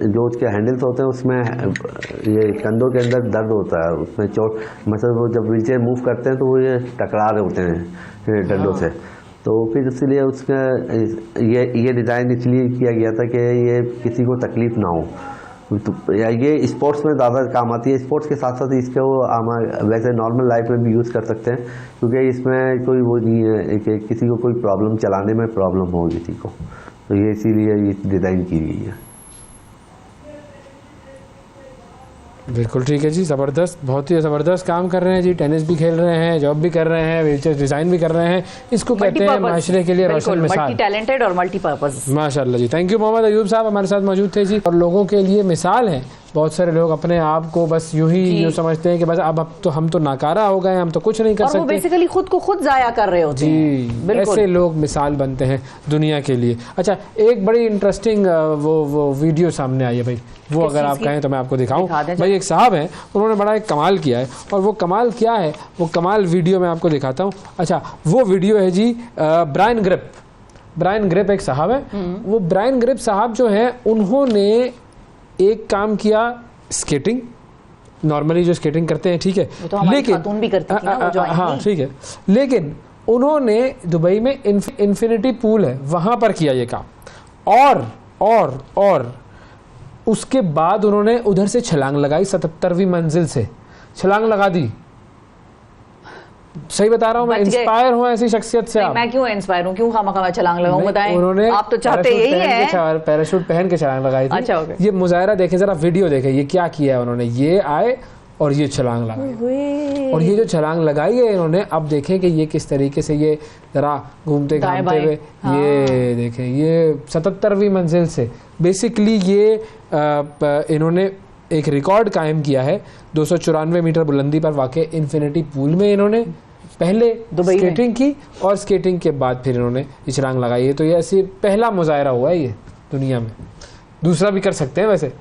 जो उसके हैंडल्स होते हैं उसमें ये कंधों के अंदर दर्द होता है, उसमें चोट, मतलब वो जब व्हीलचेयर मूव करते हैं तो वो ये टकरा रहे होते हैं डंडों से। तो फिर इसलिए उसका ये डिज़ाइन इसलिए किया गया था कि ये किसी को तकलीफ़ ना हो। तो ये स्पोर्ट्स में ज़्यादा काम आती है। स्पोर्ट्स के साथ साथ इसके वो वैसे नॉर्मल लाइफ में भी यूज़ कर सकते हैं, क्योंकि इसमें कोई वो नहीं है कि किसी को कोई प्रॉब्लम चलाने में प्रॉब्लम हो किसी को, तो ये इसीलिए ये डिज़ाइन की गई है। बिल्कुल ठीक है जी, ज़बरदस्त, बहुत ही ज़बरदस्त काम कर रहे हैं जी। टेनिस भी खेल रहे हैं, जॉब भी कर रहे हैं, व्हीलचेयर डिज़ाइन भी कर रहे हैं। इसको कहते हैं माशरे के लिए रोशन मिसाल, मल्टी टैलेंटेड और मल्टीपर्पज। माशाल्लाह जी, थैंक यू। मोहम्मद अयूब साहब हमारे साथ मौजूद थे जी, और लोगों के लिए मिसाल हैं। बहुत सारे लोग अपने आप को बस यूं ही यूं समझते हैं कि बस अब तो हम तो नाकारा हो गए, हम तो कुछ नहीं कर सकते, और वो बेसिकली खुद को खुद जाया कर रहे होते हैं। जी, ऐसे लोग मिसाल बनते हैं दुनिया के लिए। अच्छा, एक बड़ी इंटरेस्टिंग वो वीडियो सामने आई है भाई, वो अगर आप कहें तो मैं आपको दिखाऊं भाई। एक साहब हैं, उन्होंने बड़ा एक कमाल किया है, और वो कमाल क्या है, वो कमाल वीडियो मैं आपको दिखाता हूँ। अच्छा, वो वीडियो है जी ब्रायन ग्रिप। ब्रायन ग्रिप एक साहब है, वो ब्रायन ग्रिप साहब जो है, उन्होंने एक काम किया, स्केटिंग, नॉर्मली जो स्केटिंग करते हैं, ठीक है, तो लेकिन खातून भी करती थी ना, वो जो हाँ ठीक है, लेकिन उन्होंने दुबई में इन्फिनिटी पूल है, वहां पर किया ये काम, और उसके बाद उन्होंने उधर से छलांग लगाई, 77वीं मंजिल से छलांग लगा दी। सही बता रहा हूँ मैं, इंस्पायर हूँ ऐसी शख्सियत से। आप, मैं क्यों इंस्पायर हूँ, क्यों खामा छलांग लगाऊं, बताएं। उन्होंने आप तो चाहते यही है, पैराशूट पहन के छलांग लगाई थी। अच्छा, okay। ये मुजाहरा देखें जरा, वीडियो देखें, ये क्या किया है उन्होंने। ये आए और ये छलांग लगाई, और ये जो छलांग लगाई है इन्होंने, अब देखें कि ये किस तरीके से ये जरा घूमते घामते हुए, ये देखें, ये 77वीं मंजिल से बेसिकली ये इन्होंने एक रिकॉर्ड कायम किया है। 294 मीटर बुलंदी पर वाक़ इन्फिनिटी पूल में इन्होंने पहले स्केटिंग की, और स्केटिंग के बाद फिर इन्होंने छलांग लगाई है। तो ये ऐसे पहला मुजाहरा हुआ है ये दुनिया में, दूसरा भी कर सकते हैं वैसे।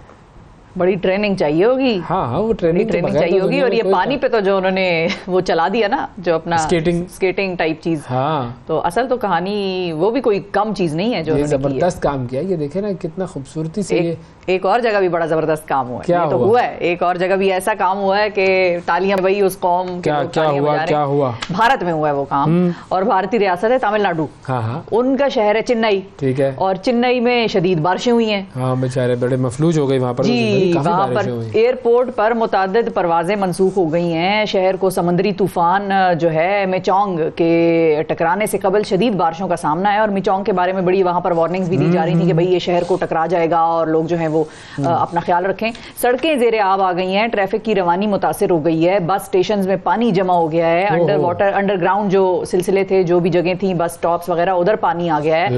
बड़ी ट्रेनिंग चाहिए होगी। हाँ, वो ट्रेनिंग चाहिए होगी। और ये पानी पे तो जो उन्होंने वो चला दिया ना, जो अपना स्केटिंग टाइप चीज, हाँ, तो असल तो कहानी वो भी कोई कम चीज नहीं है जो ये जबरदस्त काम किया। ये देखे ना कितना खूबसूरती से। एक और जगह भी बड़ा जबरदस्त काम हुआ है। क्या तो हुआ है, एक और जगह भी ऐसा काम हुआ है कि तालियां भाई उस कौम के क्या हुआ भारत में हुआ है वो काम, और भारतीय रियासत है तमिलनाडु। हाँ, उनका शहर है चेन्नई, ठीक है, और चेन्नई में शदीद बारिशें हुई हैं। हाँ, बेचारे बड़े मफलूज हो गए वहाँ पर। जी, वहाँ पर एयरपोर्ट पर मुतादिद परवाजें मनसूख हो गई हैं। शहर को समुद्री तूफान जो है मिचोंग के टकराने से कबल शदीद बारिशों का सामना है, और मिचोंग के बारे में बड़ी वहाँ पर वार्निंग्स भी दी जा रही थी कि भाई ये शहर को टकरा जाएगा, और लोग जो है वो अपना ख्याल रखें। सड़कें ज़ेरे आब आ गई हैं, ट्रैफिक की रवानी मुतासिर हो गई है, बस स्टेशन में पानी जमा हो गया है, अंडरग्राउंड जो सिलसिले थे, जो भी जगह थी, बस स्टॉप्स वगैरह, उधर पानी आ गया है।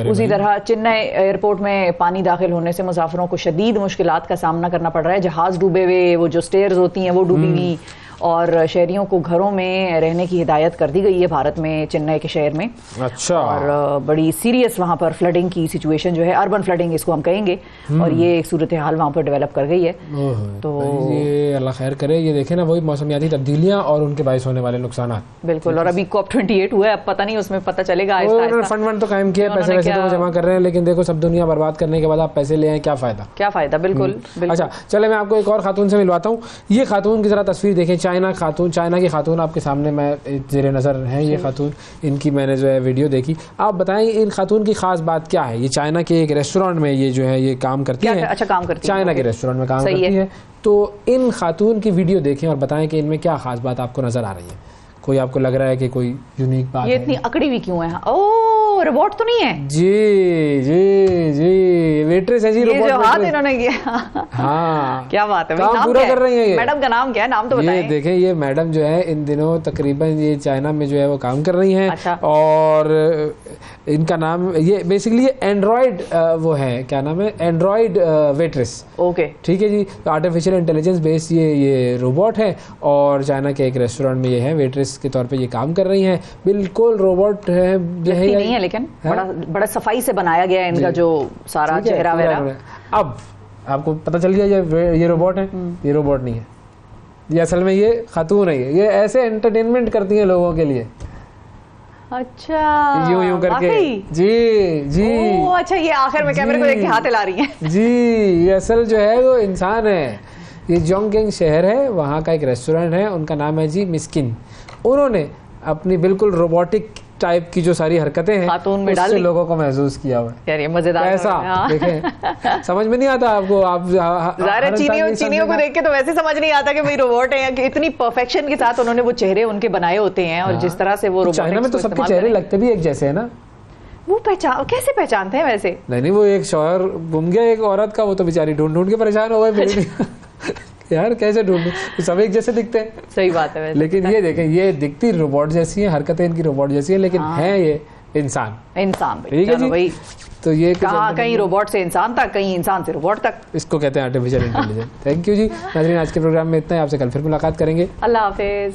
उसी तरह चेन्नई एयरपोर्ट में पानी दाखिल होने से मुसाफिरों को शदीद मुश्किलात का सामना करना पड़ रहा है। जहाज डूबे हुए, वो जो स्टेयर्स होती हैं वो डूबी हुई, और शहरियों को घरों में रहने की हिदायत कर दी गई है भारत में, चेन्नई के शहर में। अच्छा। और बड़ी सीरियस वहाँ पर फ्लडिंग की सिचुएशन जो है, अर्बन फ्लडिंग इसको हम कहेंगे, और ये एक सूरत हाल वहाँ पर डेवलप कर गई है। तो ये अल्लाह खैर करे। ये देखे ना, वही मौसमियाती तब्दीलियाँ और उनके बायस होने वाले नुकसान। बिल्कुल। और अभी COP28 हुआ है, अब पता नहीं उसमें पता चलेगा। फंड तो कायम किया, पैसे वैसे तो जमा कर रहे हैं, लेकिन देखो सब दुनिया बर्बाद करने के बाद आप पैसे ले आए, क्या फायदा। बिल्कुल। अच्छा, चले मैं आपको एक और खातून से मिलवाता हूँ। ये खातून की जरा तस्वीर देखें, चाइना की खातून आपके सामने मैं ज़ेरे नज़र है। ये खातून, इनकी मैंने जो है वीडियो देखी। आप बताएं इन खातून की खास बात क्या है। ये चाइना के एक रेस्टोरेंट में ये जो है ये काम करती है। अच्छा, काम करती है, चाइना के रेस्टोरेंट में काम करती है। तो इन खातून की वीडियो देखें और बताएं कि इनमें क्या खास बात आपको नजर आ रही है। कोई आपको लग रहा है कि कोई यूनिक बात ये इतनी अकड़ी हुई क्यों है? ओह, रोबोट तो नहीं है? जी, वेट्रेस है जी, ये जो हाथ इन्होंने किया। हाँ, क्या बात है, काम पूरा कर रही है ये। मैडम का नाम क्या है, नाम तो बताएं। ये देखें, ये मैडम जो है इन दिनों तकरीबन ये चाइना में जो है वो काम कर रही हैं। अच्छा। और इनका नाम ये बेसिकली एंड्रॉयड वो है, क्या नाम है, एंड्रॉयड वेट्रेस। ओके, ठीक है जी। तो आर्टिफिशियल इंटेलिजेंस बेस्ड ये रोबोट है, और चाइना के एक रेस्टोरेंट में ये है वेट्रेस के तौर पे ये काम कर रही हैं। बिल्कुल रोबोट है, नहीं है, लेकिन बड़ा सफाई से बनाया गया है इनका जो सारा चेहरा वगैरह। अब आपको पता चल गया ये रोबोट है, ये रोबोट नहीं है, ये असल में ये खातून है। ये ऐसे एंटरटेनमेंट करती हैं लोगों के लिए। अच्छा, यूं करके। जी। ओह, अच्छा, ये आखिर में कैमरे को देख के हाथ हिला रही हैं। जी, ये असल जो है वो इंसान है। ये जोंगकिंग शहर है, वहाँ का एक रेस्टोरेंट है, उनका नाम है जी मिस्किन। उन्होंने अपनी बिल्कुल रोबोटिक टाइप की जो सारी हरकतें हैं खातून में डाल उससे दी। लोगों को महसूस किया हुआ है। यार ये मजेदार कैसा है। देखें, समझ में नहीं आता आपको। आप ज़ाहिर है चीनियों को देख के तो वैसे समझ नहीं आता कि भाई रोबोट है, कि इतनी परफेक्शन के साथ उन्होंने वो चेहरे उनके बनाए होते हैं और जिस तरह से वो चाइना में तो सबके चेहरे लगते भी एक जैसे है ना। वो कैसे पहचानते हैं वैसे? नहीं, वो एक शौहर गुम गया एक औरत का, वो तो बेचारी ढूंढ ढूंढ के परेशान हो गए। यार कैसे ढूंढे, सब एक जैसे दिखते हैं। सही बात है वैसे। लेकिन ये देखें, ये दिखती रोबोट जैसी है, हरकतें इनकी रोबोट जैसी है, लेकिन है ये इंसान। ठीक है जी। तो ये कहाँ कहीं रोबोट से इंसान तक, कहीं इंसान से रोबोट तक, इसको कहते हैं आर्टिफिशियल इंटेलिजेंस। थैंक यू जी। नाज़रीन, आज के प्रोग्राम में इतना ही। आपसे कल फिर मुलाकात करेंगे। अल्लाह हाफिज।